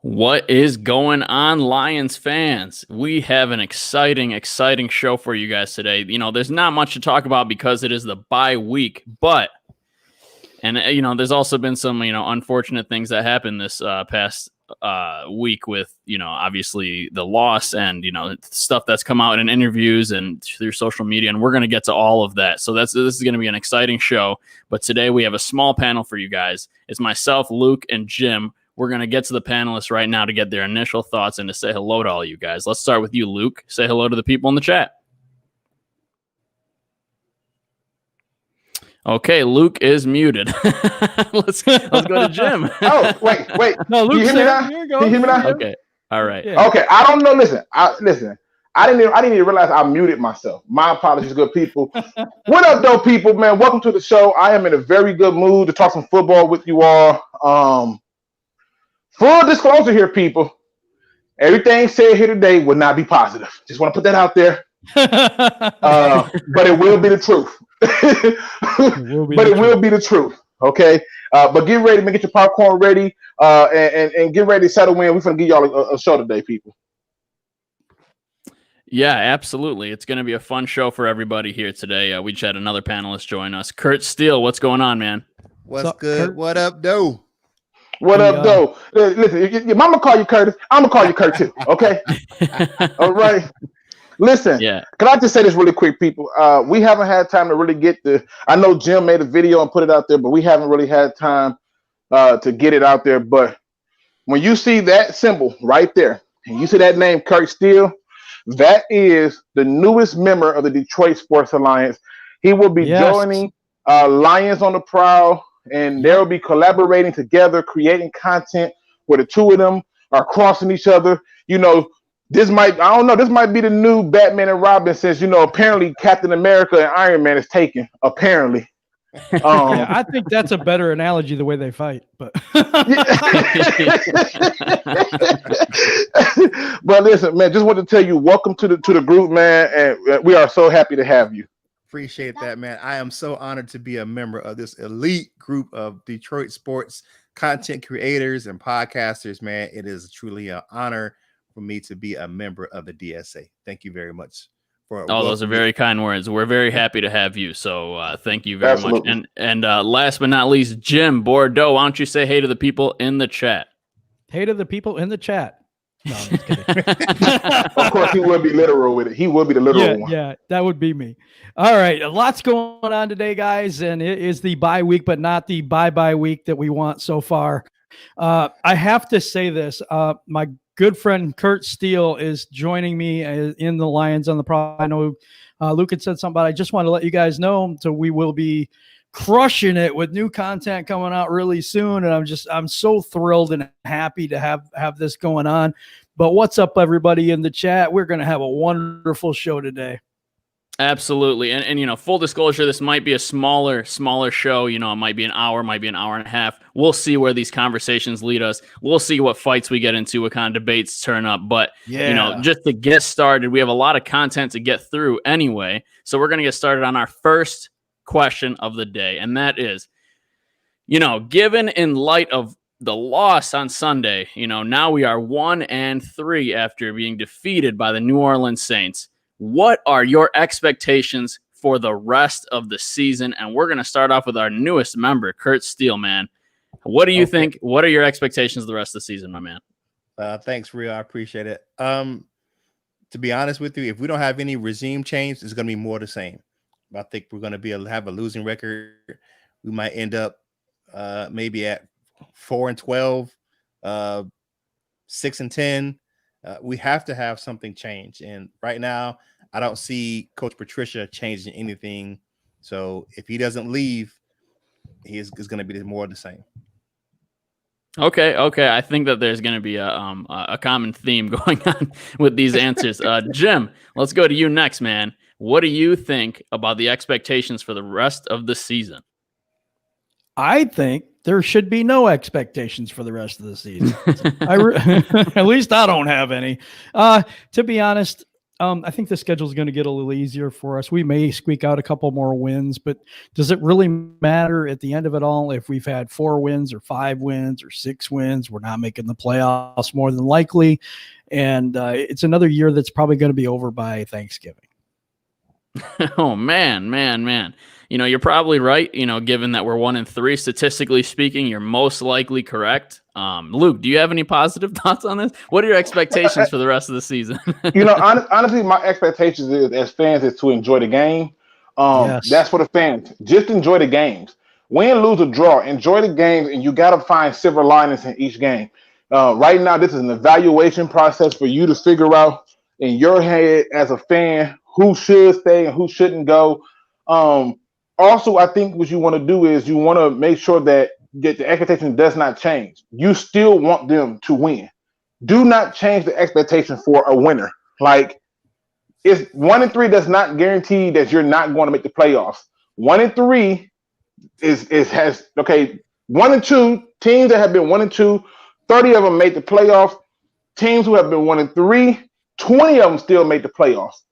What is going on, Lions fans? We have an exciting show for you guys today. There's not much to talk about because it is the bye week, there's also been some, unfortunate things that happened this past week with, obviously the loss and, stuff that's come out in interviews and through social media. And we're going to get to all of that. So this is going to be an exciting show. But today we have a small panel for you guys. It's myself, Luke, and Jim. We're going to get to the panelists right now to get their initial thoughts and to say hello to all you guys. Let's start with you, Luke. Say hello to the people in the chat. Okay, Luke is muted. Let's go to Jim. Oh, wait. No, Luke, can you hear me now? Can you hear me now? Okay, all right. Yeah. Okay, I don't know. Listen. I didn't even realize I muted myself. My apologies, good people. What up, though, people? Man, welcome to the show. I am in a very good mood to talk some football with you all. Full disclosure here, people. Everything said here today would not be positive. Just want to put that out there. But it will be the truth. It will be the truth. Okay. But get ready, man. Get your popcorn ready. And get ready to settle in. We're gonna give y'all a show today, people. Yeah, absolutely. It's going to be a fun show for everybody here today. We just had another panelist join us. Kurt Steele, what's going on, man? What's good? Kurt? What up, though? What up, though? Listen, if your mama call you Curtis, I'm gonna call you Kurt too. Okay. All right. Listen. Yeah. Can I just say this really quick, people? We haven't had time to really get I know Jim made a video and put it out there, but we haven't really had time to get it out there. But when you see that symbol right there, and you see that name, Kurt Steele, that is the newest member of the Detroit Sports Alliance. He will be joining Lions on the Prowl. And they'll be collaborating together, creating content where the two of them are crossing each other. This might be the new Batman and Robin since, apparently Captain America and Iron Man is taken, apparently. I think that's a better analogy, the way they fight. But but listen, man, just want to tell you, welcome to the group, man. And we are so happy to have you. Appreciate that, man. I am so honored to be a member of this elite group of Detroit sports content creators and podcasters, man. It is truly an honor for me to be a member of the DSA. Thank you very much. Those are very kind words. We're very happy to have you. So thank you very much. And last but not least, Jim Bordeaux, why don't you say hey to the people in the chat? Hey to the people in the chat. No, I'm just kidding. Of course, he will be literal with it. He will be the literal one. Yeah, that would be me. All right, lots going on today, guys, and it is the bye week, but not the bye week that we want so far. I have to say this. My good friend Kurt Steele is joining me in the Lions on the Prowl. I know Luke had said something about it. I just want to let you guys know, so we will be crushing it with new content coming out really soon, and I'm so thrilled and happy to have this going on. But what's up, everybody in the chat? We're going to have a wonderful show today. Absolutely. And full disclosure, this might be a smaller show. It might be an hour, might be an hour and a half. We'll see where these conversations lead us. We'll see what fights we get into, what kind of debates turn up. But, just to get started, we have a lot of content to get through anyway. So we're going to get started on our first question of the day. And that is, given in light of the loss on Sunday, now we are 1-3 after being defeated by the New Orleans Saints. What are your expectations for the rest of the season? And we're going to start off with our newest member, Kurt Steele, man. What do you think? What are your expectations of the rest of the season, my man? Thanks, Rio. I appreciate it. To be honest with you, if we don't have any regime change, it's going to be more the same. I think we're going to have a losing record. We might end up maybe at 4-12, 6-10. We have to have something change. And right now, I don't see Coach Patricia changing anything. So if he doesn't leave, he's going to be more of the same. Okay. I think that there's going to be a common theme going on with these answers. Jim, let's go to you next, man. What do you think about the expectations for the rest of the season? I think there should be no expectations for the rest of the season. At least I don't have any. To be honest, I think the schedule is going to get a little easier for us. We may squeak out a couple more wins, but does it really matter at the end of it all if we've had 4 wins or 5 wins or 6 wins? We're not making the playoffs more than likely. And it's another year that's probably going to be over by Thanksgiving. Oh, man. You're probably right. Given that we're 1-3, statistically speaking, you're most likely correct. Luke, do you have any positive thoughts on this? What are your expectations for the rest of the season? Honestly, my expectations is, as fans, is to enjoy the game. Yes. That's for the fans. Just enjoy the games. Win, lose, or draw. Enjoy the games, and you got to find silver linings in each game. Right now, this is an evaluation process for you to figure out in your head as a fan who should stay and who shouldn't go. Also, I think what you want to do is you want to make sure that the expectation does not change. You still want them to win. Do not change the expectation for a winner. Like, it's 1-3 does not guarantee that you're not going to make the playoffs. 1-3 has 1-2 teams that have been 1-2, 30 of them made the playoffs. Teams who have been 1-3, 20 of them still made the playoffs.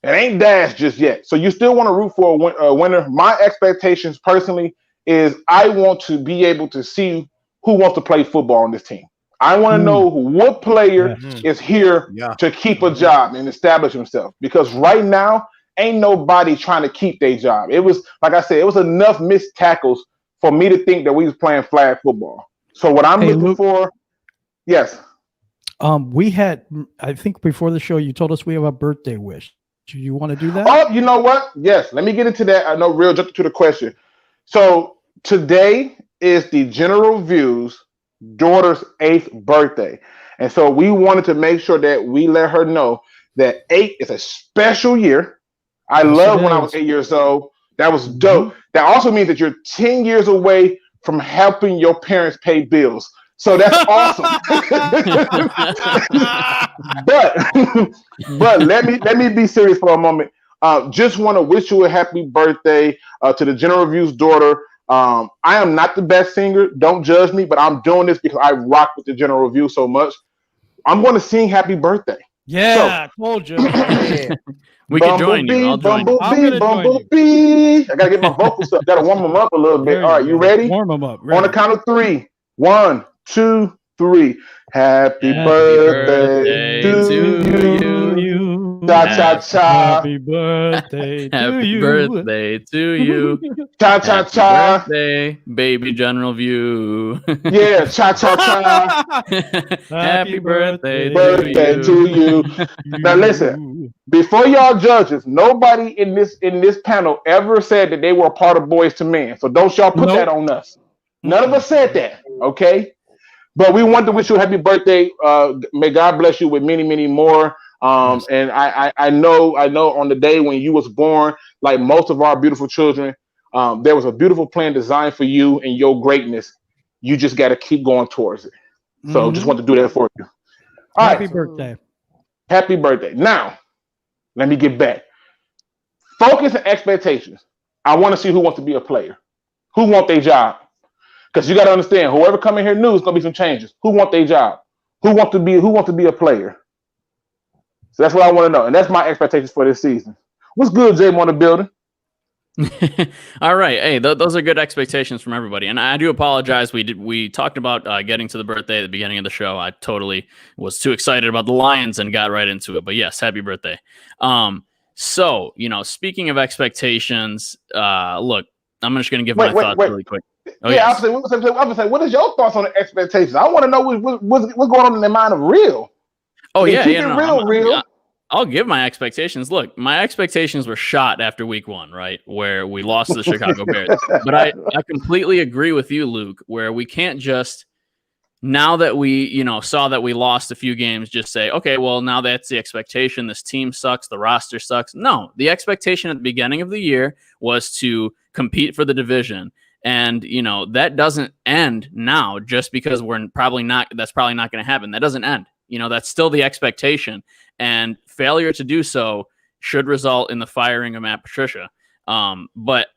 It ain't dashed just yet. So you still want to root for a winner. My expectations personally is I want to be able to see who wants to play football on this team. I want to know what player is here to keep a job and establish himself. Because right now, ain't nobody trying to keep their job. It was, like I said, it was enough missed tackles for me to think that we was playing flag football. So what I'm looking for, yes. We had, I think before the show, you told us we have a birthday wish. Do you want to do that? Oh, you know what? Yes. Let me get into that. I know real jump to the question. So today is the General View's daughter's 8th birthday. And so we wanted to make sure that we let her know that 8 is a special year. I love when I was 8 years old. That was dope. That also means that you're 10 years away from helping your parents pay bills. So that's awesome. but let me be serious for a moment. Just want to wish you a happy birthday to the General View's daughter. I am not the best singer. Don't judge me, but I'm doing this because I rock with the General View so much. I'm going to sing happy birthday. Yeah, I told you. We can join you. I'll join you. Bumblebee. I got to get my vocals up. Got to warm them up a little bit. All right, you ready? Warm them up. On the count of 3. 1, 2, 3. Happy birthday to you. Cha cha cha. Happy birthday to Happy you. birthday to you. Cha cha cha. Birthday, baby General View. Yeah, cha cha cha. Happy birthday to you. Now listen, before y'all judges, nobody in this panel ever said that they were a part of Boys to Men. So don't y'all put that on us. None of us said that. Okay. But we want to wish you a happy birthday. May God bless you with many, many more. And I know on the day when you was born, like most of our beautiful children, there was a beautiful plan designed for you and your greatness. You just got to keep going towards it. So just want to do that for you. All Happy right. birthday. Happy birthday. Now, let me get back. Focus and expectations. I want to see who wants to be a player. Who want their job? Because you got to understand, whoever come in here new is going to be some changes. Who want their job? Who want to be a player? So that's what I want to know. And that's my expectations for this season. What's good, Jay, on the building? All right. Hey, those are good expectations from everybody. And I do apologize. We talked about getting to the birthday at the beginning of the show. I totally was too excited about the Lions and got right into it. But yes, happy birthday. So, speaking of expectations, look, I'm just going to give my thoughts really quick. Oh, yeah, yes. I'm gonna say, what is your thoughts on the expectations? I want to know what's going on in the mind of Real. Oh, yeah. Keep it real. I'll give my expectations. Look, my expectations were shot after week 1, right? Where we lost to the Chicago Bears. But I completely agree with you, Luke, where we can't just, now that we, saw that we lost a few games, just say, okay, well, now that's the expectation. This team sucks. The roster sucks. No, the expectation at the beginning of the year was to compete for the division. And, that doesn't end now just because that's probably not going to happen. That doesn't end. That's still the expectation. And failure to do so should result in the firing of Matt Patricia. But,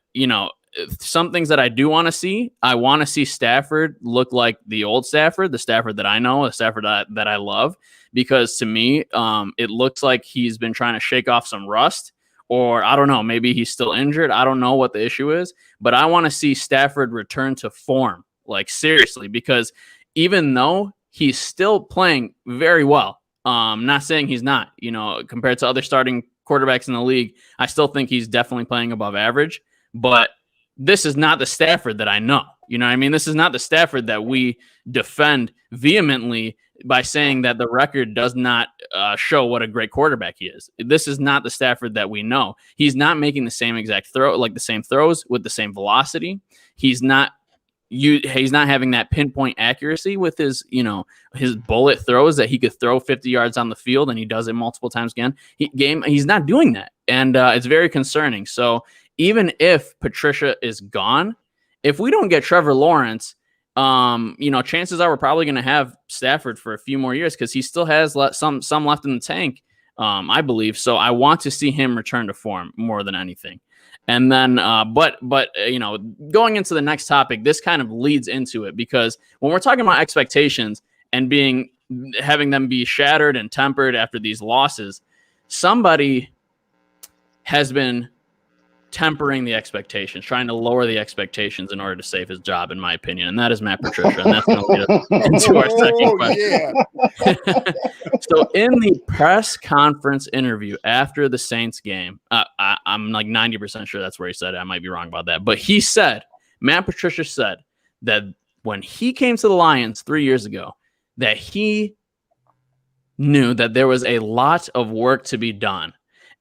some things that I do want to see. I want to see Stafford look like the old Stafford, the Stafford that I know, the Stafford that I love, because to me, it looks like he's been trying to shake off some rust, or I don't know, maybe he's still injured. I don't know what the issue is, but I want to see Stafford return to form, like seriously, because even though he's still playing very well, not saying he's not, compared to other starting quarterbacks in the league, I still think he's definitely playing above average, but this is not the Stafford that I know. You know what I mean? This is not the Stafford that we defend vehemently by saying that the record does not show what a great quarterback he is. This is not the Stafford that we know. He's not making the same exact throw, like the same throws with the same velocity. He's not having that pinpoint accuracy with his bullet throws that he could throw 50 yards on the field, and he does it multiple times again. He's not doing that, and it's very concerning. So even if Patricia is gone, if we don't get Trevor Lawrence, chances are we're probably going to have Stafford for a few more years because he still has some left in the tank, I believe. So I want to see him return to form more than anything. And then, but going into the next topic, this kind of leads into it, because when we're talking about expectations and having them be shattered and tempered after these losses, somebody has been tempering the expectations, trying to lower the expectations in order to save his job, in my opinion. And that is Matt Patricia. And that's going to lead us into our second question. So in the press conference interview after the Saints game, I'm like 90% sure that's where he said it. I might be wrong about that. But Matt Patricia said that when he came to the Lions 3 years ago, that he knew that there was a lot of work to be done.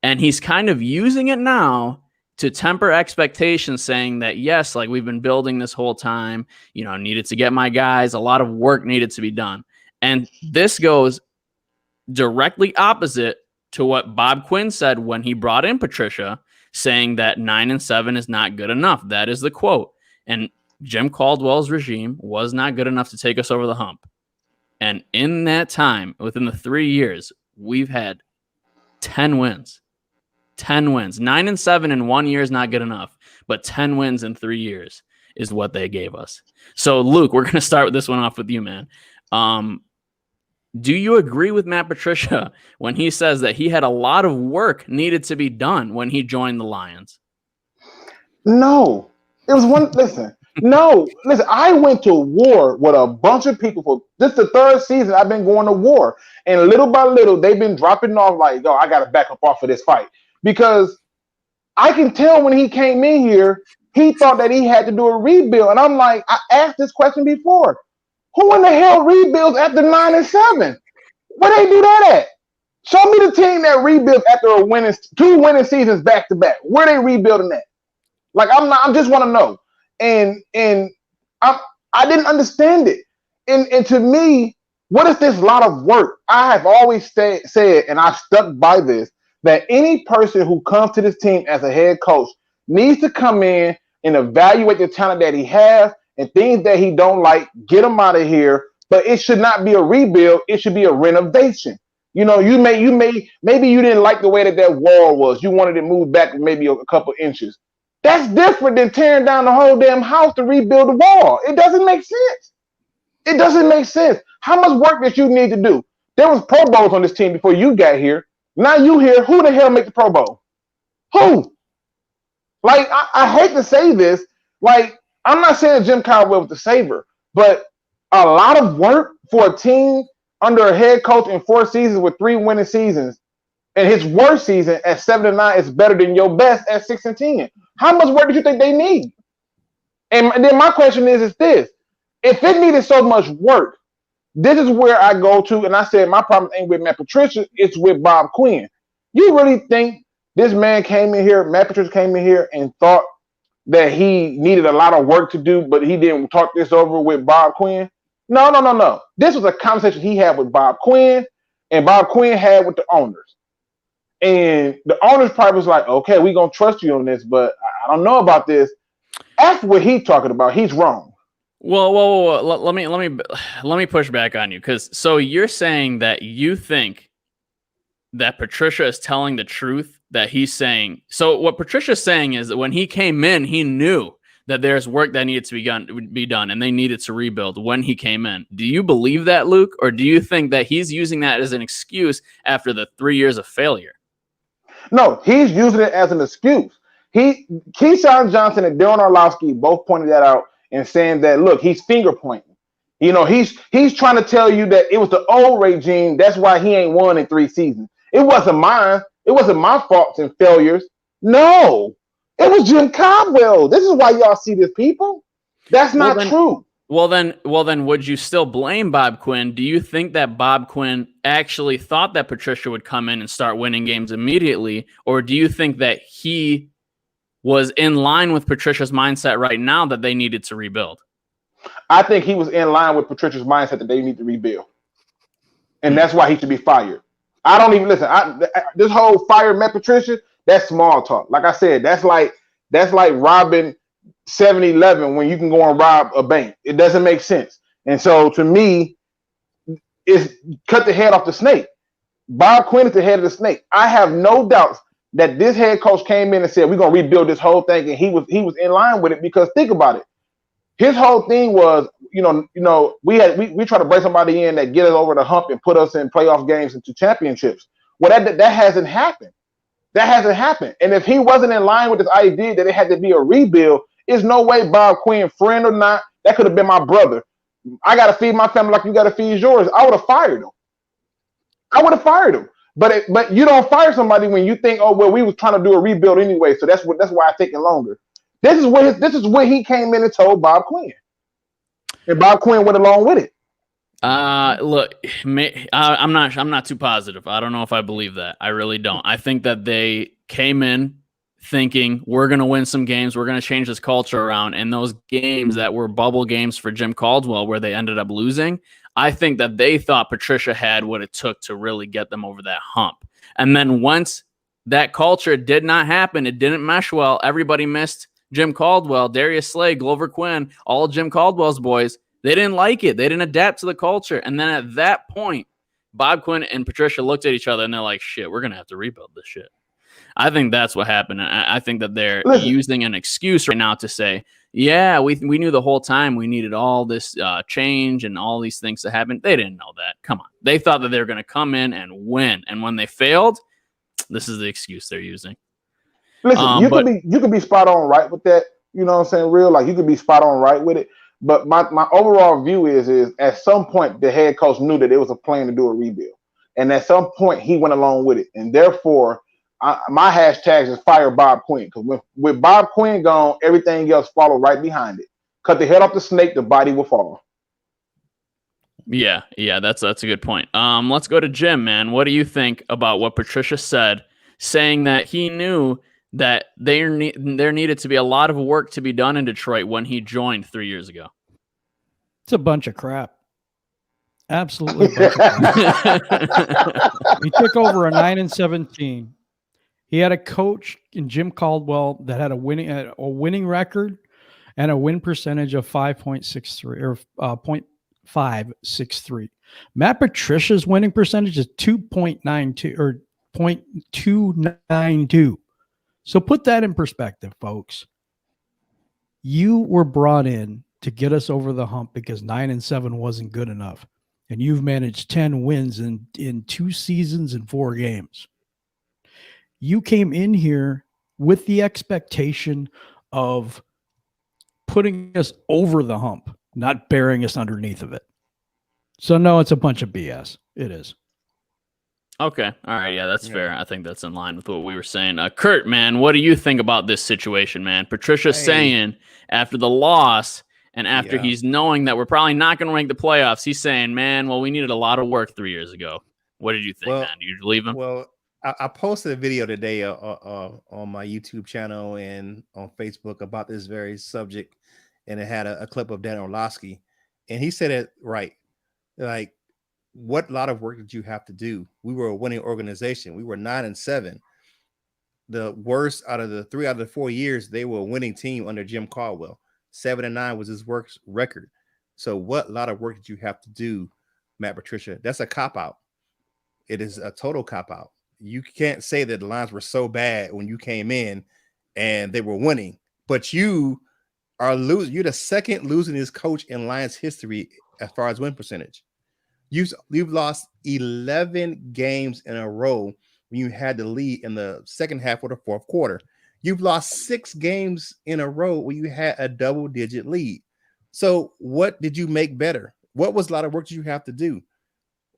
And he's kind of using it now to temper expectations, saying that, yes, like we've been building this whole time, needed to get my guys, a lot of work needed to be done. And this goes directly opposite to what Bob Quinn said when he brought in Patricia, saying that 9-7 is not good enough. That is the quote. And Jim Caldwell's regime was not good enough to take us over the hump. And in that time, within the 3 years, we've had 10 wins. 10 wins. 9-7 in 1 year is not good enough, but 10 wins in 3 years is what they gave us. So, Luke, we're going to start this one off with you, man. Do you agree with Matt Patricia when he says that he had a lot of work needed to be done when he joined the Lions? No. It was one. Listen, I went to war with a bunch of people for this the third season I've been going to war. And little by little, they've been dropping off like, yo, I got to back up off of this fight. Because I can tell when he came in here, he thought that he had to do a rebuild. And I'm like, I asked this question before. Who in the hell rebuilds after 9-7? Where they do that at? Show me the team that rebuilds after two winning seasons back to back. Where they rebuilding at? Like I just want to know. And I didn't understand it. And to me, what is this lot of work? I have always said, and I stuck by this, that any person who comes to this team as a head coach needs to come in and evaluate the talent that he has and things that he don't like, get him out of here. But it should not be a rebuild. It should be a renovation. Maybe you didn't like the way that wall was. You wanted it moved back maybe a couple inches. That's different than tearing down the whole damn house to rebuild the wall. It doesn't make sense. It doesn't make sense. How much work did you need to do? There was Pro Bowls on this team before you got here. Now you here. Who the hell make the Pro Bowl? Who? Like, I hate to say this. Like, I'm not saying Jim Caldwell was the saver, but a lot of work for a team under a head coach in 4 seasons with 3 winning seasons, and his worst season at 7-9 is better than your best at 6-10. How much work do you think they need? And then my question is this: if it needed so much work, this is where I go to, and I said my problem ain't with Matt Patricia, it's with Bob Quinn. You really think this man came in here, Matt Patricia came in here and thought that he needed a lot of work to do, but he didn't talk this over with Bob Quinn? No. This was a conversation he had with Bob Quinn, and Bob Quinn had with the owners. And the owners probably was like, okay, we're going to trust you on this, but I don't know about this. After what he's talking about, he's wrong. Well, let me push back on you, because so you're saying that you think that Patricia is telling the truth that he's saying. So what Patricia's saying is that when he came in, he knew that there's work that needed to be done, and they needed to rebuild when he came in. Do you believe that, Luke, or do you think that he's using that as an excuse after the 3 years of failure? No, he's using it as an excuse. Keyshawn Johnson and Darren Orlovsky both pointed that out and saying that, look, he's finger pointing. You know, he's trying to tell you that it was the old regime. That's why he ain't won in 3 seasons. It wasn't mine. It wasn't my faults and failures. No, it was Jim Caldwell. This is why y'all see this, people. That's not true. Well then, would you still blame Bob Quinn? Do you think that Bob Quinn actually thought that Patricia would come in and start winning games immediately, or do you think that he was in line with Patricia's mindset right now that they needed to rebuild? I think he was in line with Patricia's mindset that they need to rebuild, and that's why he should be fired. I don't even listen. This whole fire Matt Patricia, that's small talk. Like I said, that's like robbing 7-Eleven when you can go and rob a bank. It doesn't make sense. And so to me, it's cut the head off the snake. Bob Quinn is the head of the snake. I have no doubts that this head coach came in and said, we're going to rebuild this whole thing. And he was in line with it, because think about it. His whole thing was, we try to bring somebody in that get us over the hump and put us in playoff games into championships. Well, that hasn't happened. That hasn't happened. And if he wasn't in line with this idea that it had to be a rebuild, there's no way Bob Quinn, friend or not, that could have been my brother. I got to feed my family like you got to feed yours. I would have fired him. But you don't fire somebody when you think, oh, well, we was trying to do a rebuild anyway, so that's why it's taking longer. This is where he came in and told Bob Quinn, and Bob Quinn went along with it. Look, I'm not too positive. I don't know if I believe that. I really don't. I think that they came in thinking we're going to win some games, we're going to change this culture around, and those games that were bubble games for Jim Caldwell where they ended up losing, I think that they thought Patricia had what it took to really get them over that hump. And then once that culture did not happen, it didn't mesh well, everybody missed Jim Caldwell, Darius Slay, Glover Quinn, all Jim Caldwell's boys. They didn't like it. They didn't adapt to the culture. And then at that point, Bob Quinn and Patricia looked at each other and they're like, shit, we're going to have to rebuild this shit. I think that's what happened. And I think that they're using an excuse right now to say, yeah, we knew the whole time we needed all this change and all these things to happen. They didn't know that. Come on. They thought that they were going to come in and win. And when they failed, this is the excuse they're using. Listen, you could be spot on right with that. You know what I'm saying? Real, like you could be spot on right with it. But my overall view is at some point the head coach knew that it was a plan to do a rebuild. And at some point he went along with it. And therefore, my hashtag is fire Bob Quinn, because with Bob Quinn gone, everything else followed right behind it. Cut the head off the snake, the body will fall. Yeah, that's a good point. Let's go to Jim, man. What do you think about what Patricia said, saying that he knew that there needed to be a lot of work to be done in Detroit when he joined 3 years ago? It's a bunch of crap. Absolutely. A bunch of crap. He took over a 9-17. He had a coach in Jim Caldwell that had a winning record and a win percentage of 5.63 or 0.563. Matt Patricia's winning percentage is 2.92 or 0.292. So put that in perspective, folks. You were brought in to get us over the hump because 9-7 wasn't good enough. And you've managed 10 wins in 2 seasons and 4 games. You came in here with the expectation of putting us over the hump, not burying us underneath of it. So no, it's a bunch of BS. It is. Okay. All right. Yeah, that's fair. I think that's in line with what we were saying. Kurt, man, what do you think about this situation, man? Patricia's saying after the loss and after he's knowing that we're probably not going to make the playoffs, he's saying, man, well, we needed a lot of work 3 years ago. What did you think, man? Do you believe him? Well, I posted a video today on my YouTube channel and on Facebook about this very subject, and it had a clip of Dan Orlovsky, and he said it right. Like, what lot of work did you have to do? We were a winning organization. We were 9-7. The worst out of the 3 out of the 4 years, they were a winning team under Jim Caldwell. 7-9 was his work record. So what lot of work did you have to do, Matt Patricia? That's a cop-out. It is a total cop-out. You can't say that the Lions were so bad when you came in and they were winning, but you You're the second losingest coach in Lions history as far as win percentage. You've lost 11 games in a row when you had the lead in the second half or the fourth quarter. You've lost 6 games in a row where you had a double-digit lead. So what did you make better? What was a lot of work did you have to do?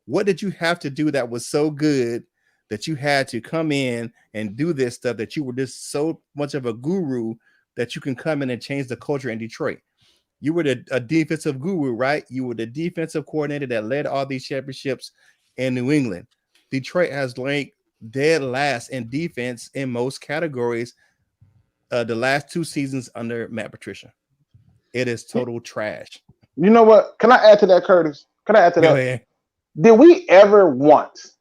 What did you have to do that was so good that you had to come in and do this stuff, that you were just so much of a guru that you can come in and change the culture in Detroit? You were a defensive guru, right? You were the defensive coordinator that led all these championships in New England. Detroit has ranked dead last in defense in most categories the last 2 seasons under Matt Patricia. It is total trash. You know what? Can I add to that, Curtis? Can I add to Go that? ahead. Did we ever once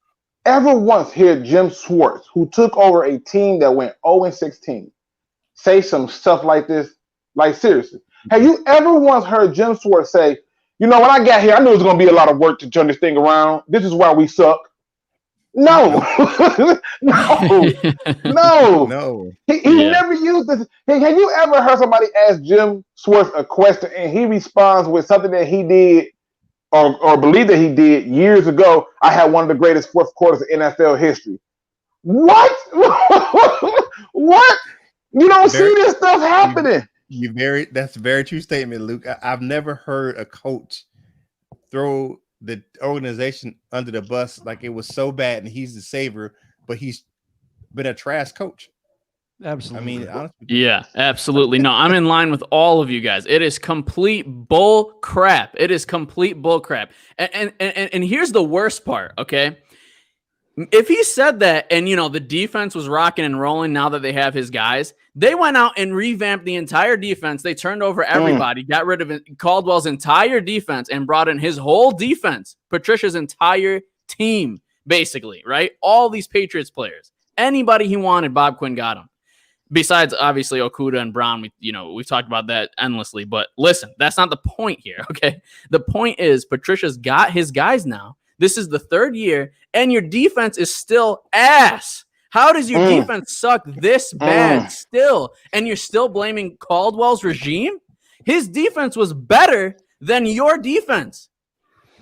hear Jim Schwartz, who took over a team that went 0-16, say some stuff like this? Like, seriously. Have you ever once heard Jim Schwartz say, you know, when I got here, I knew it was going to be a lot of work to turn this thing around. This is why we suck. No. No. He never used this. Hey, have you ever heard somebody ask Jim Schwartz a question and he responds with something that he did or believe that he did years ago? I had one of the greatest fourth quarters in NFL history. What? What? You don't see this stuff happening. That's a very true statement, Luke. I've never heard a coach throw the organization under the bus like it was so bad and he's the savior, but he's been a trash coach. Absolutely. I mean, honestly. Yeah, absolutely. No, I'm in line with all of you guys. It is complete bull crap. It is complete bull crap. And here's the worst part, okay? If he said that and, you know, the defense was rocking and rolling now that they have his guys, they went out and revamped the entire defense. They turned over everybody, got rid of Caldwell's entire defense and brought in his whole defense, Patricia's entire team, basically, right? All these Patriots players. Anybody he wanted, Bob Quinn got him. Besides, obviously, Okudah and Brown, we've talked about that endlessly. But listen, that's not the point here, okay? The point is Patricia's got his guys now. This is the 3rd year, and your defense is still ass. How does your defense suck this bad still? And you're still blaming Caldwell's regime? His defense was better than your defense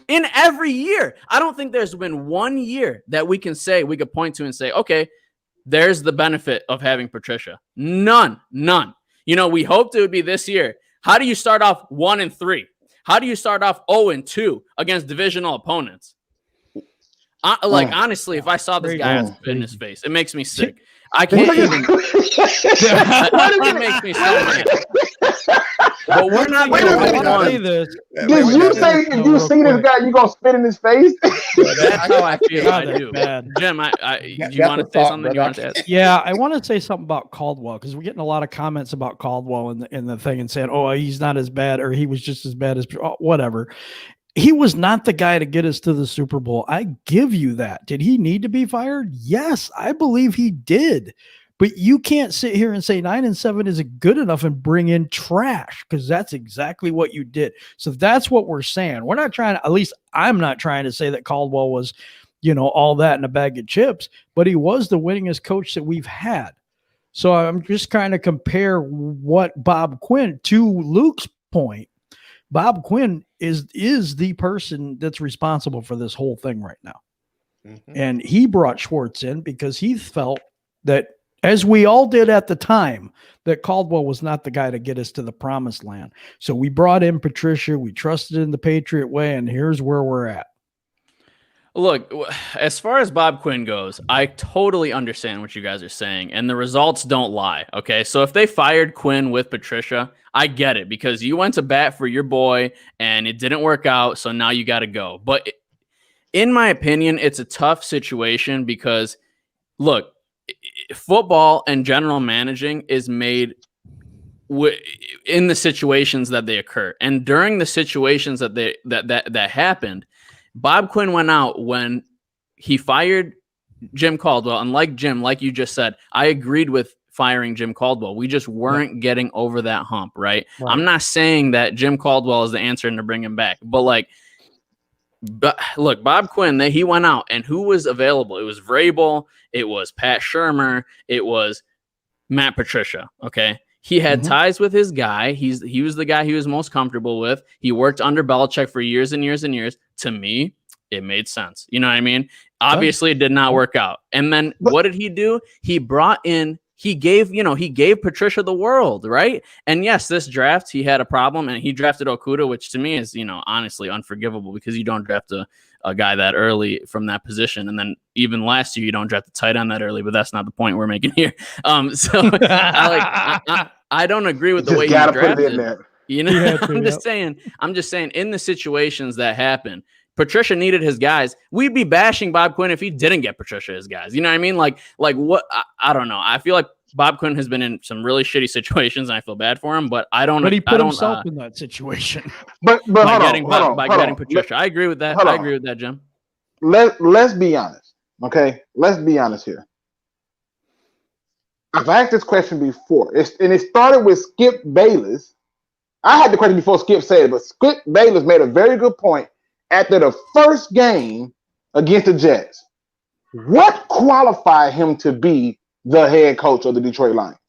in every year. I don't think there's been one year that we could point to and say, okay, there's the benefit of having Patricia. None. You know, we hoped it would be this year. How do you start off 1-3? How do you start off 0-2 against divisional opponents? Honestly, if I saw this guy in his face, it makes me sick. I can't even. It makes me so mad. But we're not going to say this. Did you say if you see this guy, you're going to spit in his face? That's how I feel. I do. Jim, you want to say something? You want to ask? Yeah, I want to say something about Caldwell because we're getting a lot of comments about Caldwell in the thing and saying, oh, he's not as bad or he was just as bad as whatever. He was not the guy to get us to the Super Bowl. I give you that. Did he need to be fired? Yes, I believe he did. But you can't sit here and say 9-7 isn't good enough and bring in trash because that's exactly what you did. So that's what we're saying. We're not trying to, at least I'm not trying to say that Caldwell was, all that in a bag of chips, but he was the winningest coach that we've had. So I'm just trying to compare what Bob Quinn, to Luke's point, Bob Quinn is the person that's responsible for this whole thing right now. And he brought Schwartz in because he felt that, as we all did at the time, that Caldwell was not the guy to get us to the promised land. So we brought in Patricia. We trusted in the Patriot way, and here's where we're at. Look, as far as Bob Quinn goes, I totally understand what you guys are saying, and the results don't lie, okay? So if they fired Quinn with Patricia, I get it, because you went to bat for your boy, and it didn't work out, so now you got to go. But in my opinion, it's a tough situation because, look, football and general managing is made in the situations that they occur. And during the situations that happened, Bob Quinn went out when he fired Jim Caldwell. And like Jim, like you just said, I agreed with firing Jim Caldwell. We just weren't getting over that hump, right? I'm not saying that Jim Caldwell is the answer and to bring him back. But look, Bob Quinn, he went out, and who was available? It was Vrabel, it was Pat Shurmur, it was Matt Patricia, okay? He had ties with his guy. He was the guy he was most comfortable with. He worked under Belichick for years and years and years. To me, it made sense. You know what I mean? Obviously, it did not work out. And then what did he do? He brought in, he gave Patricia the world, right? And yes, this draft, he had a problem, and he drafted Okuda, which to me is, honestly unforgivable, because you don't draft a guy that early from that position. And then even last year, you don't draft a tight end that early, but that's not the point we're making here. So I don't agree with the way he drafted. I'm just saying in the situations that happen, Patricia needed his guys. We'd be bashing Bob Quinn if he didn't get Patricia his guys. You know what I mean? Like what? I don't know. I feel like Bob Quinn has been in some really shitty situations, and I feel bad for him. But I don't. But he put himself in that situation. But by getting Patricia, I agree with that. I agree with that, Jim. Let's be honest. Okay, let's be honest here. I've asked this question before, and it started with Skip Bayless. I had the question before Skip said it, but Skip Bayless made a very good point after the first game against the Jets. What qualified him to be the head coach of the Detroit Lions?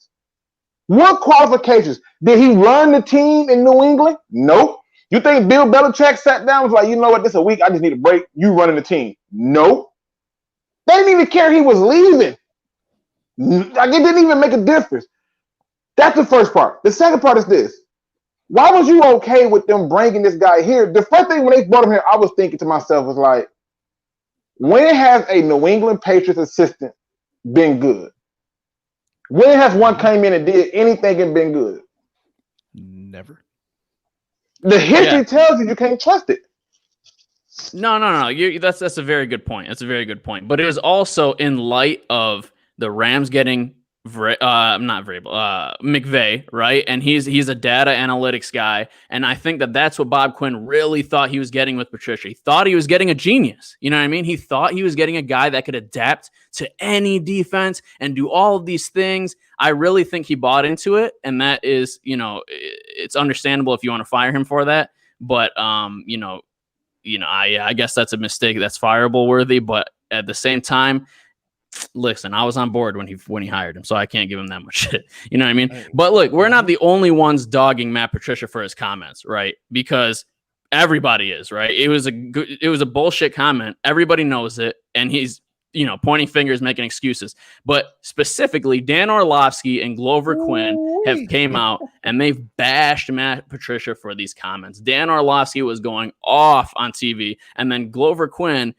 What qualifications? Did he run the team in New England? Nope. You think Bill Belichick sat down and was like, you know what, this is a week, I just need a break. You running the team. Nope. They didn't even care he was leaving. Like, it didn't even make a difference. That's the first part. The second part is this. Why was you okay with them bringing this guy here? The first thing when they brought him here, I was thinking to myself was like, when has a New England Patriots assistant been good? When has one came in and did anything and been good? Never. The history tells you can't trust it. No. That's a very good point. That's a very good point. But it was also in light of the Rams getting McVay, right? And he's a data analytics guy, and I think that's what Bob Quinn really thought he was getting with Patricia. He thought he was getting a genius. You know what I mean? He thought he was getting a guy that could adapt to any defense and do all of these things. I really think he bought into it, and that is, it's understandable if you want to fire him for that. But I guess that's a mistake that's fireable worthy. But at the same time, listen, I was on board when he hired him, so I can't give him that much shit. You know what I mean? But look, we're not the only ones dogging Matt Patricia for his comments, right? Because everybody is, right? It was a bullshit comment. Everybody knows it, and he's pointing fingers, making excuses. But specifically, Dan Orlovsky and Glover Quinn have came out and they've bashed Matt Patricia for these comments. Dan Orlovsky was going off on TV, and then Glover Quinn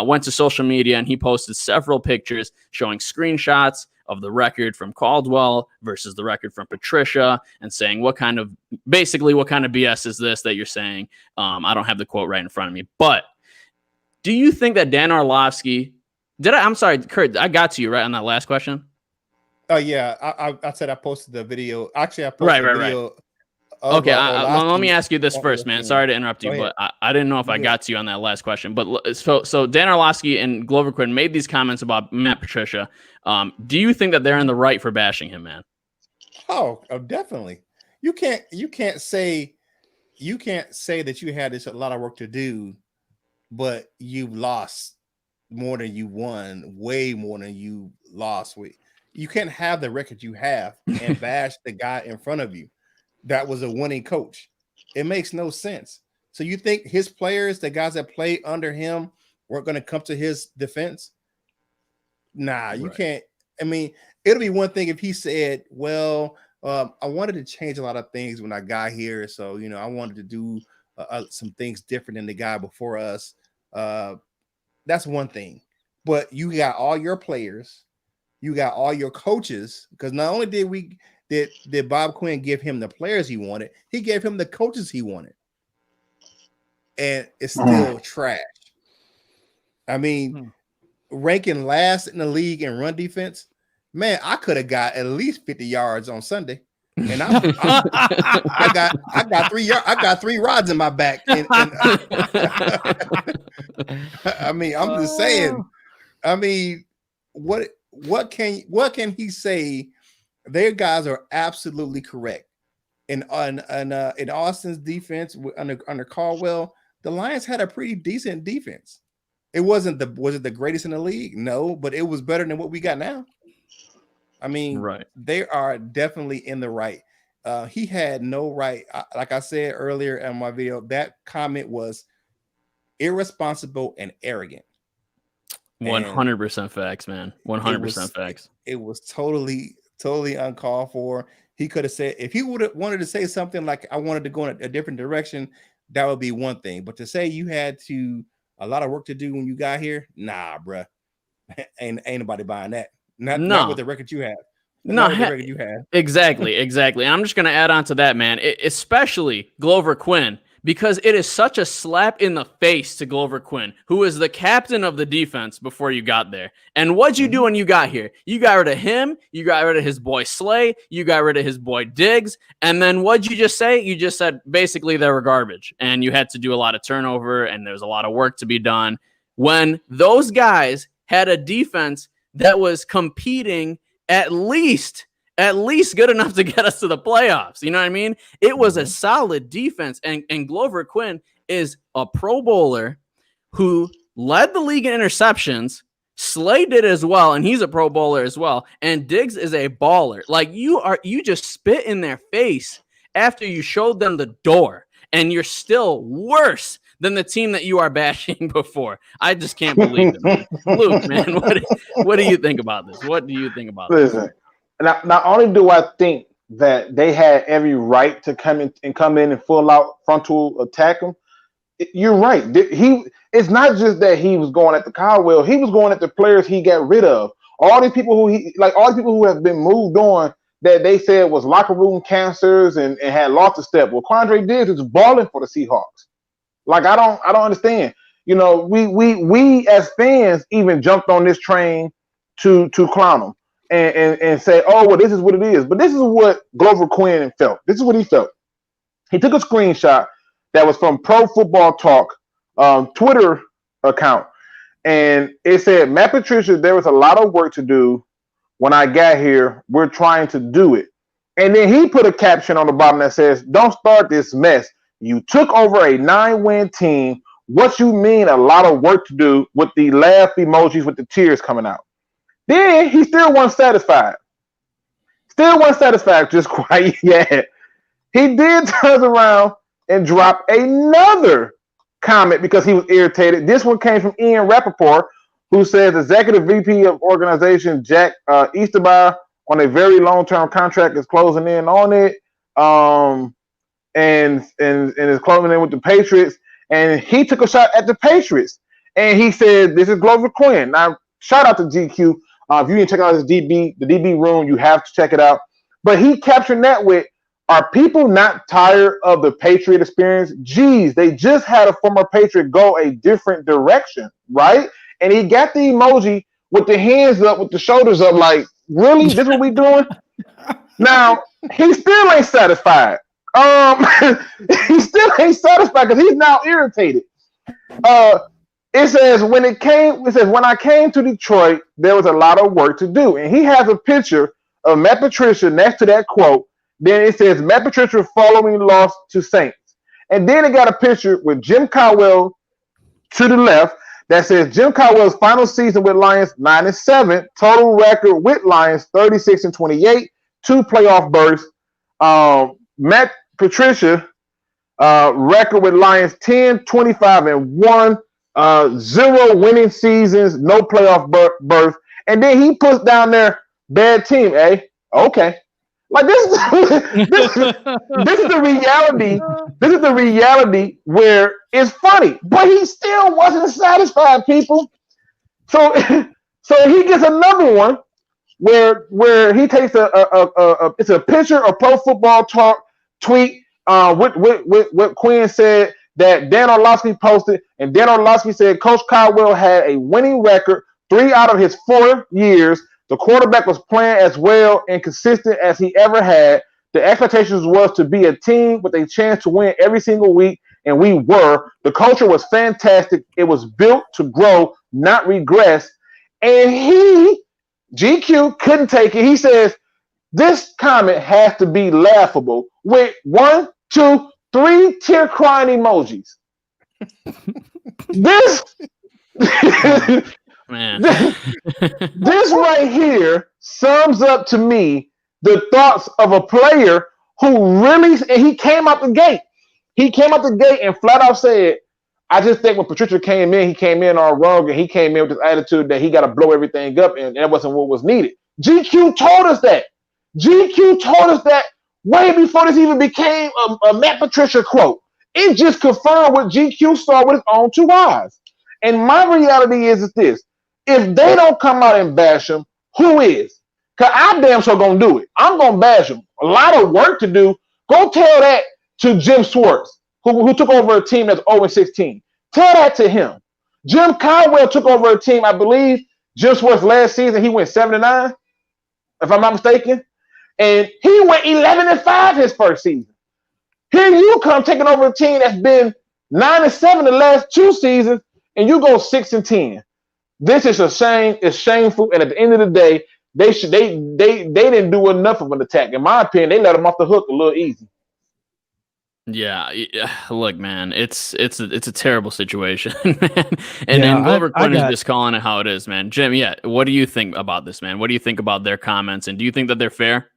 went to social media and he posted several pictures showing screenshots of the record from Caldwell versus the record from Patricia, and saying what kind of BS is this that you're saying? I don't have the quote right in front of me, but do you think that Dan Orlovsky I'm sorry, Kurt, I got to you right on that last question. Oh yeah, I said I posted the video. Actually, I posted the video. Right. Okay, let me ask you this first, man. Sorry to interrupt you, but I didn't know if I got to you on that last question. But so Dan Orlovsky and Glover Quinn made these comments about Matt Patricia. Do you think that they're in the right for bashing him, man? Oh, definitely. You can't say that you had a lot of work to do, but you lost more than you won, way more than you lost. You can't have the record you have and bash the guy in front of you that was a winning coach. It makes no sense. So you think his players, the guys that play under him, weren't going to come to his defense? Nah, you can't. I mean, it'll be one thing if he said, well, I wanted to change a lot of things when I got here. So, I wanted to do some things different than the guy before us. That's one thing. But you got all your players, you got all your coaches, because not only did Bob Quinn give him the players he wanted, he gave him the coaches he wanted. And it's still trash. I mean, ranking last in the league in run defense, man, I could have got at least 50 yards on Sunday. And I got 3 yards. I got 3 rods in my back. And I mean, I'm just saying. I mean, what can he say? Their guys are absolutely correct. In Austin's defense under Caldwell, the Lions had a pretty decent defense. Was it the greatest in the league? No, but it was better than what we got now. I mean, Right. they are definitely in the right. He had no right. Like I said earlier in my video, that comment was irresponsible and arrogant. 100% facts, man. 100% facts. It was totally uncalled for. He could have said, if he would have wanted to say something like, I wanted to go in a different direction, that would be one thing. But to say you had a lot of work to do when you got here, nah, bruh. ain't nobody buying that. Not with the record you have. Not with the record you have. Exactly. And I'm just going to add on to that, man. Especially Glover Quinn, because it is such a slap in the face to Glover Quinn, who is the captain of the defense before you got there. And what'd you do when you got here? You got rid of him. You got rid of his boy Slay. You got rid of his boy Diggs. And then what'd you just say? You just said basically they were garbage. And you had to do a lot of turnover and there was a lot of work to be done. When those guys had a defense that was competing at least good enough to get us to the playoffs. You know what I mean? It was a solid defense. And Glover Quinn is a Pro Bowler who led the league in interceptions. Slay did as well, and he's a Pro Bowler as well. And Diggs is a baller. Like you just spit in their face after you showed them the door, and you're still worse than the team that you are bashing before. I just can't believe it, man. Luke, man, what do you think about this? What do you think about this? Not only do I think that they had every right to come in and full out frontal attack him, you're right. It's not just that he was going at the Caldwell, he was going at the players he got rid of. All these people who have been moved on that they said was locker room cancers and had lost a step. Well, Quandre Diggs is balling for the Seahawks. Like I don't understand. You know, we as fans even jumped on this train to clown him and say, oh well, this is what it is. But this is what Glover Quinn felt. This is what he felt. He took a screenshot that was from Pro Football Talk Twitter account, and it said, Matt Patricia, there was a lot of work to do when I got here. We're trying to do it. And then he put a caption on the bottom that says, don't start this mess. You took over a 9-win team. What you mean a lot of work to do, with the laugh emojis with the tears coming out. Then he still wasn't satisfied. Just quite yet. He did turn around and drop another comment because he was irritated. This one came from Ian Rappaport, who says Executive VP of Organization Jack Easterby on a very long-term contract is closing in on it. And is closing in with the Patriots, and he took a shot at the Patriots, and he said, "This is Glover Quinn." Now, shout out to GQ. If you didn't check out the DB room, you have to check it out. But he captured that with, "Are people not tired of the Patriot experience? Geez, they just had a former Patriot go a different direction, right?" And he got the emoji with the hands up, with the shoulders up, like, "Really? This is what we doing?" Now he still ain't satisfied. He still ain't satisfied because he's now irritated. It says, when I came to Detroit, there was a lot of work to do. And he has a picture of Matt Patricia next to that quote. Then it says, Matt Patricia following loss to Saints. And then it got a picture with Jim Caldwell to the left that says Jim Caldwell's final season with Lions 9-7, total record with Lions 36-28, 2 playoff berths. Matt Patricia record with Lions 10-25-1, 0 winning seasons, no playoff berth. And then he puts down there, bad team, eh? Okay. Like this is the reality. This is the reality where it's funny, but he still wasn't satisfied, people. So he gets another one where he takes it's a picture of Pro Football Talk tweet what Quinn said that Dan Orlovsky posted, and Dan Orlovsky said Coach Caldwell had a winning record 3 out of his 4 years. The quarterback was playing as well and consistent as he ever had. The expectations was to be a team with a chance to win every single week, and we were. The culture was fantastic. It was built to grow, not regress. And GQ couldn't take it. He says, this comment has to be laughable, with 1, 2, 3 tear crying emojis. This Man. This right here sums up to me the thoughts of a player who really, and he came out the gate. He came out the gate and flat out said, I just think when Patricia came in, he came in all wrong, and he came in with this attitude that he got to blow everything up, and that wasn't what was needed. GQ told us that. GQ told us that way before this even became a Matt Patricia quote. It just confirmed what GQ saw with his own two eyes. And my reality is this. If they don't come out and bash him, who is? Because I damn sure going to do it. I'm going to bash him. A lot of work to do. Go tell that to Jim Schwartz, who took over a team that's 0-16. Tell that to him. Jim Conwell took over a team, I believe, Jim Schwartz last season, he went 7-9, if I'm not mistaken. And he went 11-5 his first season. Here you come taking over a team that's been 9-7 the last two seasons, and you go 6-10. This is a shame. It's shameful. And at the end of the day, they didn't do enough of an attack. In my opinion, they let him off the hook a little easy. Yeah, look, man, it's a terrible situation, man. And Glover Quinn is just calling it how it is, man. Jim, what do you think about this, man? What do you think about their comments, and do you think that they're fair?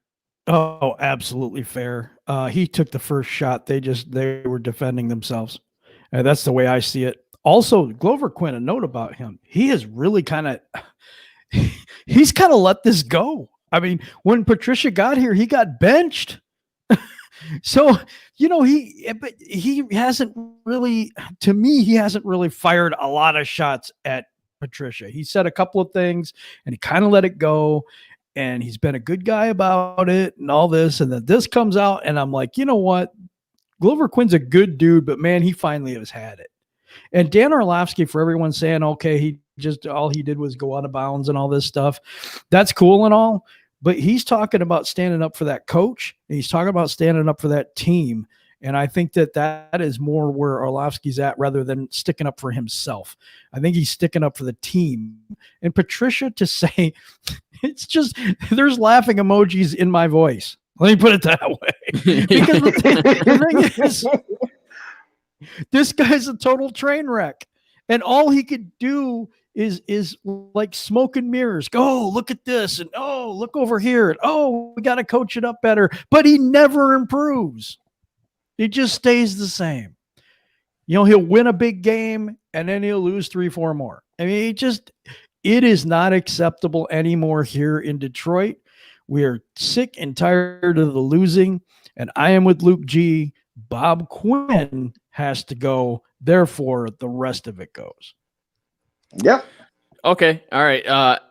Oh, absolutely fair. He took the first shot. They were defending themselves. That's the way I see it. Also, Glover Quinn, a note about him. He has really he's kind of let this go. I mean, when Patricia got here, he got benched. So, he hasn't really, to me, he hasn't really fired a lot of shots at Patricia. He said a couple of things and he kind of let it go, and he's been a good guy about it and all this. And then this comes out and I'm like, you know what? Glover Quinn's a good dude, but man, he finally has had it. And Dan Orlovsky, for everyone saying, okay, all he did was go out of bounds and all this stuff. That's cool and all. But he's talking about standing up for that coach, and he's talking about standing up for that team. And I think that is more where Orlovsky's at rather than sticking up for himself. I think he's sticking up for the team. And Patricia to say, it's just, there's laughing emojis in my voice. Let me put it that way. Because the thing is, this guy's a total train wreck. And all he could do is like smoke and mirrors. Go look at this, and oh, look over here, and oh, we got to coach it up better. But he never improves. He just stays the same. He'll win a big game and then he'll lose 3-4 more. I mean, it is not acceptable anymore here in Detroit. We are sick and tired of the losing, and I am with Luke G. Bob Quinn has to go. Therefore, the rest of it goes. Yep. Okay. All right.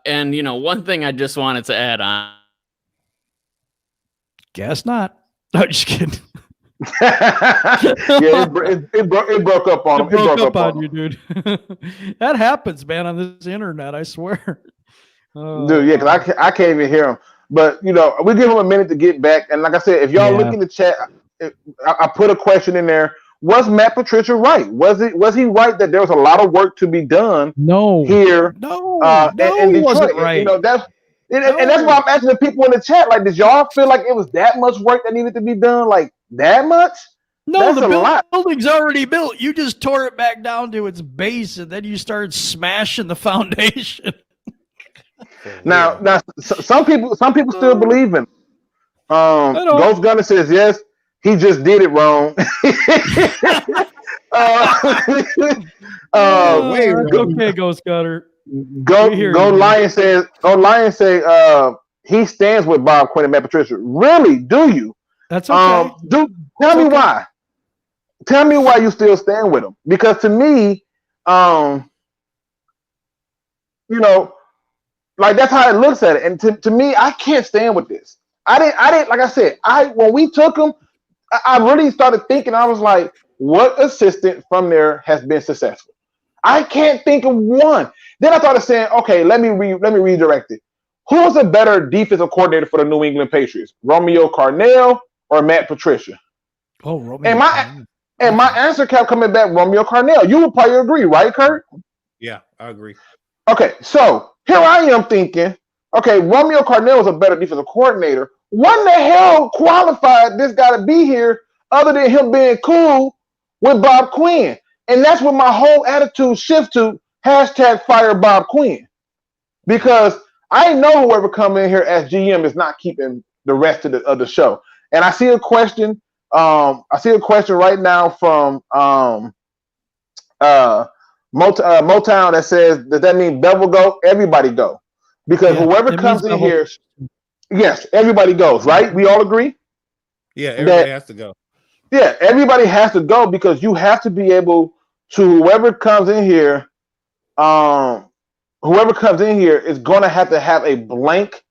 And one thing I just wanted to add on. Guess not. I'm just kidding. it broke up on him. It broke up on you, dude. That happens, man, on this internet, I swear. Dude, yeah, because I can't even hear him. But, we give him a minute to get back. And like I said, if y'all look in the chat, I put a question in there. Was Matt Patricia right? Was he right that there was a lot of work to be done? No. Here, in Detroit, wasn't right. That's why I'm asking the people in the chat. Like, did y'all feel like it was that much work that needed to be done? Like that much? No, the building's already built. You just tore it back down to its base, and then you started smashing the foundation. Now, some people still believe in. Ghost Gunner says yes. He just did it wrong. Okay, Ghost Gunner. Go Lion say he stands with Bob Quinn and Matt Patricia. Really? Do you? That's okay. Tell me why. Tell me why you still stand with him. Because to me, like that's how it looks at it. And to me, I can't stand with this. I didn't like I said, when we took him, I really started thinking, I was like, what assistant from there has been successful? I can't think of one. Then I started saying, okay, let me redirect it. Who's a better defensive coordinator for the New England Patriots? Romeo Carnell or Matt Patricia? Oh, Romeo. And my answer kept coming back, Romeo Carnell. You would probably agree, right, Kurt? Yeah, I agree. Okay, so here I am thinking, okay, Romeo Carnell is a better defensive coordinator. What the hell qualified this guy to be here other than him being cool with Bob Quinn? And that's when my whole attitude shifts to #fire Bob Quinn. because I know whoever come in here as GM is not keeping the rest of the show. And I see a question. I see a question right now from Motown that says, does that mean Bevel go? Everybody go, because whoever comes in here, yes, everybody goes. Right? We all agree. Yeah, everybody has to go. Yeah, everybody has to go, because you have to be able to, whoever comes in here is going to have a blank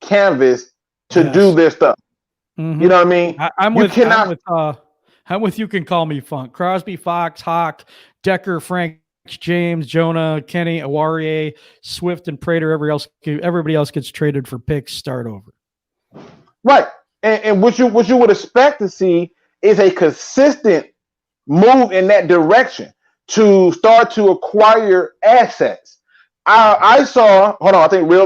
canvas to do their stuff. Mm-hmm. You know what I mean? I'm with you can call me Funk. Crosby, Fox, Hawk, Decker, Frank, James, Jonah, Kenny, Awarie, Swift, and Prater. Everybody else gets traded for picks. Start over. Right, and what you would expect to see is a consistent move in that direction to start to acquire assets. I saw. Hold on, I think Real,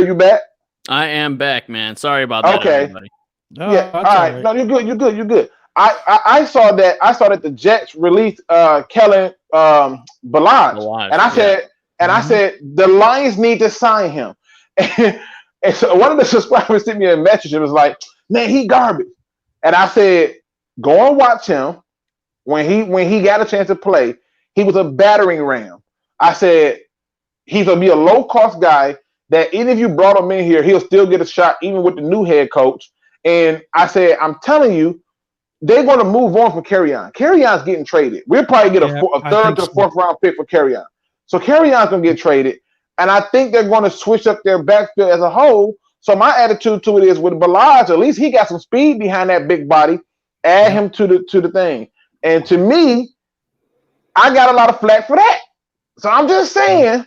you back? I am back, man. Sorry about that. Okay. Everybody. No, Yeah. All right. No, you're good. I saw that the Jets released Kellen Ballage, and I said the Lions need to sign him. And so one of the subscribers sent me a message and was like, "Man, he garbage." And I said, "Go and watch him. When he got a chance to play, he was a battering ram." I said, he's gonna be a low cost guy that even if you brought him in here, he'll still get a shot even with the new head coach. And I said, I'm telling you, they're going to move on from Kerryon. Kerryon's getting traded. We'll probably get a third to fourth round pick for Kerryon. So Kerryon's going to get traded. And I think they're going to switch up their backfield as a whole. So my attitude to it is, with Ballage, at least he got some speed behind that big body. Add him to the thing. And to me, I got a lot of flack for that. So I'm just saying,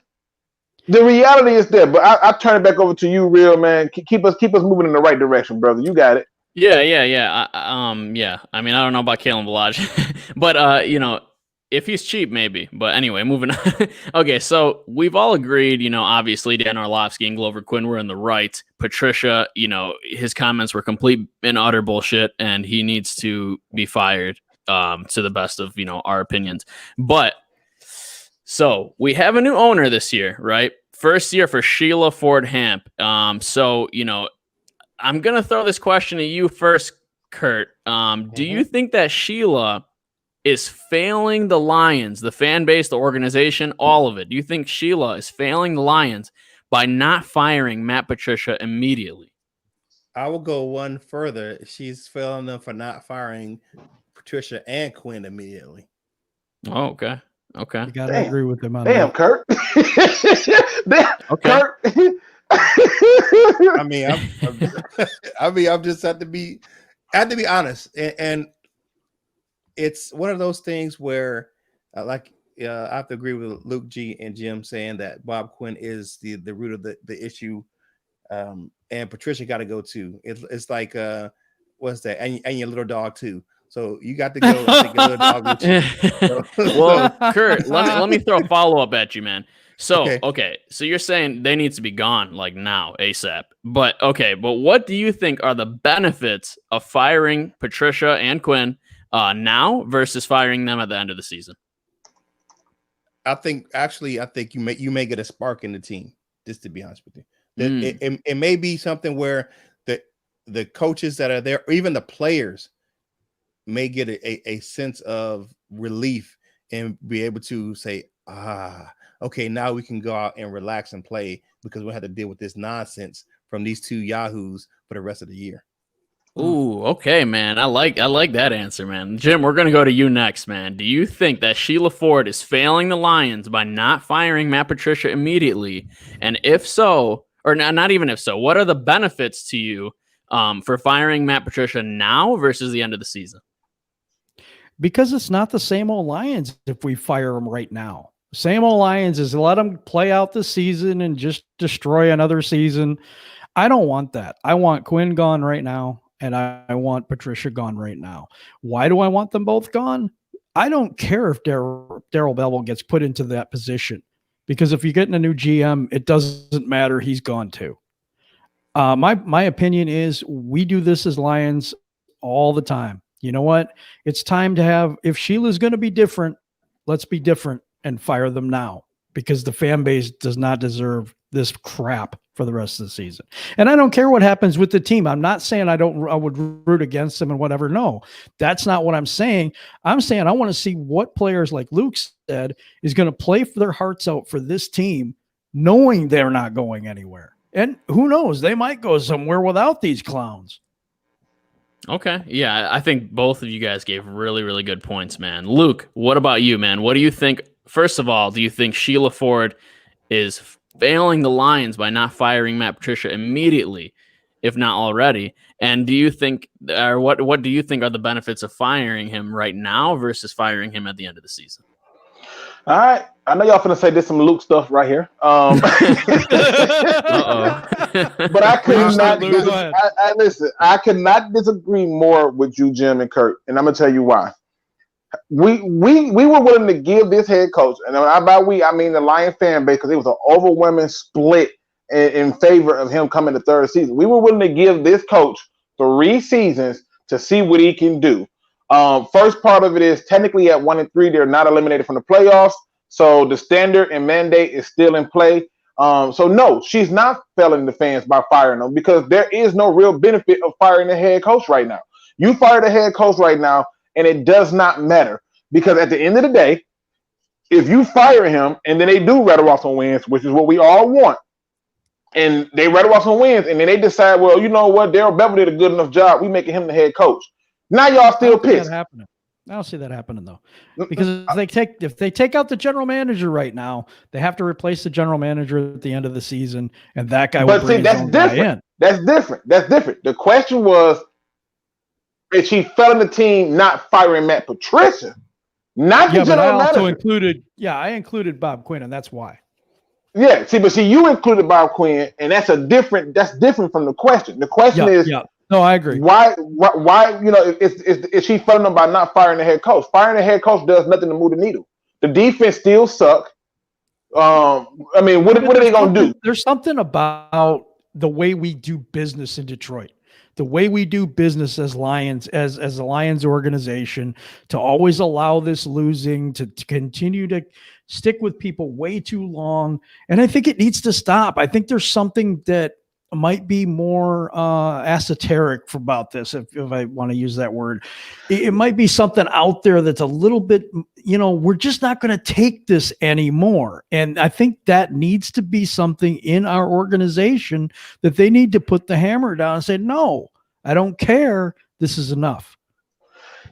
the reality is there. But I turn it back over to you, Real, man. Keep us moving in the right direction, brother. You got it. Yeah. I mean, I don't know about Kalen Ballage, but if he's cheap, maybe. But anyway, moving on. Okay, so we've all agreed, obviously Dan Orlovsky and Glover Quinn were in the right. Patricia, his comments were complete and utter bullshit, and he needs to be fired, to the best of our opinions. But so we have a new owner this year, right? First year for Sheila Ford Hamp. So I'm gonna throw this question to you first, Kurt. Do you think that Sheila is failing the Lions, the fan base, the organization, all of it? Do you think Sheila is failing the Lions by not firing Matt Patricia immediately? I will go one further. She's failing them for not firing Patricia and Quinn immediately. Oh, okay. You gotta agree with them on that. Kurt. Kurt. I'm just have to be honest, and it's one of those things where, I have to agree with Luke G and Jim saying that Bob Quinn is the root of the issue, and Patricia got to go too. It's like what's that? And your little dog too. So you got to go. I think, your little dog with you. Well, Kurt, let me throw a follow up at you, man. So okay, so you're saying they need to be gone like now, ASAP. But what do you think are the benefits of firing Patricia and Quinn now versus firing them at the end of the season? I think you may get a spark in the team. Just to be honest with you, it may be something where the coaches that are there, or even the players, may get a sense of relief and be able to say, okay, now we can go out and relax and play, because we'll have to deal with this nonsense from these two yahoos for the rest of the year. Ooh, okay, man. I like that answer, man. Jim, we're going to go to you next, man. Do you think that Sheila Ford is failing the Lions by not firing Matt Patricia immediately? And if so, or not even if so, what are the benefits to you for firing Matt Patricia now versus the end of the season? Because it's not the same old Lions if we fire them right now. Same old Lions is let them play out the season and just destroy another season. I don't want that. I want Quinn gone right now, and I want Patricia gone right now. Why do I want them both gone? I don't care if Darryl Bevell gets put into that position, because if you're getting a new GM, it doesn't matter. He's gone too. My opinion is we do this as Lions all the time. You know what? It's time to have, if Sheila's going to be different, let's be different and fire them now, because the fan base does not deserve this crap for the rest of the season. And I don't care what happens with the team. I'm not saying I would root against them and whatever. No, that's not what I'm saying. I'm saying I want to see what players, like Luke said, is going to play for their hearts out for this team, knowing they're not going anywhere. And who knows, they might go somewhere without these clowns. Okay. Yeah, I think both of you guys gave really, really good points, man. Luke, what about you, man? What do you think? First of all, do you think Sheila Ford is failing the Lions by not firing Matt Patricia immediately, if not already? And do you think, or what do you think are the benefits of firing him right now versus firing him at the end of the season? All right. I know y'all finna say this some Luke stuff right here. Uh-oh. But I could not listen. I could not disagree more with you, Jim and Kurt, and I'm gonna tell you why. We were willing to give this head coach, and by we I mean the Lion fan base, because it was an overwhelming split in favor of him coming to third season. We were willing to give this coach 3 seasons to see what he can do. First part of it is technically at 1-3, they're not eliminated from the playoffs. So the standard and mandate is still in play. So no, she's not failing the fans by firing them, because there is no real benefit of firing the head coach right now. You fire the head coach right now, and it does not matter, because at the end of the day, if you fire him and then they do rattle off some wins, which is what we all want, and they rattle off some wins, and then they decide, well, you know what, Darryl Bevel did a good enough job, we making him the head coach. Now y'all still pissed. I don't see that happening though, because if they take out the general manager right now, they have to replace the general manager at the end of the season, and that guy will bring his own guy in. That's different. The question was, is she failing the team not firing Matt Patricia, not the general manager? I included Bob Quinn, and that's why. Yeah, see, you included Bob Quinn, and that's different from the question. The question is. No, I agree. Why? You know, is she failing them by not firing the head coach? Firing the head coach does nothing to move the needle. The defense still suck. I mean, what are they gonna do? There's something about the way we do business in Detroit, the way we do business as Lions, as a Lions organization, to always allow this losing, to continue to stick with people way too long, and I think it needs to stop. I think there's something that might be more esoteric about this, if I want to use that word. It might be something out there that's a little bit, we're just not going to take this anymore. And I think that needs to be something in our organization, that they need to put the hammer down and say, no, I don't care. This is enough.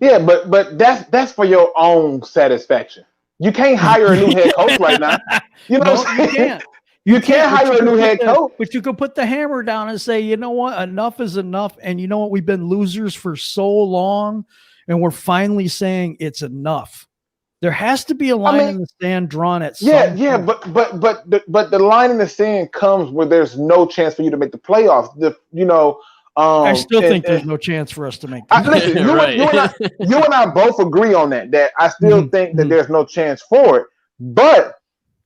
Yeah, but that's for your own satisfaction. You can't hire a new head coach right now. You know what I'm saying? You can't. You can't hire a new head coach. But you can put the hammer down and say, you know what, enough is enough. And you know what, we've been losers for so long, and we're finally saying it's enough. There has to be a line in the sand drawn at some point. But the line in the sand comes where there's no chance for you to make the playoffs. I still think there's no chance for us to make the playoffs. You and I both agree on that I still think that there's no chance for it. But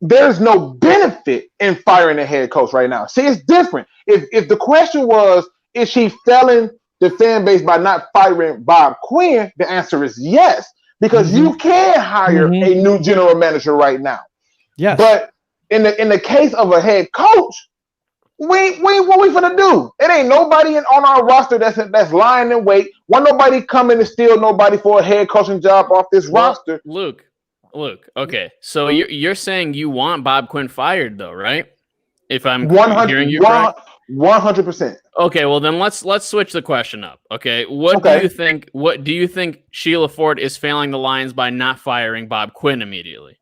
there's no benefit in firing a head coach right now. See, it's different. If the question was, is she failing the fan base by not firing Bob Quinn, the answer is yes, because you can hire a new general manager right now. Yes. But in the case of a head coach, what we finna do? It ain't nobody on our roster that's lying in wait. Won't nobody coming to steal nobody for a head coaching job off this roster. Luke, okay, so you're saying you want Bob Quinn fired, though, right? If I'm hearing you correct, 100%. Okay, well then let's switch the question up. Okay, what do you think? What do you think Sheila Ford is failing the Lions by not firing Bob Quinn immediately?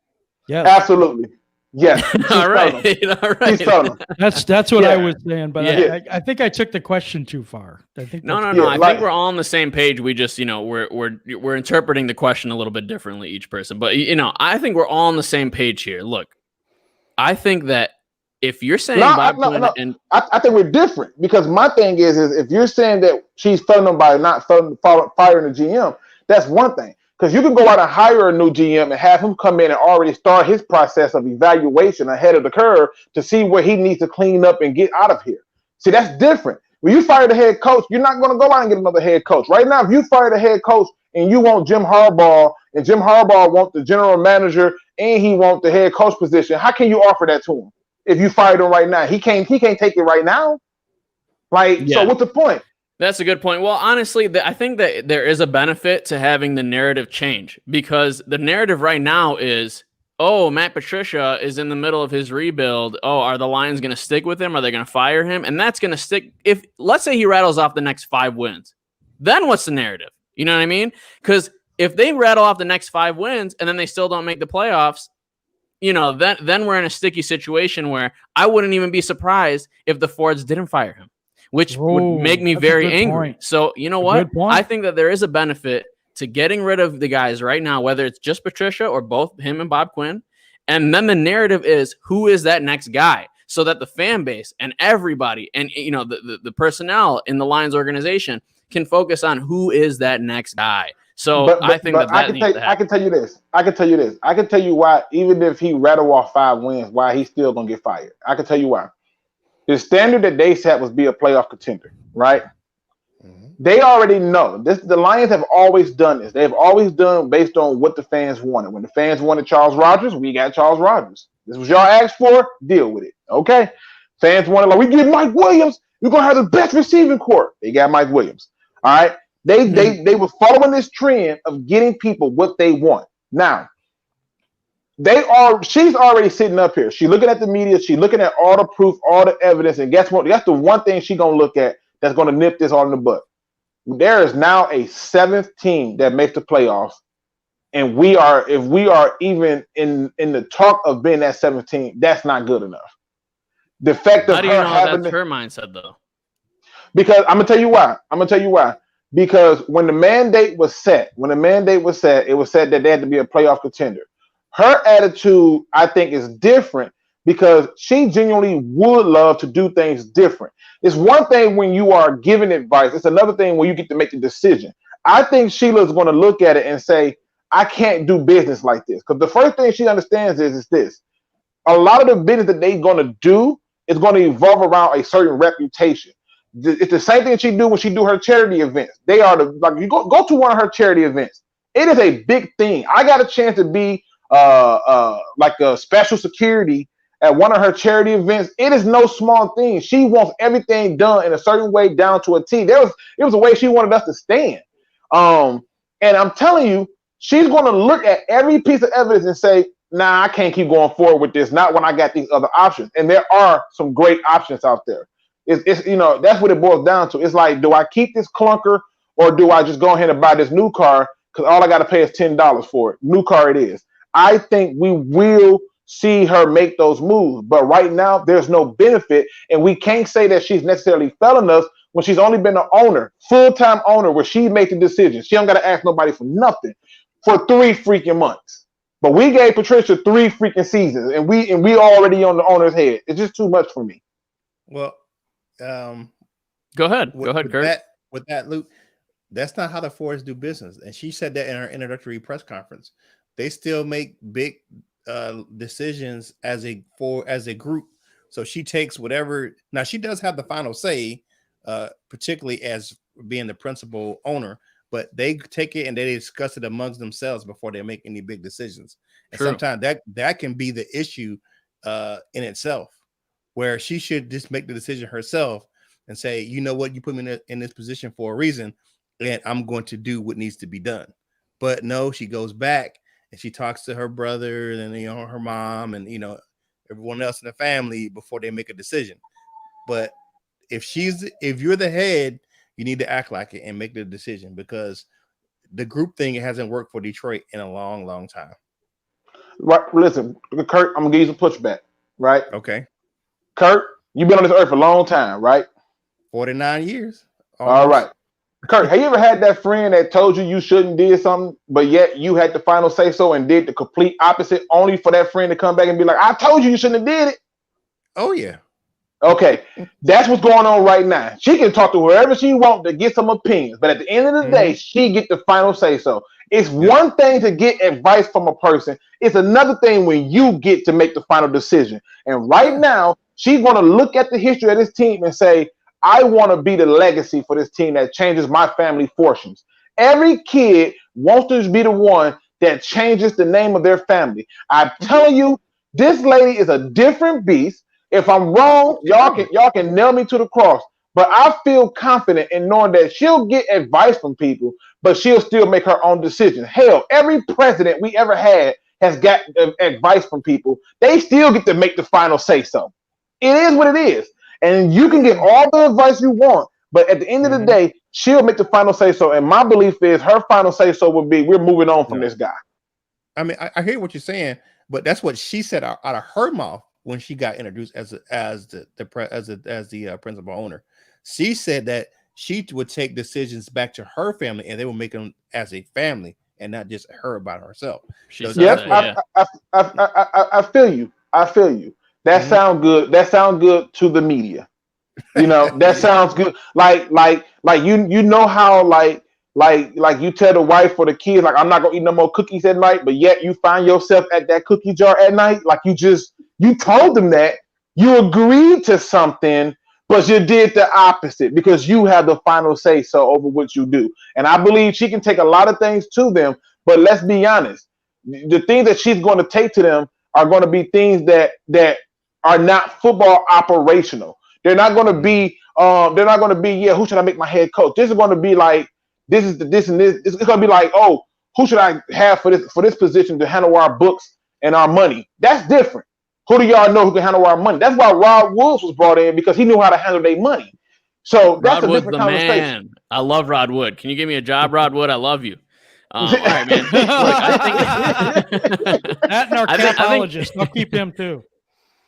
Yeah, absolutely. Yes. All right. That's what I was saying, but I think I took the question too far. I think no. I think we're all on the same page. We just, we're interpreting the question a little bit differently, each person. But I think we're all on the same page here. Look, I think that if you're saying Bob Quinn, and I think we're different, because my thing is if you're saying that she's failing them by not firing the GM, that's one thing. Because you can go out and hire a new GM and have him come in and already start his process of evaluation ahead of the curve to see where he needs to clean up and get out of here. See, that's different. When you fire the head coach, you're not going to go out and get another head coach. Right now, if you fire the head coach and you want Jim Harbaugh, and Jim Harbaugh wants the general manager and he wants the head coach position, how can you offer that to him? if you fired him right now. He can't take it right now. Like, so what's the point? That's a good point. Well, honestly, I think that there is a benefit to having the narrative change, because the narrative right now is, oh, Matt Patricia is in the middle of his rebuild. Oh, are the Lions going to stick with him? Are they going to fire him? And that's going to stick. If, let's say he rattles off the next 5 wins, then what's the narrative? You know what I mean? Because if they rattle off the next 5 wins and then they still don't make the playoffs, you know, then we're in a sticky situation where I wouldn't even be surprised if the Fords didn't fire him, which would make me very angry. Point. So, you know what? I think that there is a benefit to getting rid of the guys right now, whether it's just Patricia or both him and Bob Quinn. And then the narrative is, who is that next guy? So that the fan base and everybody and, you know, the personnel in the Lions organization can focus on who is that next guy. So I think that needs to happen. I can tell you this. I can tell you why, even if he rattle off 5 wins, why he's still going to get fired. I can tell you why. The standard that they set was be a playoff contender, right? Mm-hmm. They already know this. The Lions have always done this. They've always done based on what the fans wanted. When the fans wanted Charles Rogers, we got Charles Rogers. This was y'all asked for, deal with it. Okay. Fans wanted, like, we get Mike Williams, we're gonna have the best receiving corps. They got Mike Williams. All right. They were following this trend of getting people what they want. Now, she's already sitting up here. She's looking at the media. She's looking at all the proof, all the evidence. And guess what? That's the one thing she's going to look at that's going to nip this all in the butt. There is now a 7th team that makes the playoffs. And if we are even in the talk of being that 7th team, that's not good enough. The fact of how do you know that's her mindset, though? Because I'm going to tell you why. Because when the mandate was set, it was said that they had to be a playoff contender. Her attitude, I think, is different because she genuinely would love to do things different. It's one thing when you are giving advice. It's another thing when you get to make the decision. I think Sheila's going to look at it and say, I can't do business like this. Because the first thing she understands is this. A lot of the business that they're going to do is going to evolve around a certain reputation. It's the same thing she do when she do her charity events. They are you go to one of her charity events. It is a big thing. I got a chance to be like a special security at one of her charity events. It is no small thing. She wants everything done in a certain way down to a T. It was a way she wanted us to stand. And I'm telling you, she's going to look at every piece of evidence and say, nah, I can't keep going forward with this. Not when I got these other options. And there are some great options out there. It's you know, that's what it boils down to. It's like, do I keep this clunker or do I just go ahead and buy this new car because all I got to pay is $10 for it? New car it is. I think we will see her make those moves. But right now, there's no benefit. And we can't say that she's necessarily failing us when she's only been an owner, full-time owner, where she made the decisions. She don't got to ask nobody for nothing for 3 freaking months. But we gave Patricia 3 freaking seasons, and we already on the owner's head. It's just too much for me. Well, go ahead, Kurt. With that, Luke, that's not how the Fords do business. And she said that in her introductory press conference. They still make big decisions as a group. So she takes whatever. Now she does have the final say, particularly as being the principal owner. But they take it and they discuss it amongst themselves before they make any big decisions. And sometimes that can be the issue in itself, where she should just make the decision herself and say, you know what, you put me in this position for a reason, and I'm going to do what needs to be done. But no, she goes back and she talks to her brother and her mom and everyone else in the family before they make a decision. But if you're the head, you need to act like it and make the decision, because the group thing hasn't worked for Detroit in a long, long time. Right. Listen, Kurt, I'm gonna give you some pushback. Right. Okay. Kurt, you've been on this earth for a long time, right? 49 years. Almost. All right. Kurt, have you ever had that friend that told you shouldn't did something, but yet you had the final say so and did the complete opposite, only for that friend to come back and be like, I told you shouldn't have did it? Oh, yeah. Okay. That's what's going on right now. She can talk to whoever she wants to get some opinions, but at the end of the day, she get the final say so. It's one thing to get advice from a person. It's another thing when you get to make the final decision. And right now, she's going to look at the history of this team and say, I want to be the legacy for this team that changes my family fortunes. Every kid wants to be the one that changes the name of their family. I'm telling you, this lady is a different beast. If I'm wrong, y'all can nail me to the cross. But I feel confident in knowing that she'll get advice from people, but she'll still make her own decision. Hell, every president we ever had has got advice from people. They still get to make the final say so. It is what it is. And you can get all the advice you want, but at the end of the day, she'll make the final say so. And my belief is her final say so would be, we're moving on from this guy. I mean, I hear what you're saying, but that's what she said out of her mouth when she got introduced as the principal owner. She said that she would take decisions back to her family, and they will make them as a family and not just her about herself. I feel you. I feel you. That sounds good. That sounds good to the media. You know, that sounds good. Like you know how like you tell the wife or the kids, like, I'm not gonna eat no more cookies at night, but yet you find yourself at that cookie jar at night. Like you told them that you agreed to something, but you did the opposite because you have the final say so over what you do. And I believe she can take a lot of things to them, but let's be honest, the things that she's going to take to them are going to be things that are not football operational. They're not going to be who should I make my head coach? This is going to be like, this and this. It's going to be like, oh, who should I have for this position to handle our books and our money? That's different. Who do y'all know who can handle our money? That's why Rod Woods was brought in, because he knew how to handle their money. So that's a different conversation. Man. I love Rod Wood. Can you give me a job, Rod Wood? I love you. All right, man. Look, I think that and our capologist. I'll keep him too.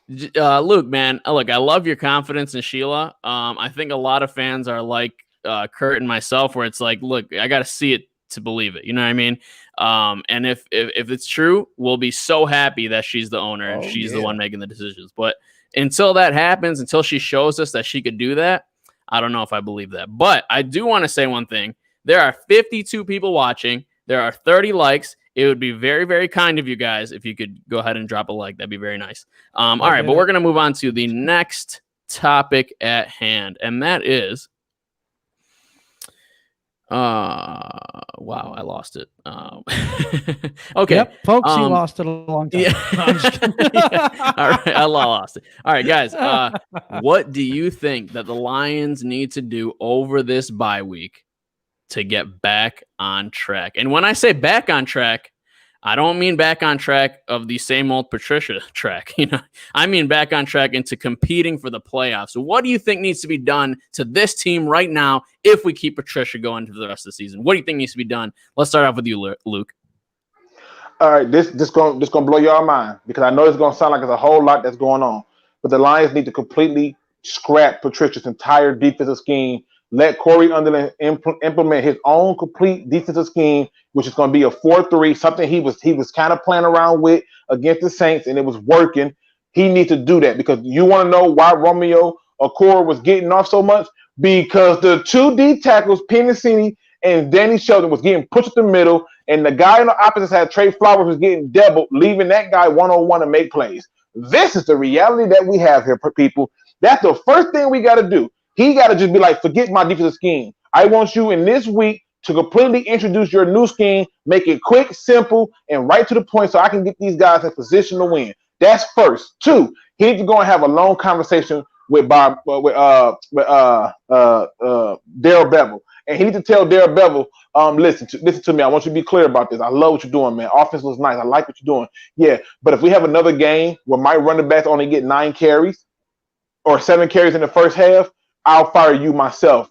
Luke, man, look, I love your confidence in Sheila. I think a lot of fans are like Kurt and myself, where it's like, look, I got to see it to believe it. You know what I mean? And if it's true, we'll be so happy that she's the owner and she's the one making the decisions. But until that happens, until she shows us that she could do that, I don't know if I believe that. But I do want to say one thing. There are 52 people watching. There are 30 likes. It would be very, very kind of you guys if you could go ahead and drop a like. That'd be very nice. All right, but we're going to move on to the next topic at hand, and that is wow, I lost it. Okay. Yep, folks, you lost it a long time. Yeah. All right, I lost it. All right, guys, what do you think that the Lions need to do over this bye week to get back on track? And when I say back on track, I don't mean back on track of the same old Patricia track. You know, I mean back on track into competing for the playoffs. So what do you think needs to be done to this team right now if we keep Patricia going for the rest of the season? What do you think needs to be done? Let's start off with you, Luke. All right, this gonna blow your mind, because I know it's gonna sound like there's a whole lot that's going on, but the Lions need to completely scrap Patricia's entire defensive scheme. Let Corey Underland implement his own complete defensive scheme, which is going to be a 4-3, something he was kind of playing around with against the Saints, and it was working. He needs to do that, because you want to know why Romeo Okwara was getting off so much? Because the two D tackles, Pennicini and Danny Shelton, was getting pushed to the middle, and the guy on the opposite side, Trey Flowers, was getting doubled, leaving that guy one-on-one to make plays. This is the reality that we have here, people. That's the first thing we got to do. He got to just be like, forget my defensive scheme. I want you in this week to completely introduce your new scheme, make it quick, simple, and right to the point, so I can get these guys in position to win. That's first. Two, he needs to go and have a long conversation with Daryl Bevel. And he needs to tell Daryl Bevel, listen to me. I want you to be clear about this. I love what you're doing, man. Offense looks nice. I like what you're doing. Yeah, but if we have another game where my running backs only get 9 carries or 7 carries in the first half, I'll fire you myself.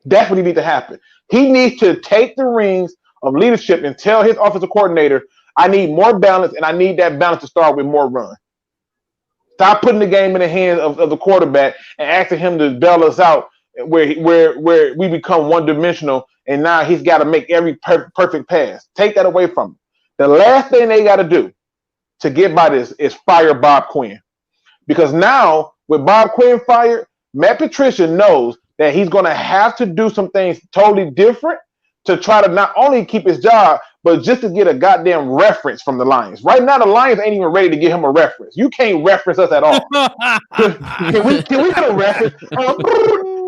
That's what needs to happen. He needs to take the reins of leadership and tell his offensive coordinator, I need more balance, and I need that balance to start with more run. Stop putting the game in the hands of the quarterback and asking him to bail us out where we become one-dimensional, and now he's got to make every perfect pass. Take that away from him. The last thing they got to do to get by this is fire Bob Quinn. Because now, with Bob Quinn fired, Matt Patricia knows that he's going to have to do some things totally different to try to not only keep his job, but just to get a goddamn reference from the Lions. Right now, the Lions ain't even ready to give him a reference. You can't reference us at all. Can we get a reference?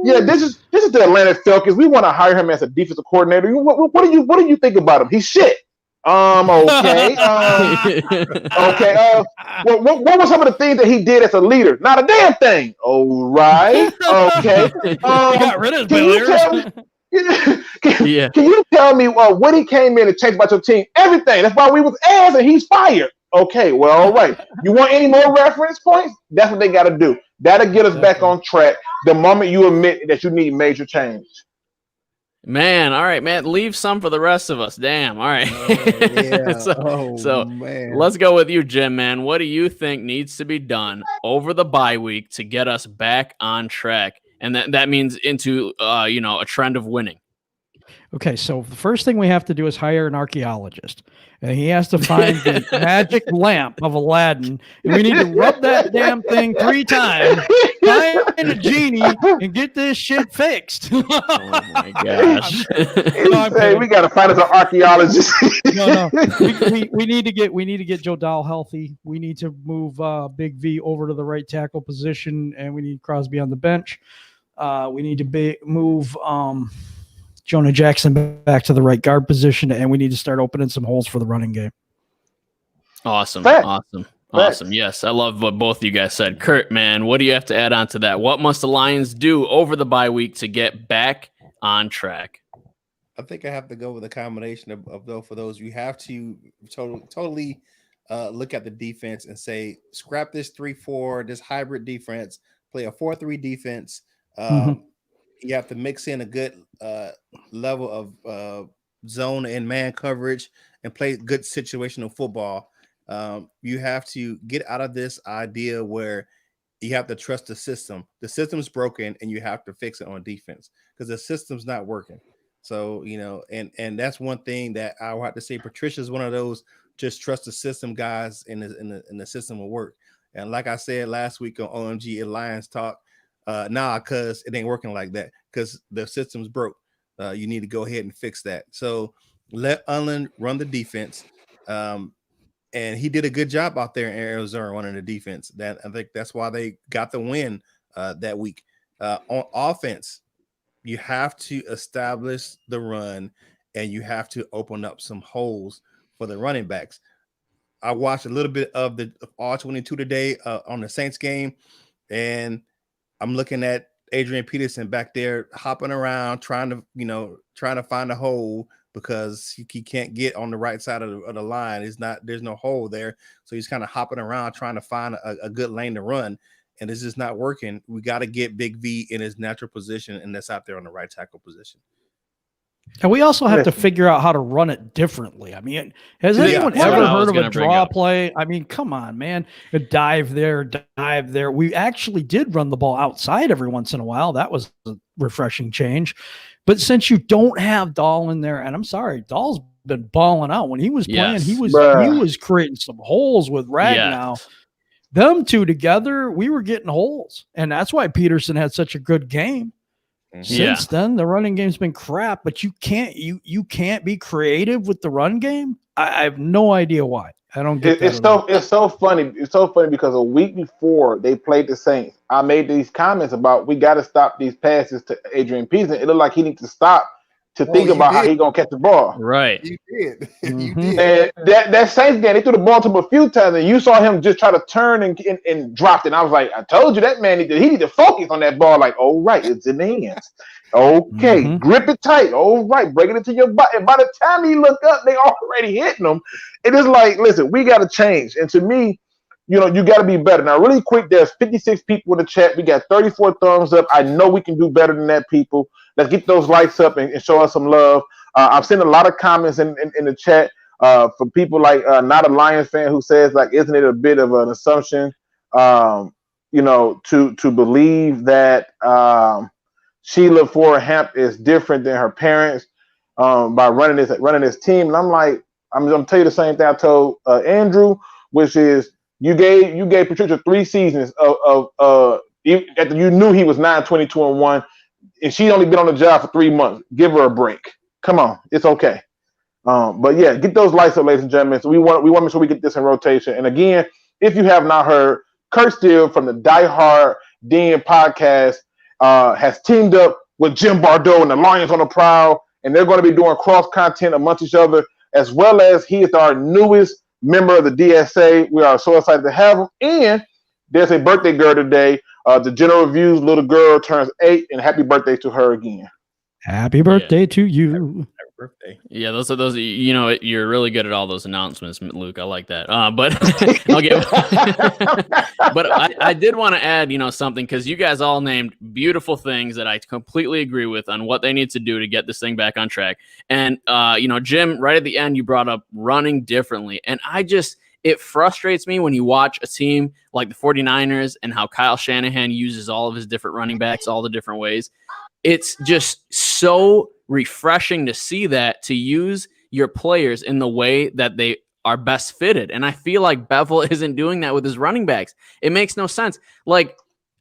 Yeah, this is the Atlanta Falcons. We want to hire him as a defensive coordinator. What do you think about him? He's shit. Okay. Okay. what were some of the things that he did as a leader? Not a damn thing. All right. Okay. He got rid of his players. Can you tell me when he came in and changed about your team? Everything. That's why we was ass and he's fired. Okay, well, all right. You want any more reference points? That's what they got to do. That'll get us back on track the moment you admit that you need major change. Man, all right, man. Leave some for the rest of us. Damn. All right. So man. Let's go with you, Jim, man. What do you think needs to be done over the bye week to get us back on track? And that means into a trend of winning. Okay, so the first thing we have to do is hire an archaeologist. And he has to find the magic lamp of Aladdin. And we need to rub that damn thing 3 times, find a genie, and get this shit fixed. Oh my gosh. We got to find us an archaeologist. No. We need to get Joe Dahl healthy. We need to move Big V over to the right tackle position, and we need Crosby on the bench. We need to move Jonah Jackson back to the right guard position, and we need to start opening some holes for the running game. Awesome. Fact. Awesome. Yes, I love what both you guys said. Kurt, man, what do you have to add on to that? What must the Lions do over the bye week to get back on track? I think I have to go with a combination of though. For those, you have to totally look at the defense and say, scrap this 3-4, this hybrid defense, play a 4-3 defense. You have to mix in a good level of zone and man coverage and play good situational football. You have to get out of this idea where you have to trust the system. The system's broken and you have to fix it on defense because the system's not working. So, and that's one thing that I would have to say. Patricia's one of those just trust the system guys, and the system will work. And like I said last week on OMG Lions Talk, cuz it ain't working like that because the system's broke. You need to go ahead and fix that. So let Unland run the defense. And he did a good job out there in Arizona running the defense. That I think that's why they got the win that week. On offense, you have to establish the run and you have to open up some holes for the running backs. I watched a little bit of the R22 today on the Saints game, and I'm looking at Adrian Peterson back there hopping around, trying to find a hole because he can't get on the right side of the line. There's no hole there. So he's kind of hopping around trying to find a good lane to run. And it's just not working. We got to get Big V in his natural position, and that's out there on the right tackle position. And we also have to figure out how to run it differently. I mean, has anyone ever heard of a draw play? I mean, come on, man. A dive there. We actually did run the ball outside every once in a while. That was a refreshing change. But since you don't have Dahl in there, and I'm sorry, Dahl's been balling out. When he was playing, he was creating some holes with Ragnow. Yes. Them two together, we were getting holes. And that's why Peterson had such a good game. Since then, the running game's been crap, but you can't be creative with the run game. I have no idea why. I don't get it. It's so funny. It's so funny because a week before they played the Saints, I made these comments about we got to stop these passes to Adrian Peterson. It looked like he needs to stop to think about how he's gonna catch the ball. Right. You did. You Mhm. did. And that Saints game, they threw the ball to him a few times, and you saw him just try to turn and dropped it. And I was like, I told you that man need to focus on that ball. Like, all right, it's in the hands. Okay, grip it tight. All right, break it into your butt. And by the time he looked up, they already hitting him. It is like, listen, we got to change. And to me, you got to be better. Now, really quick, there's 56 people in the chat. We got 34 thumbs up. I know we can do better than that, people. Let's get those likes up and show us some love. I've seen a lot of comments in the chat from people like not a Lions fan who says, like, isn't it a bit of an assumption, to believe that Sheila Ford Hamp is different than her parents by running this team? And I'm like, I'm going to tell you the same thing I told Andrew, which is you gave Patricia 3 seasons of after you knew he was 9-22-1. And she's only been on the job for 3 months. Give her a break. Come on, it's okay. But yeah, get those lights up, ladies and gentlemen. So we want to make sure we get this in rotation. And again, if you have not heard, Kurt Steele from the Die Hard Den podcast has teamed up with Jim Bardeau and the Lions on the Prowl, and they're going to be doing cross content amongst each other, as well as he is our newest member of the DSA. We are so excited to have him. And there's a birthday girl today. The General Review's little girl turns 8, and happy birthday to her again. Happy birthday to you. Happy birthday. Yeah, those are those. You know, you're really good at all those announcements, Luke. I like that. But I'll get. But I did want to add, something, because you guys all named beautiful things that I completely agree with on what they need to do to get this thing back on track. And Jim, right at the end, you brought up running differently, and it frustrates me when you watch a team like the 49ers and how Kyle Shanahan uses all of his different running backs all the different ways. It's just so refreshing to see that, to use your players in the way that they are best fitted. And I feel like Bevel isn't doing that with his running backs. It makes no sense. Like,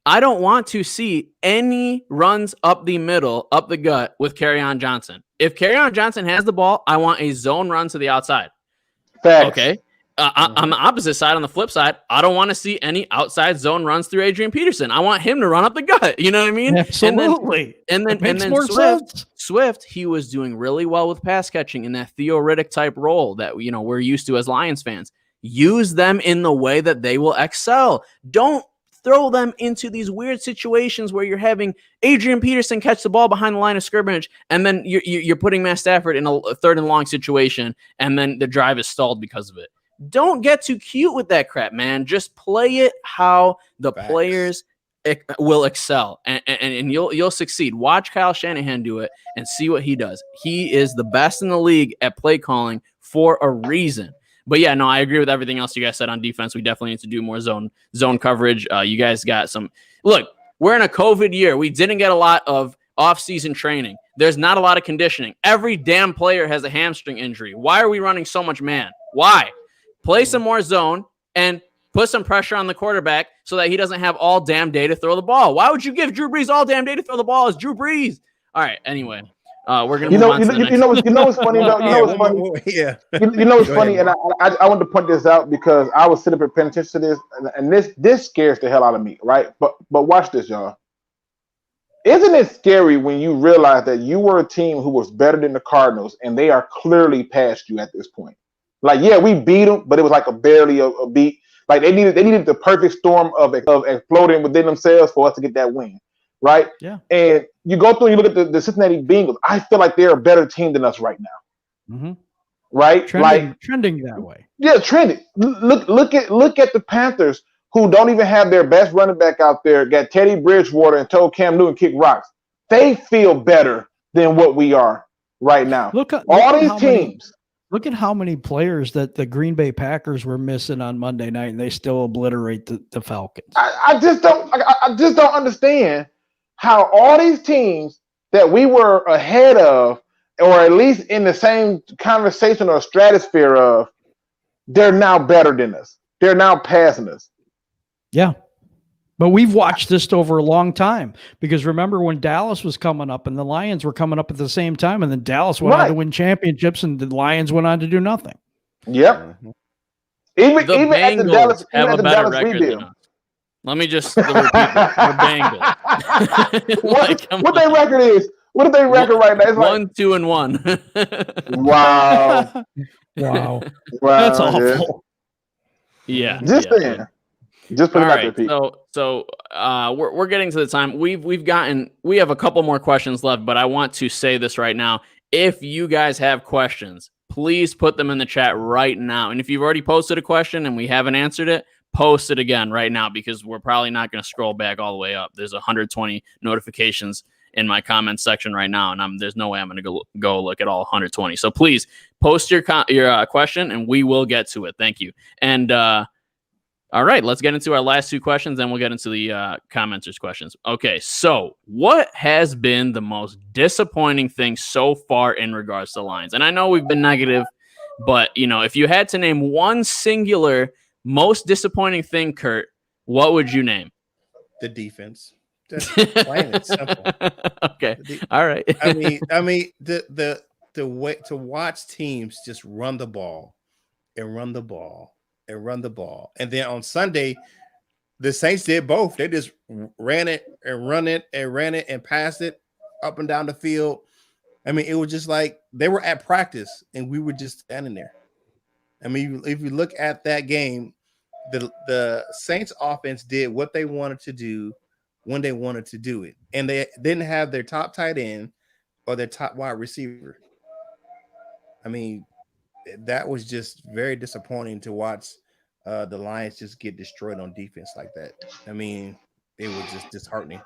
I don't want to see any runs up the middle, up the gut with Kerryon Johnson. If Kerryon Johnson has the ball, I want a zone run to the outside. Facts. Okay. On the opposite side, on the flip side, I don't want to see any outside zone runs through Adrian Peterson. I want him to run up the gut. You know what I mean? Absolutely. And then Swift, he was doing really well with pass catching in that Theo Riddick type role that we're used to as Lions fans. Use them in the way that they will excel. Don't throw them into these weird situations where you're having Adrian Peterson catch the ball behind the line of scrimmage, and then you're putting Matt Stafford in a third and long situation, and then the drive is stalled because of it. Don't get too cute with that crap, man. Just play it how the players will excel, and you'll succeed. Watch Kyle Shanahan do it and see what he does. He is the best in the league at play calling for a reason. But yeah, no, I agree with everything else you guys said on defense. We definitely need to do more zone coverage. You guys got some. Look, we're in a COVID year. We didn't get a lot of off-season training. There's not a lot of conditioning. Every damn player has a hamstring injury. Why are we running so much man? Why? Play some more zone and put some pressure on the quarterback so that he doesn't have all damn day to throw the ball. Why would you give Drew Brees all damn day to throw the ball? It's Drew Brees. All right. Anyway, we're gonna move on to the next. You know what's funny though. You know what's funny. Yeah. You know what's funny, and I wanted to point this out because I was sitting up paying attention to this, and this scares the hell out of me, right? But watch this, y'all. Isn't it scary when you realize that you were a team who was better than the Cardinals, and they are clearly past you at this point? Like, yeah, we beat them, but it was like barely a beat. Like they needed the perfect storm of exploding within themselves for us to get that win, right? Yeah. And you go through and you look at the Cincinnati Bengals. I feel like they're a better team than us right now. Mm-hmm. Right? Trending that way. Yeah, trending. Look at the Panthers, who don't even have their best running back out there. Got Teddy Bridgewater and told Cam Newton kick rocks. They feel better than what we are right now. All these teams. Look at how many players that the Green Bay Packers were missing on Monday night, and they still obliterate the Falcons. I just don't understand how all these teams that we were ahead of, or at least in the same conversation or stratosphere of, they're now better than us. They're now passing us. Yeah. But we've watched this over a long time, because remember when Dallas was coming up and the Lions were coming up at the same time, and then Dallas went on to win championships and the Lions went on to do nothing. Yep. Even at the Dallas have a better record than us. Let me just repeat that. The Bengals. What their record is? What is their record right now? It's 1-2-1. Wow. Wow. That's awful. Yeah. Just saying. Just put it out there, Pete. So we're getting to the time. We have a couple more questions left, but I want to say this right now. If you guys have questions, please put them in the chat right now. And if you've already posted a question and we haven't answered it, post it again right now, because we're probably not going to scroll back all the way up. There's 120 notifications in my comments section right now, and there's no way I'm going to go look at all 120. So please post your question, and we will get to it. Thank you. And all right, let's get into our last two questions, then we'll get into the commenters' questions. Okay, so what has been the most disappointing thing so far in regards to Lions? And I know we've been negative, but, if you had to name one singular most disappointing thing, Kurt, what would you name? The defense. Just plain and simple. Okay, all right. I mean, the way to watch teams just run the ball and run the ball. And then on Sunday, the Saints did both. They just ran it and passed it up and down the field. I mean, it was just like they were at practice and we were just standing there. I mean, if you look at that game, the Saints offense did what they wanted to do when they wanted to do it, and they didn't have their top tight end or their top wide receiver. I mean, that was just very disappointing to watch the Lions just get destroyed on defense like that. I mean, it was just disheartening.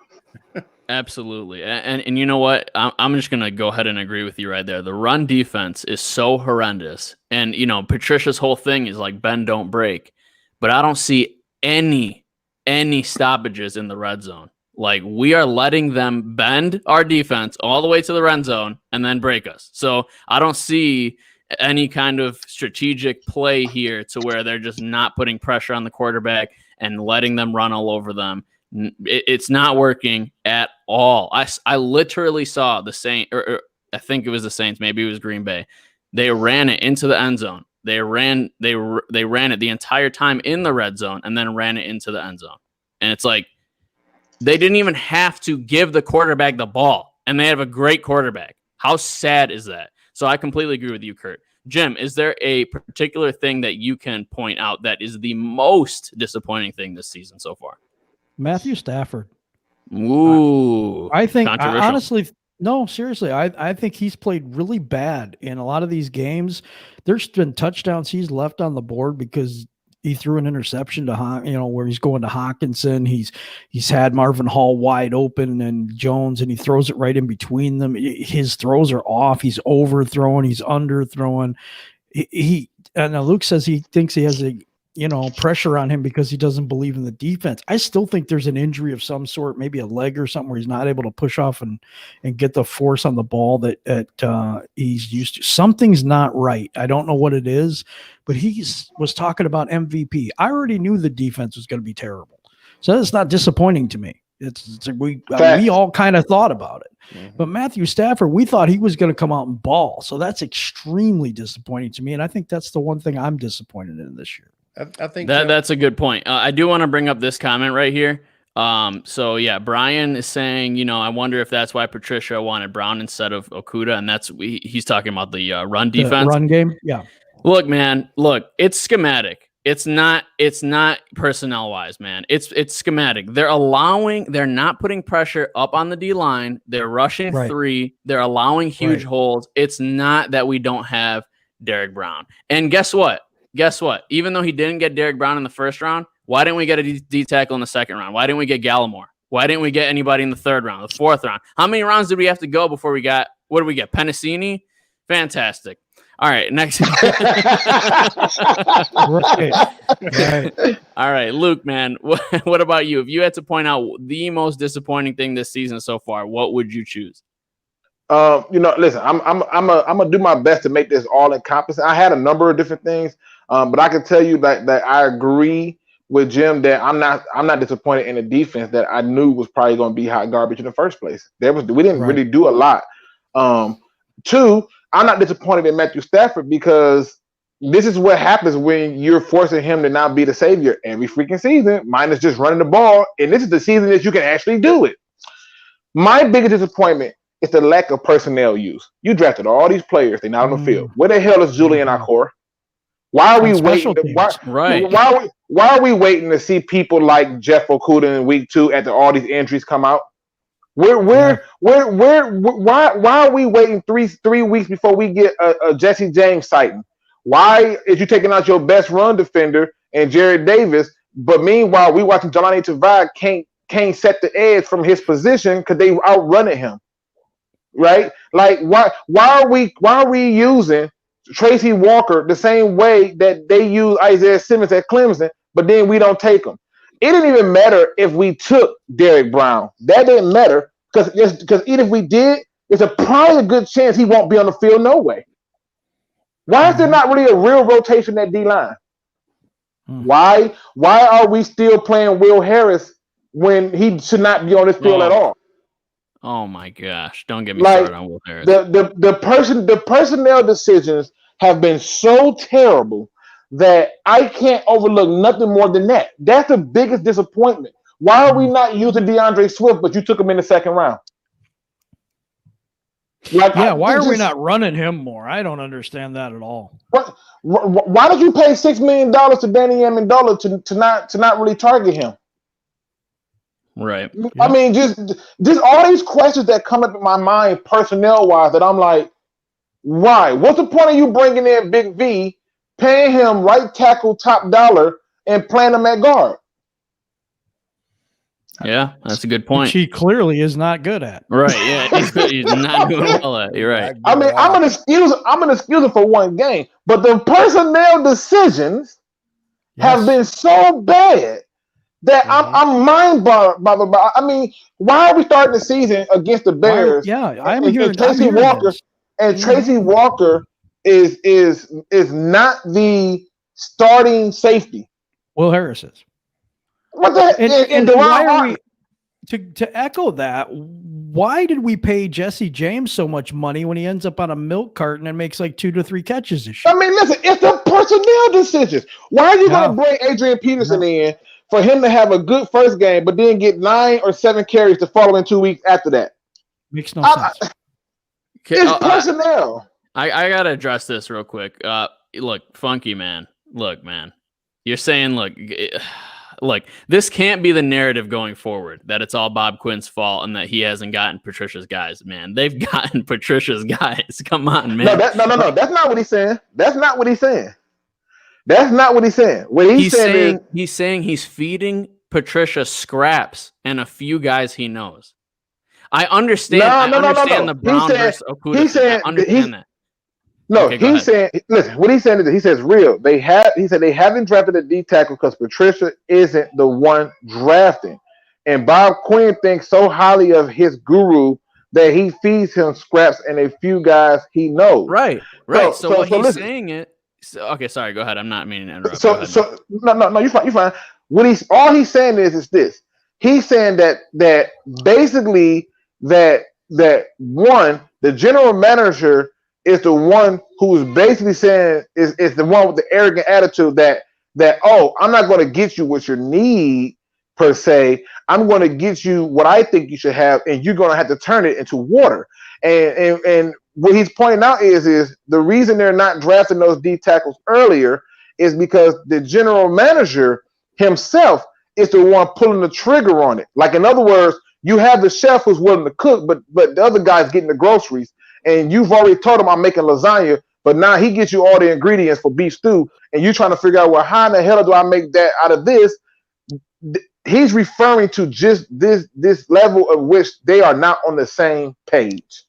Absolutely. And you know what? I'm just going to go ahead and agree with you right there. The run defense is so horrendous. And, you know, Patricia's whole thing is like bend, don't break. But I don't see any stoppages in the red zone. Like, we are letting them bend our defense all the way to the red zone and then break us. So I don't see any kind of strategic play here to where they're just not putting pressure on the quarterback and letting them run all over them. It's not working at all. I literally saw the Saints, or I think it was the Saints, maybe it was Green Bay. They ran it into the end zone. They ran it the entire time in the red zone and then ran it into the end zone. And it's like they didn't even have to give the quarterback the ball, and they have a great quarterback. How sad is that? So I completely agree with you, Kurt. Jim, is there a particular thing that you can point out that is the most disappointing thing this season so far? Matthew Stafford. Ooh, I think honestly, no, seriously, I think he's played really bad in a lot of these games. There's been touchdowns he's left on the board because he threw an interception to where he's going to Hawkinson. He's had Marvin Hall wide open and Jones, and he throws it right in between them. His throws are off. He's overthrowing. He's underthrowing. And Luke says he thinks he has pressure on him because he doesn't believe in the defense. I still think there's an injury of some sort, maybe a leg or something where he's not able to push off and get the force on the ball that he's used to. Something's not right. I don't know what it is, but he was talking about MVP. I already knew the defense was going to be terrible. So that's not disappointing to me. We all kind of thought about it. Mm-hmm. But Matthew Stafford, we thought he was going to come out and ball. So that's extremely disappointing to me. And I think that's the one thing I'm disappointed in this year. I think that's a good point. I do want to bring up this comment right here. So yeah, Brian is saying, I wonder if that's why Patricia wanted Brown instead of Okuda, and he's talking about the run defense, run game. Yeah. Look, man, it's schematic. It's not personnel wise, man. It's schematic. They're not putting pressure up on the D line. They're rushing three. They're allowing huge holes. It's not that we don't have Derek Brown. And guess what? Even though he didn't get Derek Brown in the first round, why didn't we get a D tackle in the second round? Why didn't we get Gallimore? Why didn't we get anybody in the third round, the fourth round? How many rounds did we have to go before we got, what did we get? Pennicini? Fantastic. All right, next. All right, Luke, man, what about you? If you had to point out the most disappointing thing this season so far, what would you choose? Listen, I'm gonna do my best to make this all encompassing. I had a number of different things, but I can tell you that I agree with Jim that I'm not disappointed in the defense that I knew was probably going to be hot garbage in the first place. We didn't really do a lot. Two, I'm not disappointed in Matthew Stafford because this is what happens when you're forcing him to not be the savior every freaking season, minus just running the ball. And this is the season that you can actually do it. My biggest disappointment is the lack of personnel use. You drafted all these players; they're not on the field. Where the hell is Julian Akor? Why are we waiting? Why are we waiting to see people like Jeff Okuda in week 2 after all these injuries come out? Why are we waiting three weeks before we get a Jesse James sighting? Why is you taking out your best run defender and Jared Davis, but meanwhile we watching Jelani Tavai can't set the edge from his position because they outrunning him, right? Like why are we using Tracy Walker the same way that they use Isaiah Simmons at Clemson, but then we don't take him? It didn't even matter if we took Derek Brown. That didn't matter because even if we did, there's probably a good chance he won't be on the field no way. Why is there not really a real rotation at D-line? Why are we still playing Will Harris when he should not be on this field at all? Oh my gosh! Don't get me started on Will Harris. The personnel decisions have been so terrible that I can't overlook nothing more than that. That's the biggest disappointment. Why are we not using DeAndre Swift, but you took him in the second round? Like, Yeah, why are we not running him more? I don't understand that at all. Why did you pay $6 million to Danny Amendola to not really target him? Right. I mean, just all these questions that come up in my mind, personnel wise, that I'm like, why? What's the point of you bringing in Big V, paying him right tackle top dollar, and playing him at guard? Yeah, that's a good point. Which he clearly is not good at. Right. Yeah, he's not doing well at. You're right. I mean, I'm gonna excuse him for one game, but the personnel decisions have been so bad that I'm mind boggled by. I mean, why are we starting the season against the Bears? I'm hearing Tracy Walker, this. and Tracy Walker is not the starting safety. Will Harris is. What the heck? And why are we to echo that? Why did we pay Jesse James so much money when he ends up on a milk carton and makes like 2 to 3 catches this year? I mean, listen, it's the personnel decisions. Why are you going to bring Adrian Peterson in for him to have a good first game, but then get 9 or 7 carries the following 2 weeks after that? Makes no sense. It's personnel. I gotta address this real quick. Look, Funky man. Look, man. You're saying, look, this can't be the narrative going forward, that it's all Bob Quinn's fault and that he hasn't gotten Patricia's guys, man. They've gotten Patricia's guys. Come on, man. No. That's not what he's saying. That's not what he's saying. What he's saying he's feeding Patricia scraps and a few guys he knows. I understand. I understand the Brown versus Okuda. I understand that. No, okay, he's saying. Listen, what he's saying is, he says, real. He said they haven't drafted a D tackle because Patricia isn't the one drafting, and Bob Quinn thinks so highly of his guru that he feeds him scraps and a few guys he knows. Right. So what he's saying it. Okay, sorry. Go ahead. I'm not meaning to interrupt. No, you're fine. All he's saying is this. He's saying that basically that one, the general manager is the one who's basically saying is the one with the arrogant attitude that I'm not going to get you what you need per se. I'm going to get you what I think you should have, and you're going to have to turn it into water. And what he's pointing out is the reason they're not drafting those D tackles earlier is because the general manager himself is the one pulling the trigger on it. Like, in other words, you have the chef who's willing to cook, but the other guy's getting the groceries. And you've already told him I'm making lasagna, but now he gets you all the ingredients for beef stew, and you're trying to figure out, well, how in the hell do I make that out of this? He's referring to just this level of which they are not on the same page.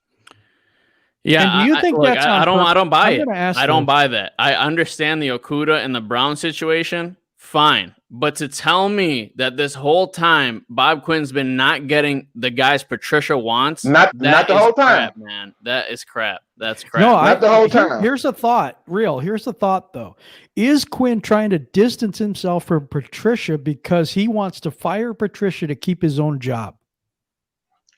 Yeah, and do you think that's I don't buy it. I don't buy that. I understand the Okuda and the Brown situation. Fine. But to tell me that this whole time Bob Quinn's been not getting the guys Patricia wants, not the whole time, crap, man. That is crap. That's crap. No, not the whole time. Here's a thought. Here's the thought, though. Is Quinn trying to distance himself from Patricia because he wants to fire Patricia to keep his own job?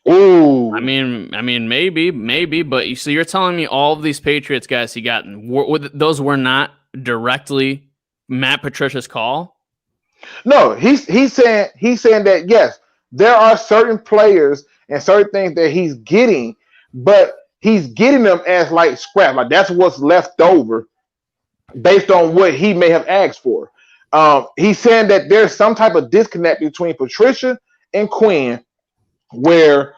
Ooh. I mean, maybe, but you see, you're telling me all of these Patriots guys he got, those were not directly Matt Patricia's call? No, he's saying that yes, there are certain players and certain things that he's getting, but he's getting them as like scrap. Like, that's what's left over based on what he may have asked for. He's saying that there's some type of disconnect between Patricia and Quinn where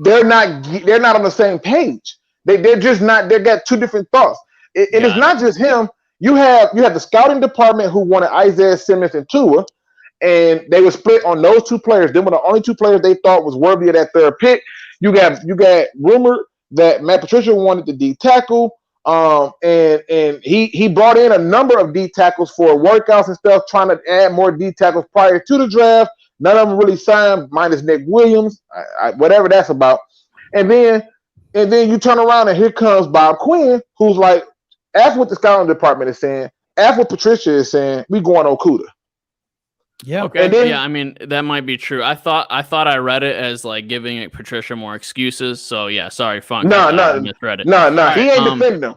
they're not on the same page. They're just not. They got two different thoughts. It is not just him. You have the scouting department who wanted Isaiah Simmons and Tua, and they were split on those two players. They were the only two players they thought was worthy of that third pick. You got rumored that Matt Patricia wanted the D tackle, and he brought in a number of D tackles for workouts and stuff, trying to add more D tackles prior to the draft. None of them really signed, minus Nick Williams, whatever that's about. And then you turn around and here comes Bob Quinn, who's like, after what the scouting department is saying, after what Patricia is saying, we going Okuda. Yeah. Okay. And then, I mean, that might be true. I thought I read it as like giving Patricia more excuses. So yeah, sorry, Funk. I misread it. No, he ain't defending them.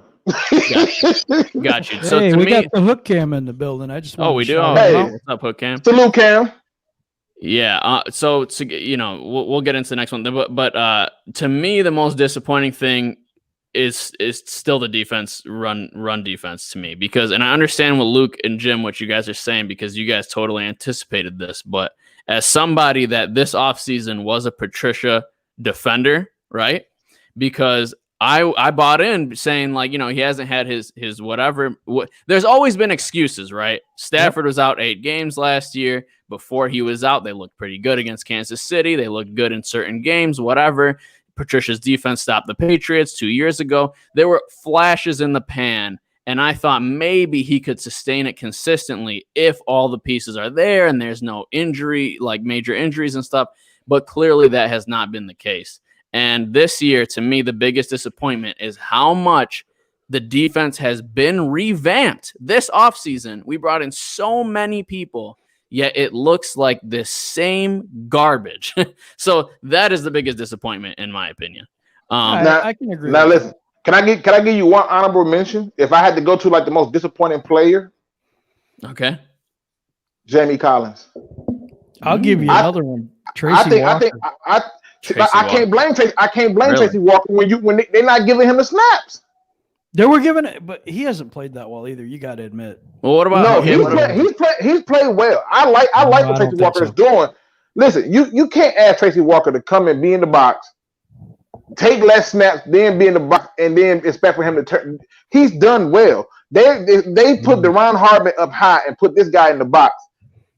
Got you. So hey, we got the hook cam in the building. I just we do. Hey, what's up, hook cam? Salute, Cam. Yeah. So we'll get into the next one, but to me, the most disappointing thing is still the defense, run defense to me, because, and I understand what Luke and Jim, what you guys are saying, because you guys totally anticipated this, but as somebody that this offseason was a Patricia defender, right? Because I bought in saying, like, he hasn't had his whatever. There's always been excuses, right? Stafford was out 8 games last year. Before he was out, they looked pretty good against Kansas City. They looked good in certain games, whatever. Patricia's defense stopped the Patriots 2 years ago. There were flashes in the pan, and I thought maybe he could sustain it consistently if all the pieces are there and there's no injury, like major injuries and stuff. But clearly that has not been the case. And this year, to me, the biggest disappointment is how much the defense has been revamped this offseason. We brought in so many people, yet it looks like the same garbage. So that is the biggest disappointment, in my opinion. I can agree. Now, listen, can I give you one honorable mention? If I had to go to like the most disappointing player, okay, Jamie Collins. I'll give you another one. Tracy Walker. I can't blame Tracy. I can't blame Tracy Walker when they're not giving him the snaps. They were giving it, but he hasn't played that well either. You got to admit. Well, what about he's played well. I like what Tracy Walker is doing. Listen, you can't ask Tracy Walker to come and be in the box, take less snaps, then be in the box, and then expect for him to turn. He's done well. They put Deron Hardman up high and put this guy in the box.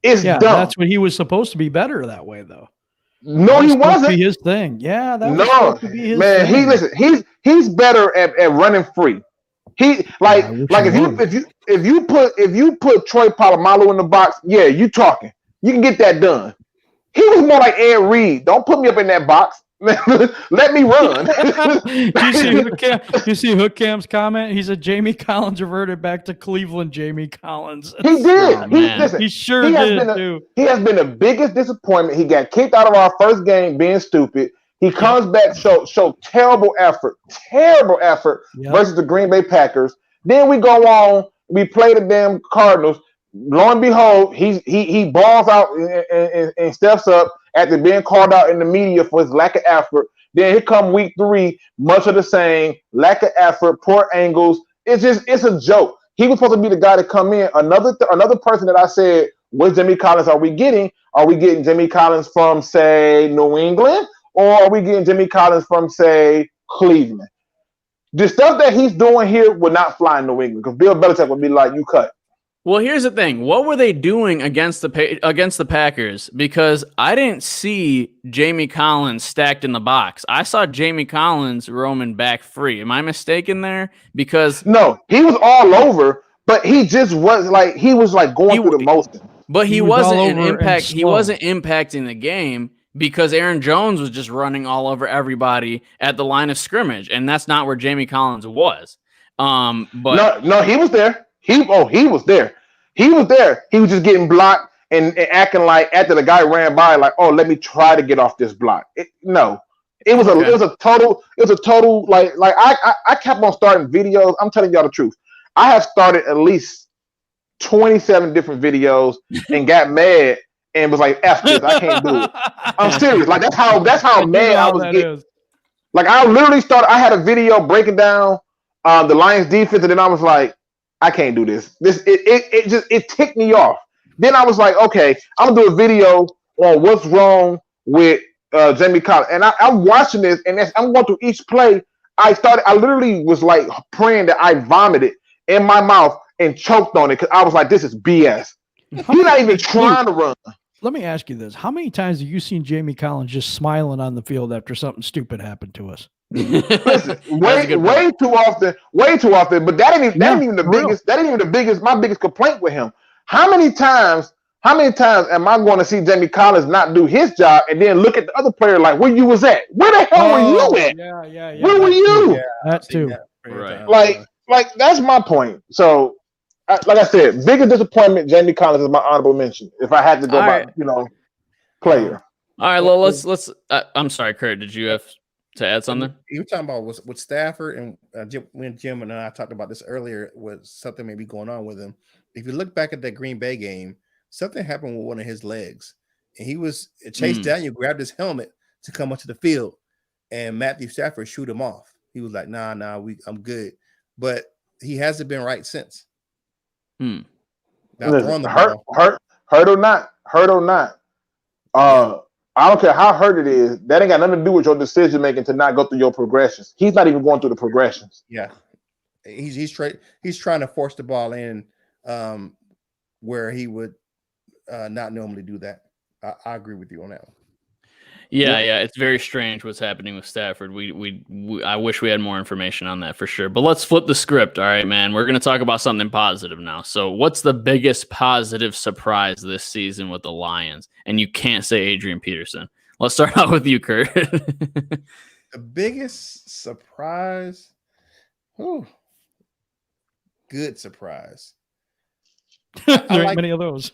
It's dumb. That's what he was supposed to be better that way, though. No, he wasn't. Be his thing. Yeah, that was supposed to be his thing. He's better at running free. He if you put Troy Polamalu in the box, yeah, you talking. You can get that done. He was more like Ed Reed. Don't put me up in that box. Let me run. you see Hook Cam's comment? He said Jamie Collins reverted back to Cleveland. Jamie Collins. He did. He sure did too. He has been the biggest disappointment. He got kicked out of our first game being stupid. He comes back, showed terrible effort versus the Green Bay Packers. Then we go on, we play the damn Cardinals. Lo and behold, he balls out and steps up after being called out in the media for his lack of effort. Then here come week 3, much of the same, lack of effort, poor angles. It's a joke. He was supposed to be the guy to come in. Another person that I said, what Jimmy Collins are we getting? Are we getting Jimmy Collins from, say, New England? Or are we getting Jimmy Collins from, say, Cleveland? The stuff that he's doing here would not fly in New England because Bill Belichick would be like, you cut. Well, here's the thing. What were they doing against the Packers? Because I didn't see Jamie Collins stacked in the box. I saw Jamie Collins roaming back free. Am I mistaken there? Because no, he was all over, but he just was like going through the motion. But he wasn't an impact. He wasn't impacting the game because Aaron Jones was just running all over everybody at the line of scrimmage, and that's not where Jamie Collins was. But no, he was there. He was there. He was there. He was just getting blocked and acting like after the guy ran by, like, oh, let me try to get off this block. It was a total like I kept on starting videos. I'm telling y'all the truth. I have started at least 27 different videos and got mad and was like, F this, I can't do it. I'm serious. Like that's how mad I was getting. Like I literally started. I had a video breaking down the Lions defense, and then I was like, I can't do this. It ticked me off. Then I was like, okay, I'm gonna do a video on what's wrong with Jamie Collins, and I'm watching this, and as I'm going through each play, I literally was like praying that I vomited in my mouth and choked on it because I was like, this is BS. He's not even trying to run. Let me ask you this: how many times have you seen Jamie Collins just smiling on the field after something stupid happened to us? Listen, way too often. But that ain't even the biggest. My biggest complaint with him. How many times am I going to see Jamie Collins not do his job and then look at the other player like, where you was at? Where the hell were you at? Yeah. Where were you? Yeah, that too. Right. Like that's my point. So, like I said, biggest disappointment. Jamie Collins is my honorable mention. If I had to go by, player. All right. Well, let's. I'm sorry, Kurt. Did you have to add something? You were talking about with Stafford and Jim and I talked about this earlier. Was something maybe going on with him? If you look back at that Green Bay game, something happened with one of his legs. And he was Chase Daniel grabbed his helmet to come onto the field, and Matthew Stafford shoot him off. He was like, "Nah, I'm good." But he hasn't been right since. Listen, hurt or not. I don't care how hurt it is. That ain't got nothing to do with your decision making to not go through your progressions. He's not even going through the progressions. Yeah, he's trying to force the ball in where he would not normally do that. I agree with you on that one. Yeah, it's very strange what's happening with Stafford. I wish we had more information on that for sure. But let's flip the script. All right, man. We're going to talk about something positive now. So what's the biggest positive surprise this season with the Lions? And you can't say Adrian Peterson. Let's start out with you, Kurt. The biggest surprise? Good surprise. There ain't many of those.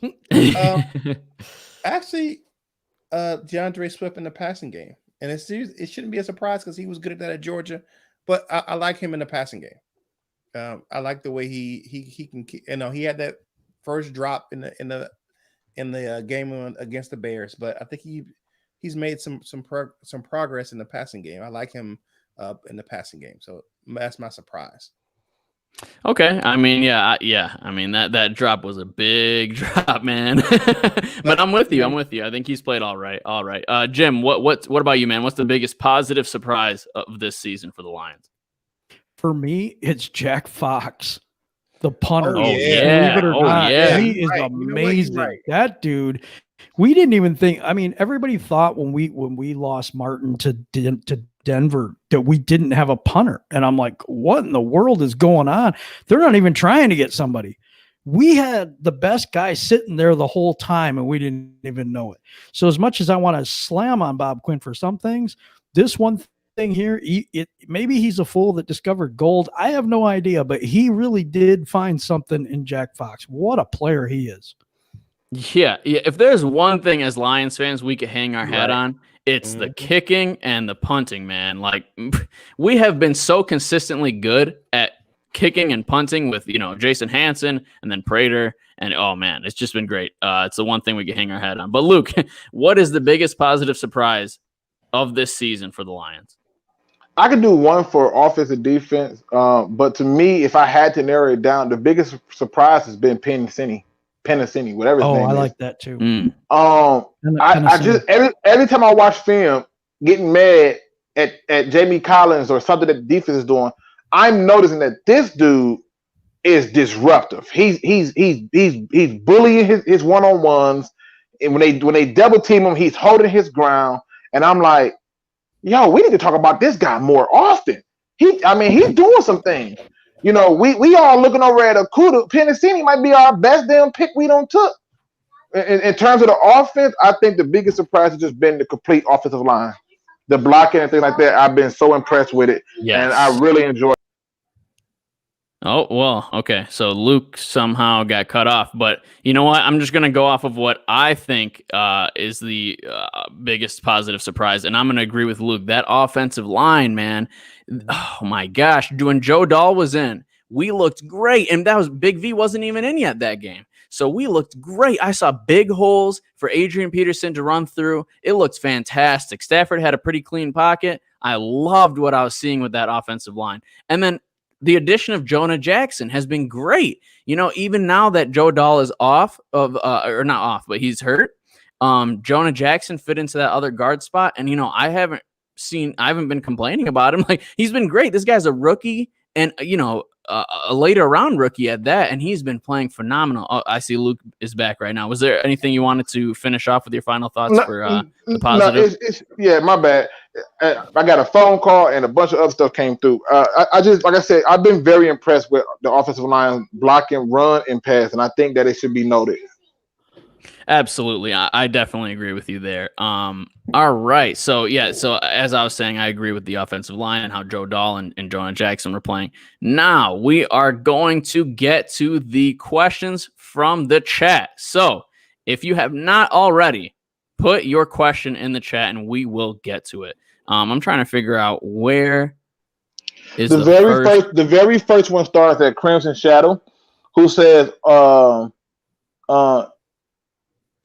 Actually, DeAndre Swift in the passing game, and it shouldn't be a surprise because he was good at that at Georgia. But I like him in the passing game. I like the way he can. He had that first drop in the game against the Bears, but I think he's made some progress in the passing game. I like him in the passing game, so that's my surprise. Okay, I mean, yeah. I mean that drop was a big drop, man. But I'm with you. I think he's played all right. Jim, what about you, man? What's the biggest positive surprise of this season for the Lions? For me, it's Jack Fox, the punter. Oh yeah, believe it or not, yeah. he is amazing. That dude. We didn't even think. I mean, everybody thought when we lost Martin to Denver that we didn't have a punter, and I'm like, what in the world is going on? They're not even trying to get somebody. We had the best guy sitting there the whole time, and we didn't even know it. So as much as I want to slam on Bob Quinn for some things, this one thing here, maybe he's a fool that discovered gold. I have no idea, but he really did find something in Jack Fox. What a player he is. Yeah. If there's one thing as Lions fans we could hang our hat on, it's the kicking and the punting, man. Like, we have been so consistently good at kicking and punting with, Jason Hanson and then Prater. And, oh, man, it's just been great. It's the one thing we can hang our hat on. But, Luke, what is the biggest positive surprise of this season for the Lions? I could do one for offense and defense. But to me, if I had to narrow it down, the biggest surprise has been Pennicini, whatever his name is. I like that too. I just every time I watch film, getting mad at Jamie Collins or something that the defense is doing, I'm noticing that this dude is disruptive. He's bullying his one-on-ones, and when they double team him, he's holding his ground. And I'm like, yo, we need to talk about this guy more often. He's doing some things. We all looking over at Okuda. Pennicini might be our best damn pick we don't took. In terms of the offense, I think the biggest surprise has just been the complete offensive line. The blocking and things like that, I've been so impressed with it. Yes. And I really enjoy it. Oh, well, okay. So Luke somehow got cut off. But you know what? I'm just going to go off of what I think is the biggest positive surprise. And I'm going to agree with Luke. That offensive line, man. Oh, my gosh. When Joe Dahl was in, we looked great. And that was Big V wasn't even in yet that game. So we looked great. I saw big holes for Adrian Peterson to run through. It looked fantastic. Stafford had a pretty clean pocket. I loved what I was seeing with that offensive line. And then the addition of Jonah Jackson has been great. Even now that Joe Dahl is off of, or not off, but he's hurt, Jonah Jackson fit into that other guard spot. And, I haven't been complaining about him. Like, he's been great. This guy's a rookie and, a later round rookie at that. And he's been playing phenomenal. Oh, I see Luke is back right now. Was there anything you wanted to finish off with your final thoughts for the positive? Yeah, my bad. I got a phone call and a bunch of other stuff came through. I just, like I said, I've been very impressed with the offensive line blocking, run, and pass, and I think that it should be noted. Absolutely. I definitely agree with you there. All right. So as I was saying, I agree with the offensive line and how Joe Dahl and Jonah Jackson were playing. Now we are going to get to the questions from the chat. So if you have not already, put your question in the chat and we will get to it. I'm trying to figure out where is the very first one starts at Crimson Shadow, who says,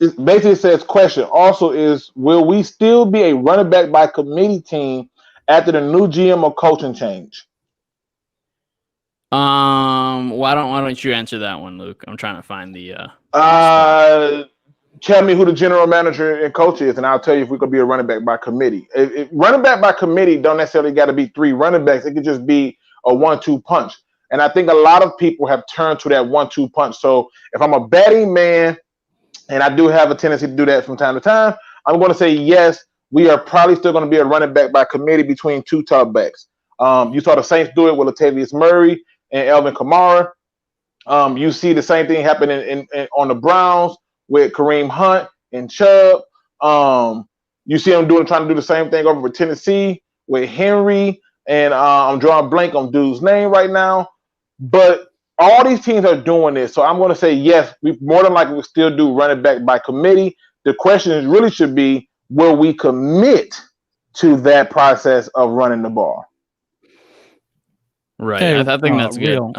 it basically says question also is, will we still be a running back by committee team after the new GM or coaching change? Why don't you answer that one, Luke? I'm trying to find the Tell me who the general manager and coach is, and I'll tell you if we could be a running back by committee. If running back by committee don't necessarily got to be 3 running backs. It could just be a 1-2 punch. And I think a lot of people have turned to that 1-2 punch. So if I'm a betting man, and I do have a tendency to do that from time to time, I'm going to say yes, we are probably still going to be a running back by committee between 2 top backs. You saw the Saints do it with Latavius Murray and Elvin Kamara. You see the same thing happen in on the Browns with Kareem Hunt and Chubb. You see them trying to do the same thing over with Tennessee with Henry, and I'm drawing a blank on dude's name right now. But all these teams are doing this, so I'm going to say yes, we more than likely will still do running back by committee. The question really should be, will we commit to that process of running the ball? Right. Hey, I think that's good. Real.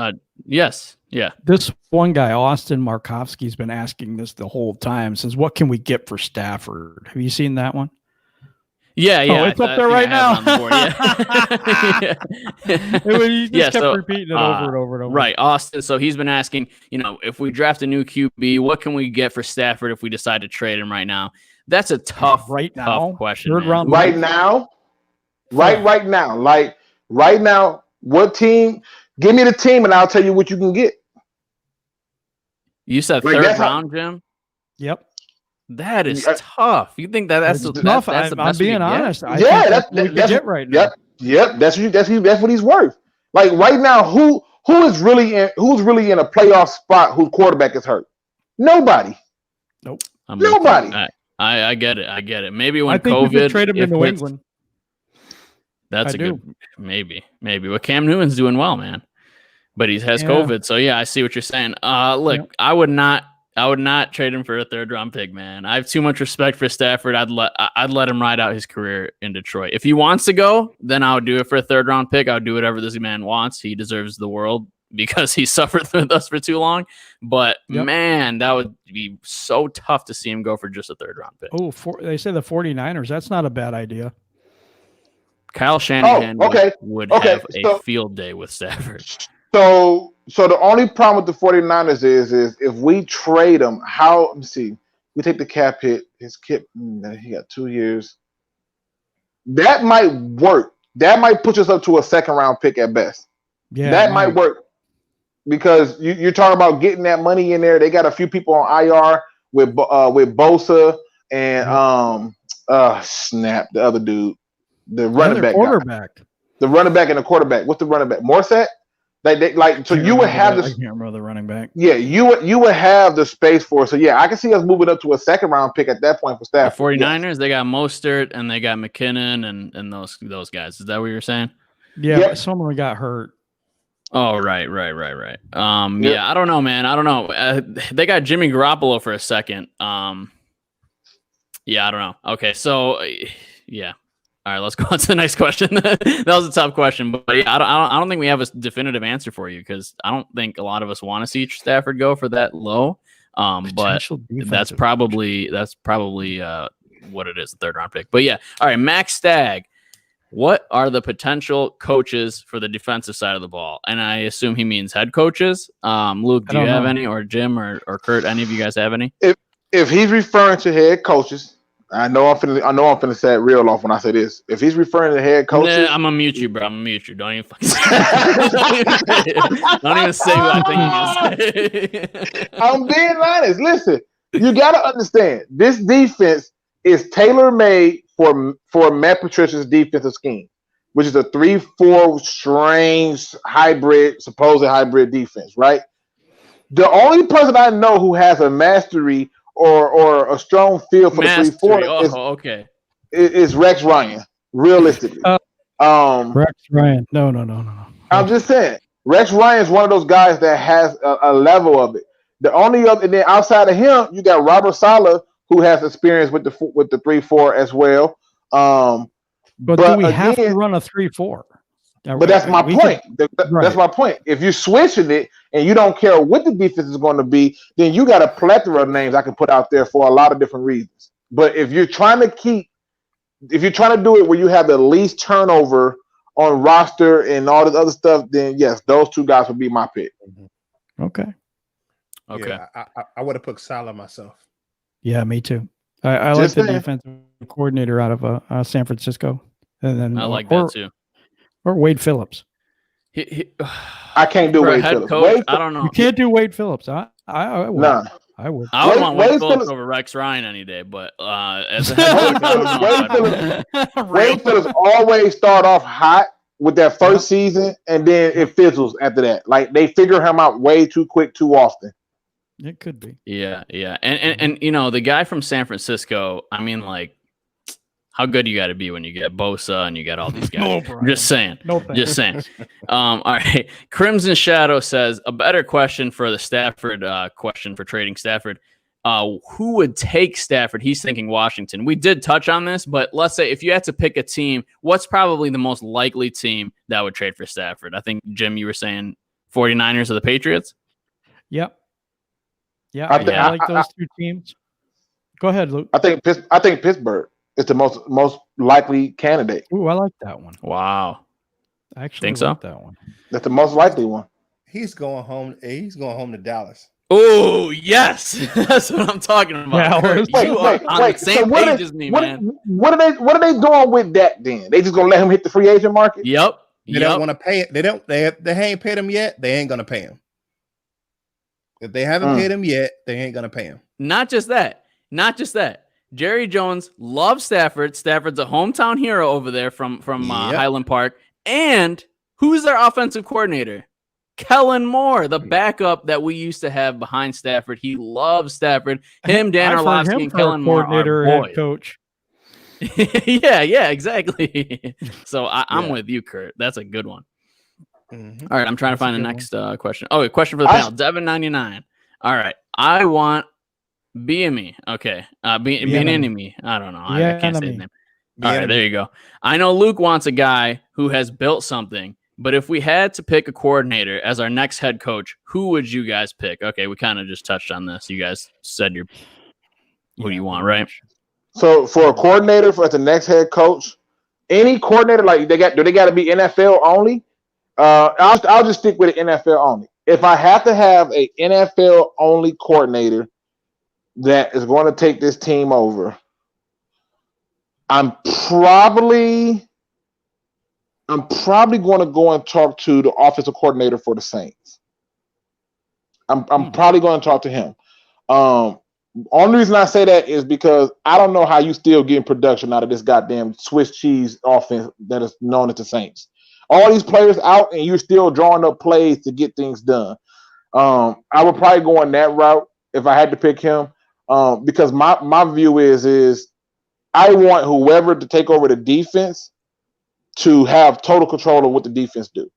Yes. Yeah. This one guy, Austin Markovsky's been asking this the whole time. Says, what can we get for Stafford? Have you seen that one? Yeah. Oh, it's up there right now. He just kept repeating it over and over and over. Right. Austin. So he's been asking, if we draft a new QB, what can we get for Stafford if we decide to trade him right now? That's a tough question. Third round. Right now. Like right now, what team? Give me the team and I'll tell you what you can get. You said third round, Jim? Yep. That is tough. You think that's tough? That's the best I'm being honest. That's it right now. Yep. That's what he's worth. Like right now, who's really in a playoff spot whose quarterback is hurt? Nobody. Nope. Nobody. I get it. Maybe when I think COVID, we could trade him to New England. That's good. Maybe. But Cam Newton's doing well, man. But he has COVID, so yeah, I see what you're saying. Look, I would not trade him for a 3rd round pick, man. I have too much respect for Stafford. I'd let him ride out his career in Detroit. If he wants to go, then I would do it for a 3rd round pick. I would do whatever this man wants. He deserves the world because he suffered with us for too long. But man, that would be so tough to see him go for just a 3rd round pick. Oh, they say the 49ers. That's not a bad idea. Kyle Shanahan would have a field day with Stafford. So the only problem with the 49ers is if we trade him, let me see. We take the cap hit. His cap, he got 2 years. That might work. That might push us up to a 2nd round pick at best. Yeah, that might work because you're talking about getting that money in there. They got a few people on IR with Bosa and the other dude, the running back quarterback. The running back and the quarterback. What's the running back? Morset? You would have this. I can't remember the running back. Yeah, you would have the space for it. So yeah, I can see us moving up to a 2nd round pick at that point for Stafford. The 49ers, They got Mostert and they got McKinnon and those guys. Is that what you're saying? Yeah, someone got hurt. Oh, right. Yeah, I don't know, man. I don't know. They got Jimmy Garoppolo for a second. Yeah, I don't know. Okay, so yeah. All right, let's go on to the next question. That was a tough question, but yeah, I don't think we have a definitive answer for you because I don't think a lot of us want to see Stafford go for that low. But that's probably what it is, the 3rd round pick. But yeah, all right, Max Stagg. What are the potential coaches for the defensive side of the ball? And I assume he means head coaches. Luke, do you have any, or Jim or Kurt? Any of you guys have any? If he's referring to head coaches. I know I'm finna say it real off when I say this. If he's referring to head coaches, I'm gonna mute you, bro. I'm gonna mute you. Don't even fucking don't even say what I think you say. I'm being honest. Listen, you gotta understand this defense is tailor-made for Matt Patricia's defensive scheme, which is a 3-4 strange supposed hybrid defense, right? The only person I know who has a mastery or a strong feel for the 3-4 is Rex Ryan, realistically. Rex Ryan. No. I'm just saying, Rex Ryan is one of those guys that has a level of it. The only other, and then outside of him, you got Robert Saleh, who has experience with the 3-4 as well. But do we have to run a 3-4? But that's my point. That's my point. If you're switching it and you don't care what the defense is going to be, then you got a plethora of names I can put out there for a lot of different reasons. But if you're trying to do it where you have the least turnover on roster and all this other stuff, then yes, those two guys would be my pick. Okay. Yeah, I would have put Salah myself. Yeah, me too. I like the defensive coordinator out of San Francisco, and then I like that too. Or Wade Phillips. I can't do Wade Phillips. Coach, I don't know. You can't do Wade Phillips. I would. Nah. I would. I would want Wade Phillips over Rex Ryan any day, but as a head coach, Wade Phillips always start off hot with that first season, and then it fizzles after that. Like they figure him out way too quick, too often. It could be. Yeah, and you know the guy from San Francisco. I mean, like, how good you got to be when you get Bosa and you get all these guys. Just saying. Just saying. All right. Crimson Shadow says a better question for the Stafford question for trading Stafford. Who would take Stafford? He's thinking Washington. We did touch on this, but let's say if you had to pick a team, what's probably the most likely team that would trade for Stafford? I think, Jim, you were saying 49ers or the Patriots? Yep. Yeah, I like those two teams. Go ahead, Luke. I think Pittsburgh is the most likely candidate. Ooh, I like that one. Wow. I actually think like so? that one. That's the most likely one. He's going home. He's going home to Dallas. Oh, yes. That's what I'm talking about. Yeah, you are on the same page as me, man. What are they doing with that then? They just gonna let him hit the free agent market? Yep. They don't want to pay it. They ain't paid him yet. They ain't gonna pay him. If they haven't paid him yet, they ain't gonna pay him. Not just that. Jerry Jones loves Stafford. Stafford's a hometown hero over there from Highland Park. And who's their offensive coordinator? Kellen Moore, the backup that we used to have behind Stafford. He loves Stafford. Dan Orlovsky, and Kellen Moore are boys. Head coach. yeah, exactly. So I'm with you, Kurt. That's a good one. Mm-hmm. All right, I'm trying to find the next question. Oh, a question for the panel. Devin99. All right, I want BME. Okay, Bienemy. I don't know. I can't say his name. All right, there you go. I know Luke wants a guy who has built something, but if we had to pick a coordinator as our next head coach, who would you guys pick? Okay, we kind of just touched on this. You guys said who you want, right? So for a coordinator as the next head coach, any coordinator do they got to be NFL only? I'll just stick with an NFL only. If I have to have an NFL only coordinator that is going to take this team over, I'm probably going to go and talk to the offensive coordinator for the Saints. I'm probably going to talk to him. Only reason I say that is because I don't know how you still getting production out of this goddamn Swiss cheese offense that is known as the Saints. All these players out and you're still drawing up plays to get things done. I would probably go on that route if I had to pick him, because my view is I want whoever to take over the defense to have total control of what the defense do.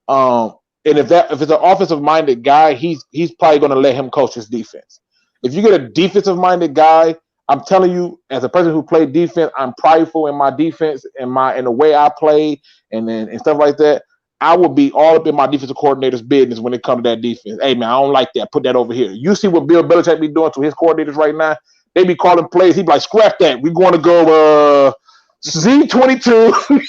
And if it's an offensive minded guy, he's probably going to let him coach his defense. If you get a defensive minded guy, I'm telling you, as a person who played defense, I'm prideful in my defense and the way I play and stuff like that. I would be all up in my defensive coordinator's business when it comes to that defense. Hey man, I don't like that. Put that over here. You see what Bill Belichick be doing to his coordinators right now? They be calling plays. He be like, scrap that. We're going to go Z22.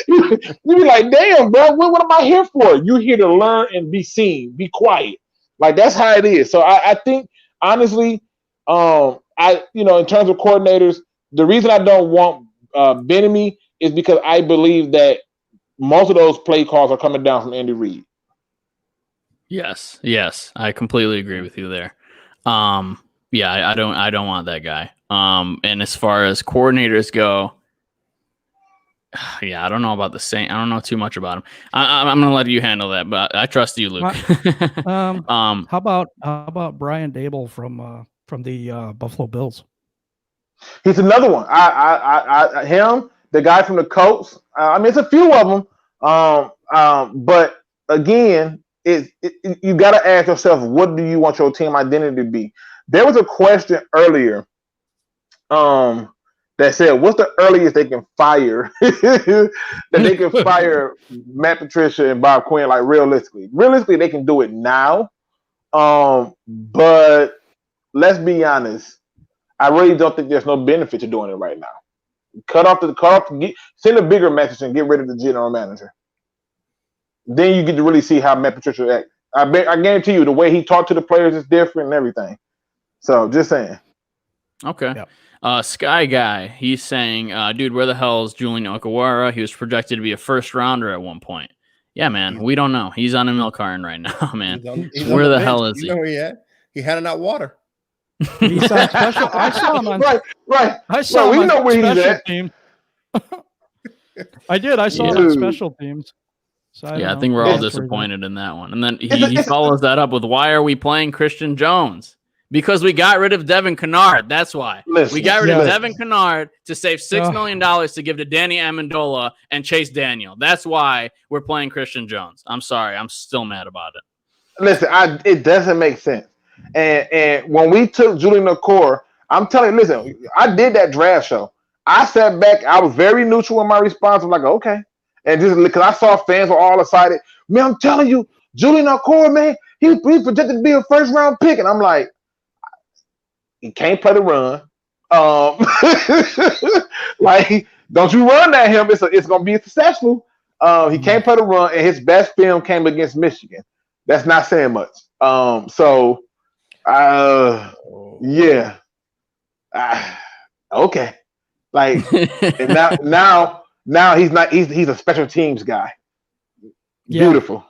You be like, damn, bro, what am I here for? You're here to learn and be seen. Be quiet. Like that's how it is. So I think honestly, in terms of coordinators, the reason I don't want Bienemy is because I believe that most of those play calls are coming down from Andy Reid. Yes, I completely agree with you there. I don't want that guy. And as far as coordinators go, I don't know about the Saints. I don't know too much about him. I'm gonna let you handle that, but I trust you, Luke. How about Brian Dable from the Buffalo Bills? He's another one. Him, the guy from the Colts. It's a few of them. But again, you got to ask yourself, what do you want your team identity to be? There was a question earlier that said, what's the earliest they can fire that they can fire Matt Patricia and Bob Quinn? Like realistically, they can do it now. But let's be honest. I really don't think there's no benefit to doing it right now. Send a bigger message and get rid of the general manager. Then you get to really see how Matt Patricia acts. I guarantee you the way he talked to the players is different and everything. So just saying. Okay. Yep. Sky Guy, he's saying, dude, where the hell is Julian Okawara? He was projected to be a first rounder at one point. Yeah, man, we don't know. He's on a milk carton right now, man. He's where on the bench. hell is he? Know where he at? He handing out water. He's on special. I saw him on right. I saw him know on where he's special at. teams. I did. I saw him on special teams. So I think we're all disappointed in that one. And then he follows that up with, why are we playing Christian Jones? Because we got rid of Devin Kennard. That's why. We got rid of Devin Kennard to save $6 million to give to Danny Amendola and Chase Daniel. That's why we're playing Christian Jones. I'm sorry. I'm still mad about it. Listen, it doesn't make sense. And when we took Julian Okor, I'm telling you, listen, I did that draft show. I sat back. I was very neutral in my response. I'm like, okay. And just because I saw fans were all excited. Man, I'm telling you, Julian Okor, man, he's projected to be a first-round pick. And I'm like, he can't play the run. Like, don't you run at him. It's going to be successful. He can't play the run, and his best film came against Michigan. That's not saying much. Yeah. Okay. Like, and now he's not. He's a special teams guy. Yeah. Beautiful.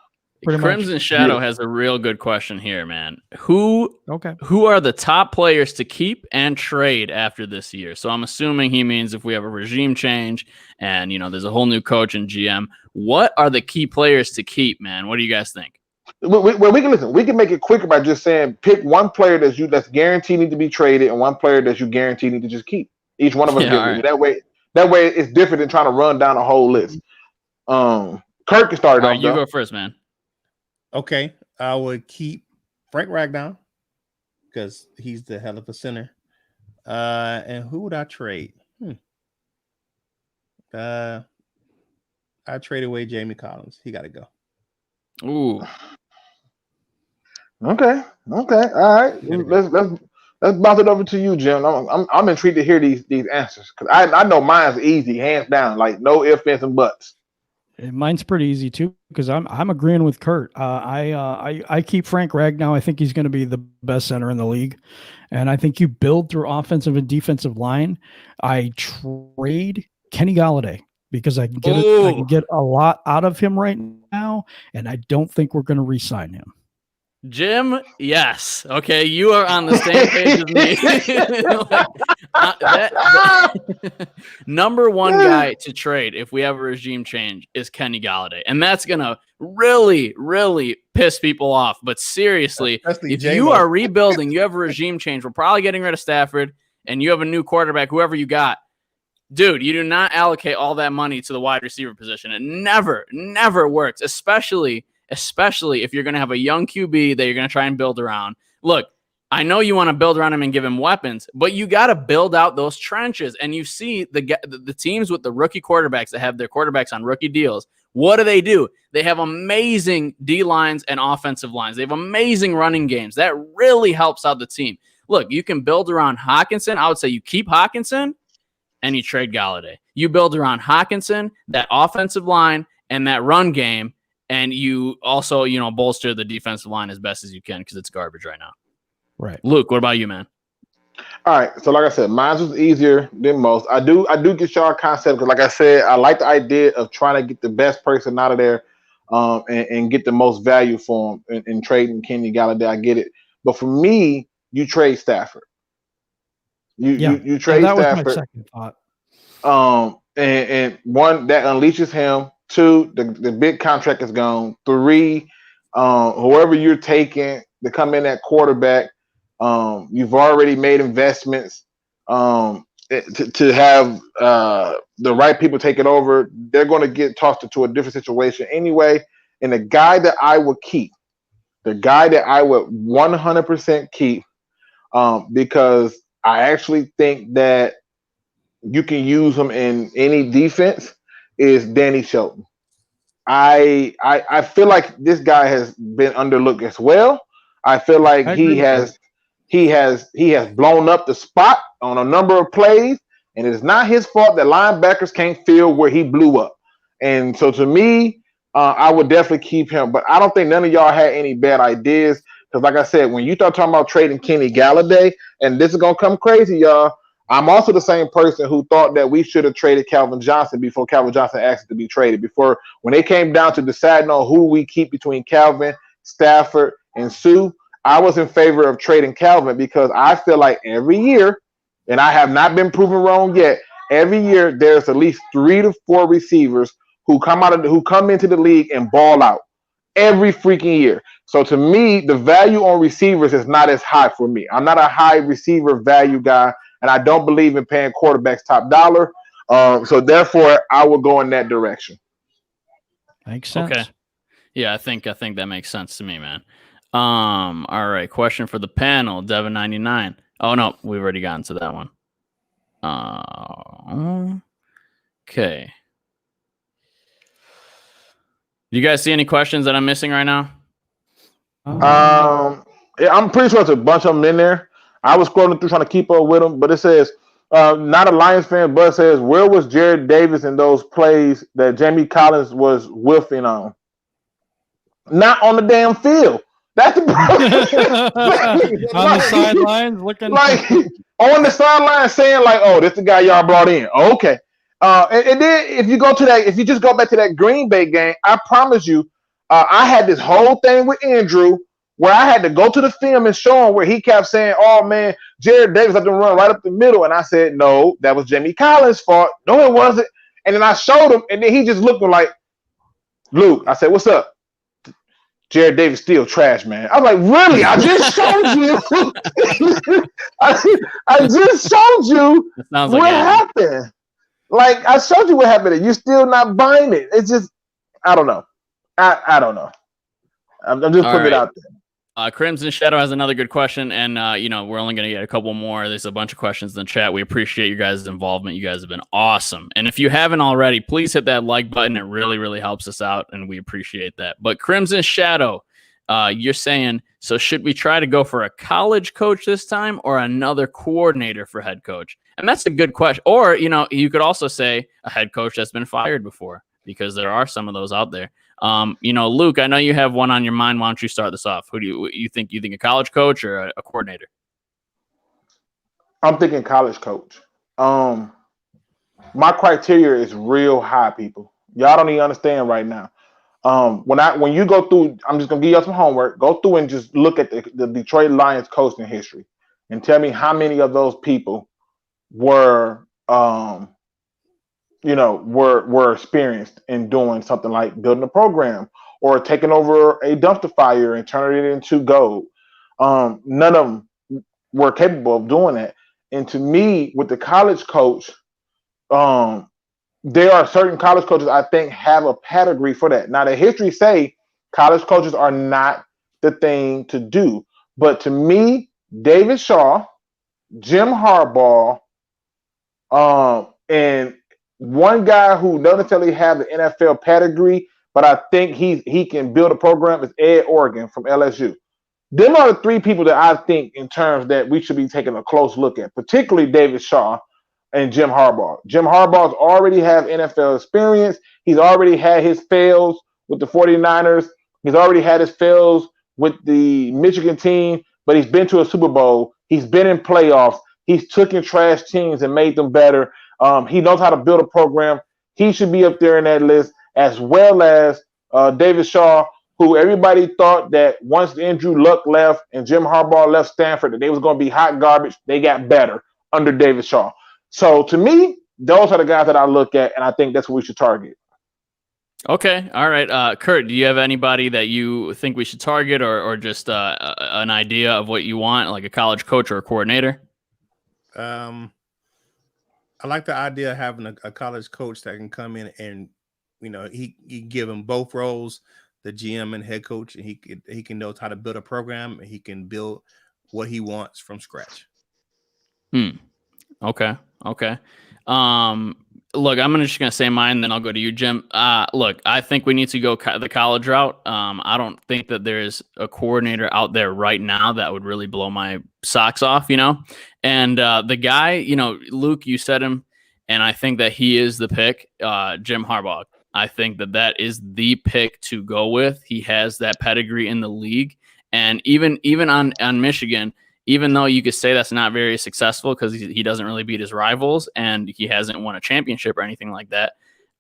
Crimson Shadow has a real good question here, man. Who are the top players to keep and trade after this year? So I'm assuming he means if we have a regime change and there's a whole new coach and GM. What are the key players to keep, man? What do you guys think? Well, we can listen. We can make it quicker by just saying pick one player that's guaranteed need to be traded and one player that you guarantee need to just keep. Each one of us right. That way it's different than trying to run down a whole list. Kirk can start it off. You go first, man. Okay, I would keep Frank Ragnow because he's the hell of a center. And who would I trade? I trade away Jamie Collins. He got to go. Ooh. Okay. All right. Let's bounce it over to you, Jim. I'm intrigued to hear these answers because I know mine's easy, hands down, like no ifs, ands, and buts. Mine's pretty easy too because I'm agreeing with Kurt. I keep Frank Ragnow. I think he's going to be the best center in the league, and I think you build through offensive and defensive line. I trade Kenny Golladay because I can get a lot out of him right now, and I don't think we're going to re-sign him. Jim, yes. Okay, you are on the same page as me. Number one guy to trade if we have a regime change is Kenny Golladay. And that's going to really, really piss people off. But seriously, if you are rebuilding, you have a regime change, we're probably getting rid of Stafford, and you have a new quarterback, whoever you got. Dude, you do not allocate all that money to the wide receiver position. It never works, especially if you're going to have a young QB that you're going to try and build around. Look, I know you want to build around him and give him weapons, but you got to build out those trenches. And you see the teams with the rookie quarterbacks that have their quarterbacks on rookie deals. What do? They have amazing D lines and offensive lines. They have amazing running games. That really helps out the team. Look, you can build around Hawkinson. I would say you keep Hawkinson and you trade Golladay. You build around Hawkinson, that offensive line, and that run game. And you also, bolster the defensive line as best as you can because it's garbage right now. Right. Luke, what about you, man? All right. So like I said, mine was easier than most. I do get y'all concept because like I said, I like the idea of trying to get the best person out of there and get the most value for him in trading Kenny Golladay. I get it. But for me, you trade Stafford. You trade that Stafford. Was my second thought. And one, that unleashes him. 2, the big contract is gone. 3, whoever you're taking to come in at quarterback, you've already made investments to have the right people take it over. They're going to get tossed into a different situation anyway. And the guy that I would keep, the guy that I would 100% keep, because I actually think that you can use him in any defense is Danny Shelton. I feel like this guy has been underlooked as well. I feel like I agree with that. he has blown up the spot on a number of plays, and it is not his fault that linebackers can't feel where he blew up. And so to me, I would definitely keep him. But I don't think none of y'all had any bad ideas because, like I said, when you start talking about trading Kenny Galladay, and this is gonna come crazy, y'all. I'm also the same person who thought that we should have traded Calvin Johnson before Calvin Johnson asked to be traded. Before when they came down to deciding on who we keep between Calvin, Stafford, and Sue, I was in favor of trading Calvin because I feel like every year, and I have not been proven wrong yet, every year there's at least 3 to 4 receivers who come into the league and ball out every freaking year. So to me, the value on receivers is not as high for me. I'm not a high receiver value guy, and I don't believe in paying quarterbacks top dollar. So therefore, I will go in that direction. Makes sense. Okay. Yeah, I think that makes sense to me, man. All right. Question for the panel, Devin99. Oh no, we've already gotten to that one. Okay. Do you guys see any questions that I'm missing right now? Yeah, I'm pretty sure there's a bunch of them in there. I was scrolling through trying to keep up with them, but it says, not a Lions fan, but it says, where was Jared Davis in those plays that Jamie Collins was whiffing on? Not on the damn field. That's the problem. On the sidelines, looking like on the sideline, saying like, "Oh, this the guy y'all brought in." Oh, okay. And then if you just go back to that Green Bay game, I promise you, I had this whole thing with Andrew where I had to go to the film and show him where he kept saying, "Oh man, Jared Davis had to run right up the middle," and I said, "No, that was Jamie Collins' fault. No, it wasn't." And then I showed him, and then he just looked like, "Luke," I said, "What's up?" Jared Davis still trash, man. I was like, really? I just showed you. I just showed you what happened. Like, I showed you what happened. And you're still not buying it. It's just, I don't know. I don't know. I'm just putting it out there. Crimson Shadow has another good question, and we're only going to get a couple more. There's a bunch of questions in the chat. We appreciate you guys' involvement. You guys have been awesome. And if you haven't already, please hit that like button. It really, really helps us out, and we appreciate that. But Crimson Shadow, you're saying, so should we try to go for a college coach this time or another coordinator for head coach? And that's a good question. Or, you could also say a head coach that's been fired before, because there are some of those out there. Luke, I know you have one on your mind. Why don't you start this off? Who do you think? You think a college coach or a coordinator? I'm thinking college coach. My criteria is real high, people. Y'all don't even understand right now. When you go through, I'm just gonna give you some homework. Go through and just look at the Detroit Lions coaching history and tell me how many of those people were experienced in doing something like building a program or taking over a dumpster fire and turning it into gold. None of them were capable of doing that. And to me, with the college coach, there are certain college coaches I think have a pedigree for that. Now, the history say college coaches are not the thing to do. But to me, David Shaw, Jim Harbaugh, and one guy who doesn't necessarily have the NFL pedigree, but I think he can build a program is Ed Oregon from LSU. Them are the 3 people that I think in terms that we should be taking a close look at, particularly David Shaw and Jim Harbaugh. Jim Harbaugh's already have NFL experience. He's already had his fails with the 49ers. He's already had his fails with the Michigan team, but he's been to a Super Bowl. He's been in playoffs. He's taken trash teams and made them better. He knows how to build a program. He should be up there in that list, as well as David Shaw, who everybody thought that once Andrew Luck left and Jim Harbaugh left Stanford, that they was going to be hot garbage. They got better under David Shaw. So to me, those are the guys that I look at, and I think that's what we should target. Okay. All right. Kurt, do you have anybody that you think we should target or just an idea of what you want, like a college coach or a coordinator? I like the idea of having a college coach that can come in and, he give him both roles, the GM and head coach, and he can know how to build a program, and he can build what he wants from scratch. Okay. Look, I'm just gonna say mine, then I'll go to you, Jim. Look, I think we need to go the college route. I don't think that there's a coordinator out there right now that would really blow my socks off, And the guy, Luke, you said him, and I think that he is the pick, Jim Harbaugh. I think that is the pick to go with. He has that pedigree in the league, and even on Michigan. Even though you could say that's not very successful because he doesn't really beat his rivals and he hasn't won a championship or anything like that,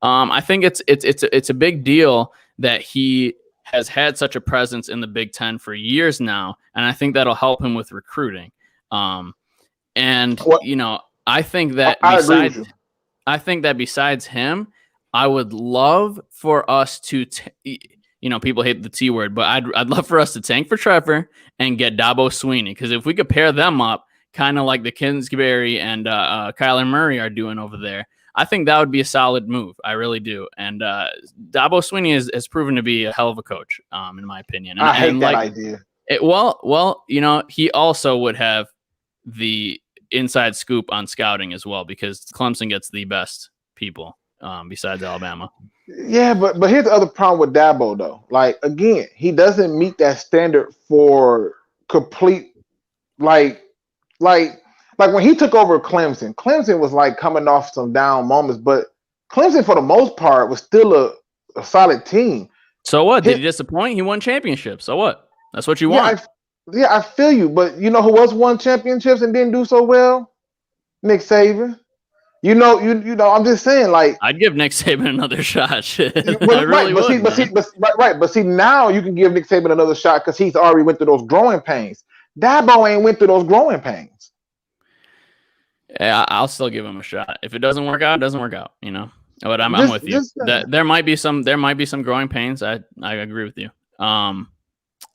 I think it's a big deal that he has had such a presence in the Big Ten for years now, and I think that'll help him with recruiting. I think that besides him, I would love for us to. People hate the T word, but I'd love for us to tank for Trevor and get Dabo Sweeney, because if we could pair them up, kind of like the Kingsbury and Kyler Murray are doing over there, I think that would be a solid move. I really do. And Dabo Sweeney has proven to be a hell of a coach, in my opinion. And, I hate that idea. He also would have the inside scoop on scouting as well, because Clemson gets the best people besides Alabama. Yeah, but here's the other problem with Dabo, though. Like, again, he doesn't meet that standard for complete, like when he took over Clemson was like coming off some down moments, but Clemson, for the most part, was still a solid team. So what? Did he disappoint? He won championships. So what? That's what you want. I feel you, but you know who else won championships and didn't do so well? Nick Saban. I'm just saying, like, I'd give Nick Saban another shot. But see, now you can give Nick Saban another shot because he's already went through those growing pains. Dabo ain't went through those growing pains. Yeah, I'll still give him a shot. If it doesn't work out, it doesn't work out. But I'm with you. There might be some growing pains. I agree with you.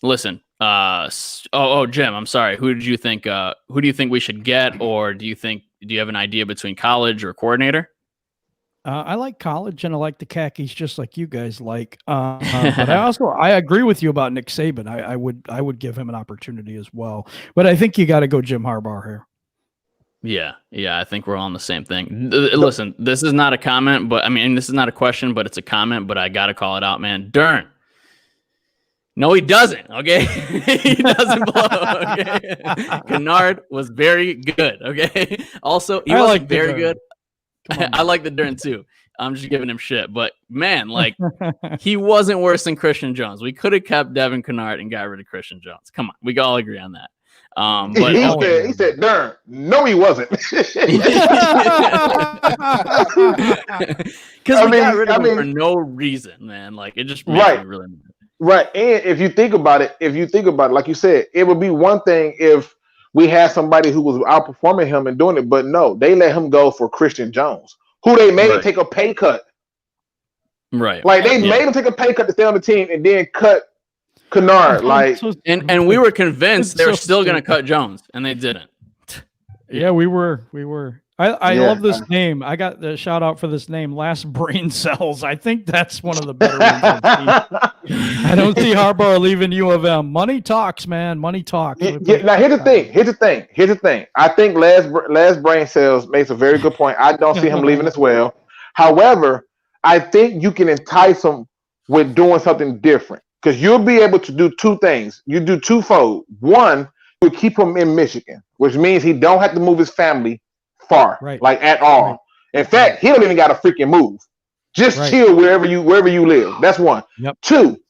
Listen. Jim, I'm sorry. Who do you think we should get, or do you have an idea between college or coordinator? I like college and I like the khakis just like you guys like. But I agree with you about Nick Saban. I would give him an opportunity as well. But I think you got to go Jim Harbaugh here. Yeah, I think we're all on the same thing. Listen, this is not a comment, but this is not a question, but it's a comment. But I got to call it out, man. Darn. No, he doesn't. Okay, he doesn't blow. Okay, Kennard was very good. Okay, also he was very good. I like the Dern too. I'm just giving him shit, but man, like he wasn't worse than Christian Jones. We could have kept Devin Kennard and got rid of Christian Jones. Come on, we can all agree on that. But he said, "Dern, no, he wasn't." Because we got rid of him for no reason, man. Like it just made me really mad. Right, and if you think about it, like you said, it would be one thing if we had somebody who was outperforming him and doing it, but no, they let him go for Christian Jones, who they made take a pay cut. Right, like they made him take a pay cut to stay on the team, and then cut Kennard. And we were convinced they were still going to cut Jones, and they didn't. Yeah, we were. I love this name. I got the shout out for this name, Last Brain Cells. I think that's one of the better ones I've seen. I don't see Harbaugh leaving U of M. Money talks, man. Money talks. Now here's the thing. I think Last Brain Cells makes a very good point. I don't see him leaving as well. However, I think you can entice him with doing something different, because you'll be able to do two things. You do twofold. One, you keep him in Michigan, which means he don't have to move his family far, like at all. Right. In fact, he don't even got to freaking move. Just chill wherever you live. That's one. Yep. Two,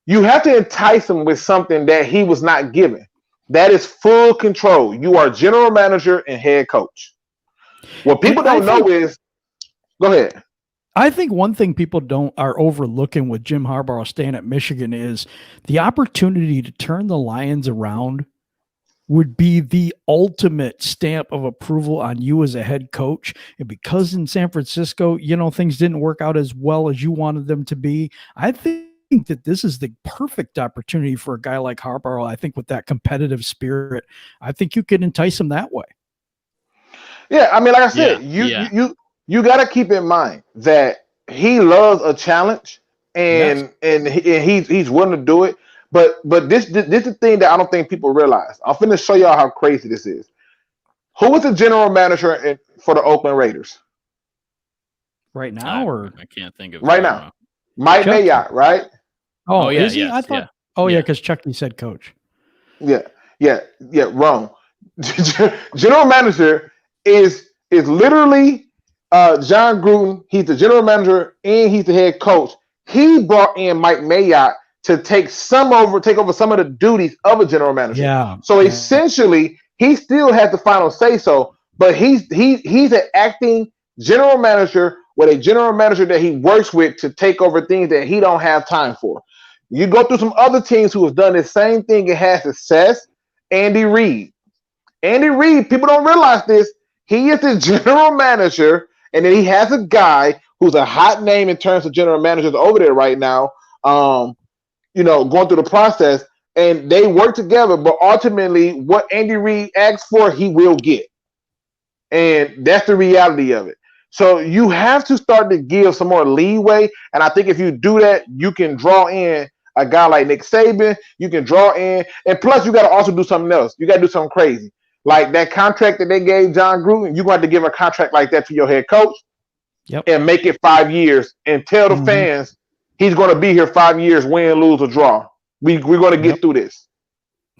you have to entice him with something that he was not given. That is full control. You are general manager and head coach. What people don't know is, go ahead. I think one thing people are overlooking with Jim Harbaugh staying at Michigan is the opportunity to turn the Lions around would be the ultimate stamp of approval on you as a head coach. And because in San Francisco, things didn't work out as well as you wanted them to be, I think that this is the perfect opportunity for a guy like Harbaugh. I think with that competitive spirit, I think you could entice him that way. Yeah, like I said, you got to keep in mind that he loves a challenge, and he's willing to do it. But this is the thing that I don't think people realize. I'm finna show y'all how crazy this is. Who was the general manager for the Oakland Raiders? right now, or I can't think of it Right now. Mike Chucky. Mayock, right? Oh, yeah, is he? yes, I thought. yeah. Oh yeah, Yeah. because Chucky said coach. Yeah, wrong. General manager is literally John Gruden. He's the general manager and he's the head coach. He brought in Mike Mayock to take over some of the duties of a general manager. Yeah. So essentially, he still has the final say so, but he's an acting general manager with a general manager that he works with to take over things that he don't have time for. You go through some other teams who have done the same thing and had success. Andy Reid. Andy Reid, people don't realize this. He is the general manager, and then he has a guy who's a hot name in terms of general managers over there right now. Going through the process, and they work together. But ultimately, what Andy Reid asks for, he will get, and that's the reality of it. So you have to start to give some more leeway, and I think if you do that, you can draw in a guy like Nick Saban. You can draw in, and plus you got to also do something else. You got to do something crazy, like that contract that they gave John Gruden. You got to give a contract like that to your head coach, and make it 5 years, and tell the fans he's going to be here 5 years, win, lose, or draw. We're going to get through this.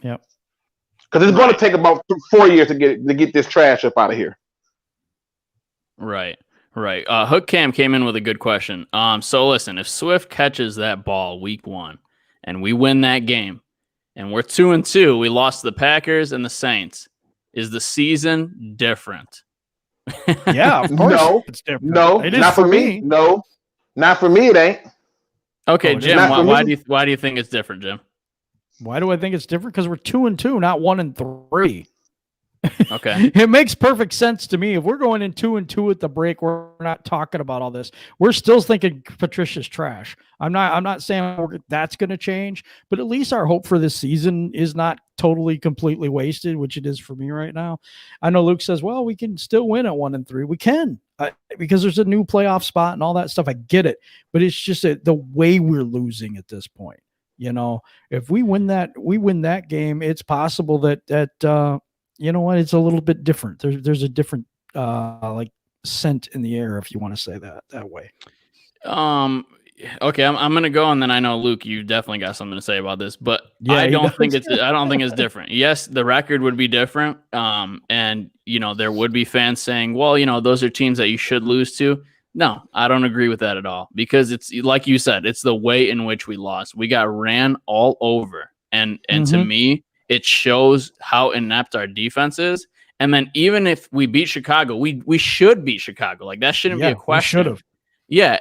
Yep. Because it's going to take about 4 years to get this trash up out of here. Right. Hook Cam came in with a good question. So listen, if Swift catches that ball week 1 and we win that game and we're 2-2, we lost to the Packers and the Saints, is the season different? Yeah, of course. No, it's different. No, it is not for me. No, not for me. It ain't. Okay, Oh, Jim, why do you think it's different, Jim? Why do I think it's different? Because we're 2-2, not 1-3. Okay. It makes perfect sense to me. If we're going in 2-2 at the break, we're not talking about all this. We're still thinking Patricia's trash. I'm not saying that's going to change, but at least our hope for this season is not totally completely wasted, which it is for me right now. I know Luke says, well, we can still win at 1-3. We can, because there's a new playoff spot and all that stuff. I get it, but it's just the way we're losing at this point. If we win that game, it's possible that you know what? It's a little bit different. There's a different like scent in the air, if you want to say that way. Okay, I'm gonna go, and then I know Luke, you definitely got something to say about this, but Yeah, I don't think it's different. Yes, the record would be different, and there would be fans saying, well, those are teams that you should lose to. No, I don't agree with that at all, because it's like you said, it's the way in which we lost. We got ran all over, and to me, it shows how inept our defense is. And then even if we beat Chicago, we should beat Chicago. Like, that shouldn't be a question. We should have. Yeah,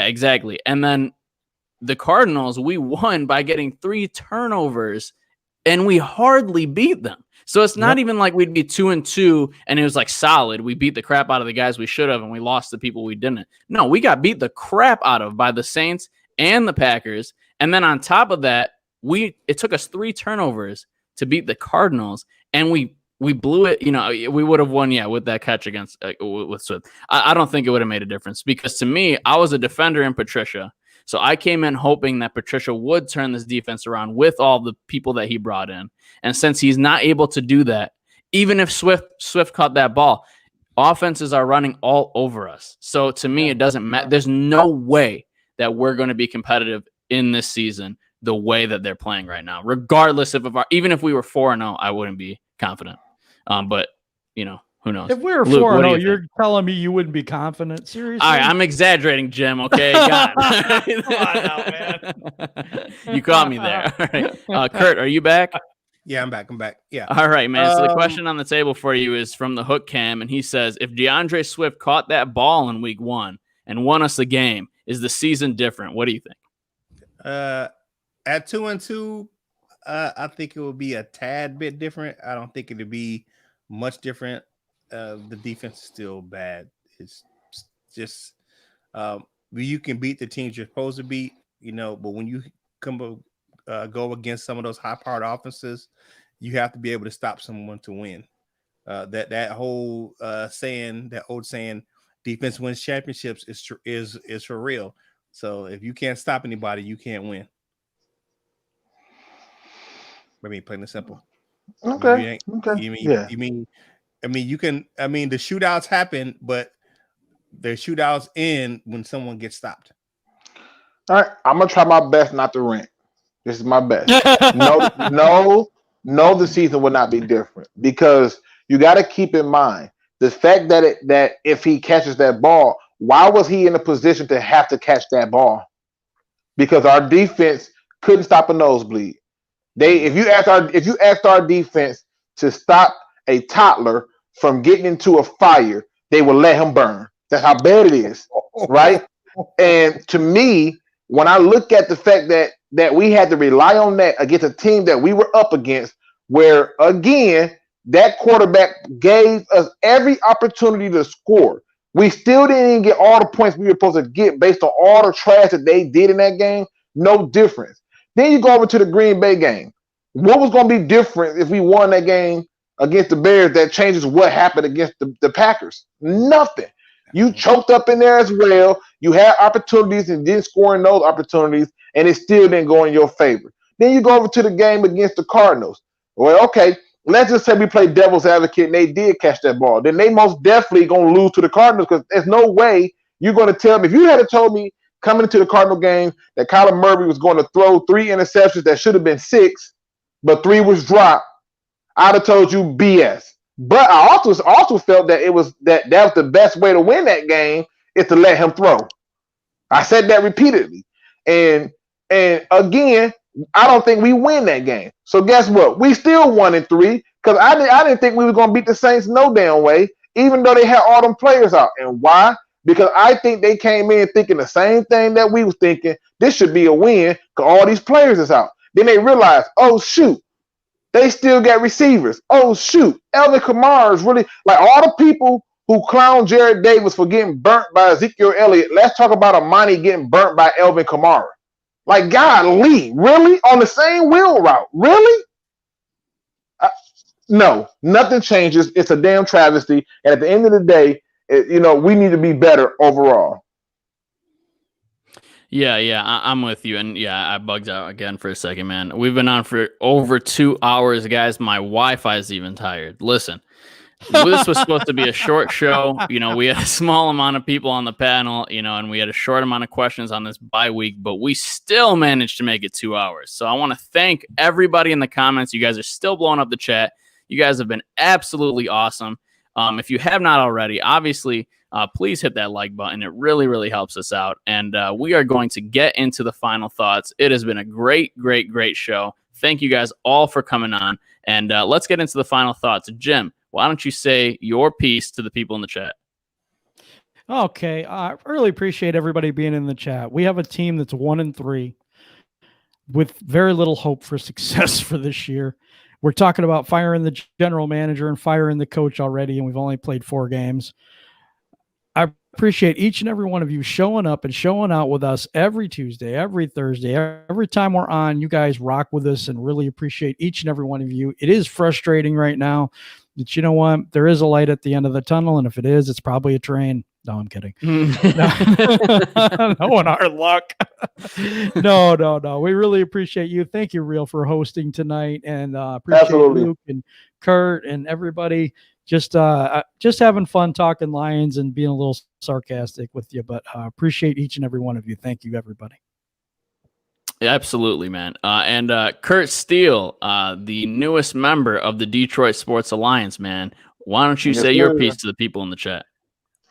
exactly. And then the Cardinals, we won by getting 3 turnovers, and we hardly beat them. So it's not even like we'd be 2-2 and it was like solid. We beat the crap out of the guys we should have, and we lost the people we didn't. No, we got beat the crap out of by the Saints and the Packers. And then on top of that, it took us 3 turnovers to beat the Cardinals, and we blew it. We would have won, with that catch against with Swift. I don't think it would have made a difference, because to me, I was a defender in Patricia. So I came in hoping that Patricia would turn this defense around with all the people that he brought in. And since he's not able to do that, even if Swift caught that ball, offenses are running all over us. So to me, it doesn't matter. There's no way that we're going to be competitive in this season the way that they're playing right now, regardless even if we were 4-0, I wouldn't be confident. But who knows? If we were 4-0, you're telling me you wouldn't be confident? Seriously? All right, I'm exaggerating, Jim. Okay, God. Come on now, man. You caught me there. All right. Kurt, are you back? Yeah, I'm back. Yeah. All right, man. So the question on the table for you is from the Hook Cam, and he says, if DeAndre Swift caught that ball in week 1 and won us the game, is the season different? What do you think? At 2-2, I think it will be a tad bit different. I don't think it'll be much different. The defense is still bad. It's just you can beat the teams you're supposed to beat, but when you go against some of those high-powered offenses, you have to be able to stop someone to win. That whole saying, defense wins championships is for real. So if you can't stop anybody, you can't win. I mean, plain and simple. Okay. You mean the shootouts happen, but the shootouts end when someone gets stopped. All right, I'm gonna try my best not to rant. This is my best. No, the season would not be different because you got to keep in mind the fact that if he catches that ball, why was he in a position to have to catch that ball? Because our defense couldn't stop a nosebleed. If you asked our defense to stop a toddler from getting into a fire, they would let him burn. That's how bad it is, right? And to me, when I look at the fact that we had to rely on that against a team that we were up against, where again that quarterback gave us every opportunity to score. We still didn't even get all the points we were supposed to get based on all the trash that they did in that game. No difference. Then you go over to the Green Bay game. What was going to be different if we won that game against the Bears that changes what happened against the Packers? Nothing. You choked up in there as well. You had opportunities and didn't score in those opportunities, and it still didn't go in your favor. Then you go over to the game against the Cardinals. Well, okay, let's just say we played devil's advocate and they did catch that ball. Then they most definitely going to lose to the Cardinals because there's no way you're going to tell me. If you had told me coming into the Cardinal game that Kyler Murray was going to throw 3 interceptions that should have been 6, but 3 was dropped, I'd have told you BS. But I also felt that that was the best way to win that game is to let him throw. I said that repeatedly. And again, I don't think we win that game. So guess what? We still 1-3 because I didn't think we were going to beat the Saints no damn way, even though they had all them players out. And why? Because I think they came in thinking the same thing that we was thinking. This should be a win because all these players is out. Then they realized, oh, shoot. They still got receivers. Oh, shoot. Elvin Kamara is really like all the people who clown Jared Davis for getting burnt by Ezekiel Elliott. Let's talk about Amani getting burnt by Elvin Kamara. Like, golly, really? On the same wheel route? Really? No, nothing changes. It's a damn travesty. And at the end of the day, we need to be better overall. Yeah, I'm with you. And yeah, I bugged out again for a second, man. We've been on for over 2 hours, guys. My Wi-Fi is even tired. Listen, this was supposed to be a short show. We had a small amount of people on the panel, and we had a short amount of questions on this bye week, but we still managed to make it 2 hours. So I want to thank everybody in the comments. You guys are still blowing up the chat. You guys have been absolutely awesome. If you have not already, obviously, please hit that like button. It really, really helps us out. And we are going to get into the final thoughts. It has been a great, great, great show. Thank you guys all for coming on. And let's get into the final thoughts. Jim, why don't you say your piece to the people in the chat? Okay. I really appreciate everybody being in the chat. We have a team that's 1-3 with very little hope for success for this year. We're talking about firing the general manager and firing the coach already, and we've only played 4 games. I appreciate each and every one of you showing up and showing out with us every Tuesday, every Thursday, every time we're on. You guys rock with us and really appreciate each and every one of you. It is frustrating right now, but you know what? There is a light at the end of the tunnel, and if it is, it's probably a train. No, I'm kidding. No one our luck. No. We really appreciate you. Thank you, Real, for hosting tonight, and appreciate Absolutely. Luke and Kurt and everybody. Just having fun talking Lions and being a little sarcastic with you, but appreciate each and every one of you. Thank you, everybody. Absolutely, man. And Kurt Steele, the newest member of the Detroit Sports Alliance, man. Why don't you say your piece to the people in the chat?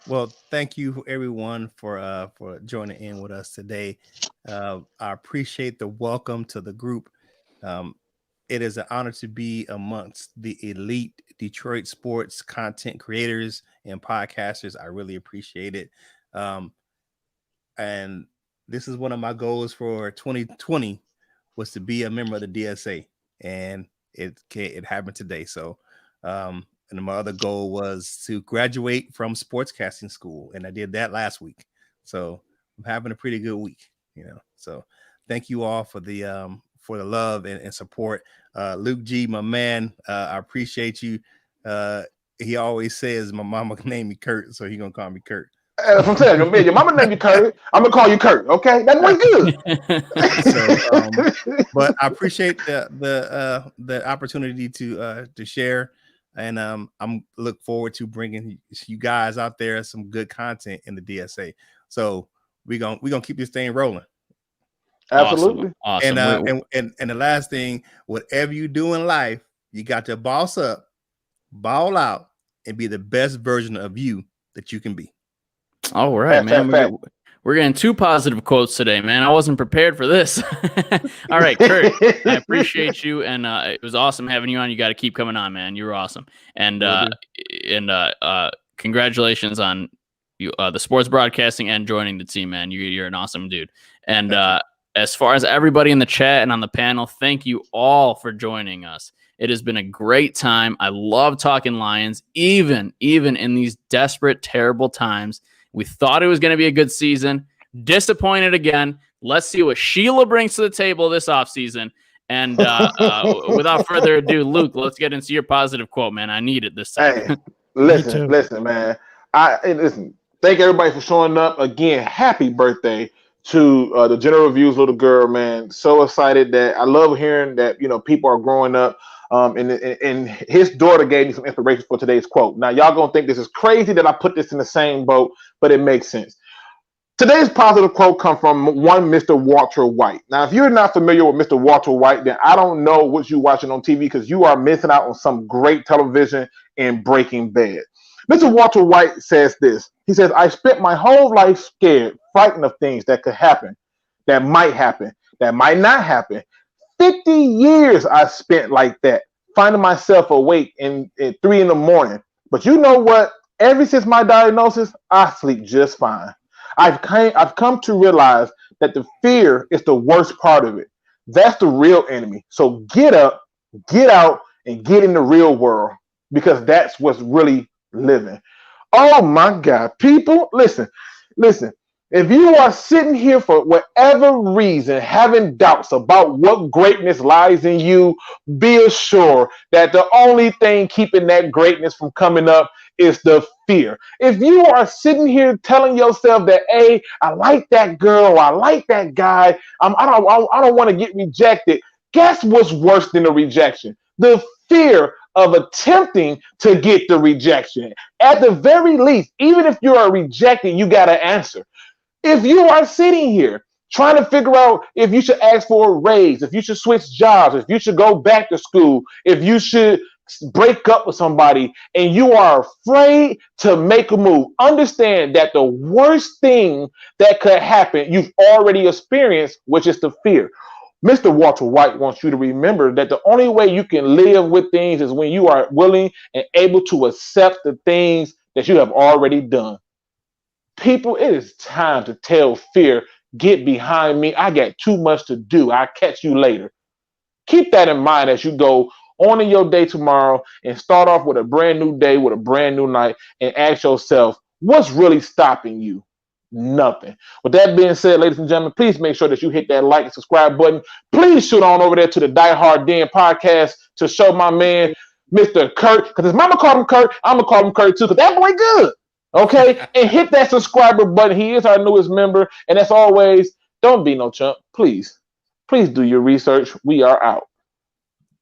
Well, thank you everyone for joining in with us today. I appreciate the welcome to the group. It is an honor to be amongst the elite Detroit sports content creators and podcasters. I really appreciate it. And this is one of my goals for 2020 was to be a member of the DSA, and it happened today. So, and my other goal was to graduate from sportscasting school, and I did that last week. So I'm having a pretty good week, So thank you all for the love and support. Luke G, my man, I appreciate you. He always says my mama named me Kurt, so he's gonna call me Kurt. If I'm saying your mama named you Kurt, I'm gonna call you Kurt. Okay, that's way good. But I appreciate the opportunity to share. And I'm look forward to bringing you guys out there some good content in the DSA. So we're gonna keep this thing rolling. Absolutely. Awesome. And the last thing, whatever you do in life, you got to boss up, ball out, and be the best version of you that you can be. All right, man. We're getting 2 positive quotes today, man. I wasn't prepared for this. All right, Kurt, I appreciate you, and it was awesome having you on. You got to keep coming on, man. You were awesome, and congratulations on you, the sports broadcasting and joining the team, man. You're an awesome dude. And as far as everybody in the chat and on the panel, thank you all for joining us. It has been a great time. I love talking Lions, even in these desperate, terrible times. We thought it was going to be a good season. Disappointed again. Let's see what Sheila brings to the table this offseason. And without further ado, Luke, let's get into your positive quote, man. I need it this time. Hey, listen, man. Listen. Thank everybody for showing up again. Happy birthday to the General Review's little girl, man. So excited that I love hearing that people are growing up. And his daughter gave me some inspiration for today's quote. Now, y'all gonna think this is crazy that I put this in the same boat, but it makes sense. Today's positive quote comes from one Mr. Walter White. Now, if you're not familiar with Mr. Walter White, then I don't know what you're watching on TV because you are missing out on some great television in Breaking Bad. Mr. Walter White says this. He says, I spent my whole life scared, frightened of things that could happen, that might not happen. 50 years I spent like that, finding myself awake at 3 a.m. But you know what? Ever since my diagnosis, I sleep just fine. I've come to realize that the fear is the worst part of it. That's the real enemy. So get up, get out, and get in the real world because that's what's really living. Oh my God. People, listen. If you are sitting here for whatever reason having doubts about what greatness lies in you, be assured that the only thing keeping that greatness from coming up is the fear. If you are sitting here telling yourself that, hey, I like that girl, I like that guy, I don't want to get rejected, guess what's worse than the rejection? The fear of attempting to get the rejection. At the very least, even if you are rejected, you got to answer. If you are sitting here trying to figure out if you should ask for a raise, if you should switch jobs, if you should go back to school, if you should break up with somebody, and you are afraid to make a move, understand that the worst thing that could happen, you've already experienced, which is the fear. Mr. Walter White wants you to remember that the only way you can live with things is when you are willing and able to accept the things that you have already done. People, it is time to tell fear, get behind me. I got too much to do. I'll catch you later. Keep that in mind as you go on in your day tomorrow and start off with a brand new day, with a brand new night, and ask yourself, what's really stopping you? Nothing. With that being said, ladies and gentlemen, please make sure that you hit that like and subscribe button. Please shoot on over there to the Die Hard Den podcast to show my man, Mr. Kurt, because his mama called him Kurt, I'm going to call him Kurt too, because that boy good. Okay, and hit that subscriber button. He is our newest member. And as always, don't be no chump. Please do your research. We are out.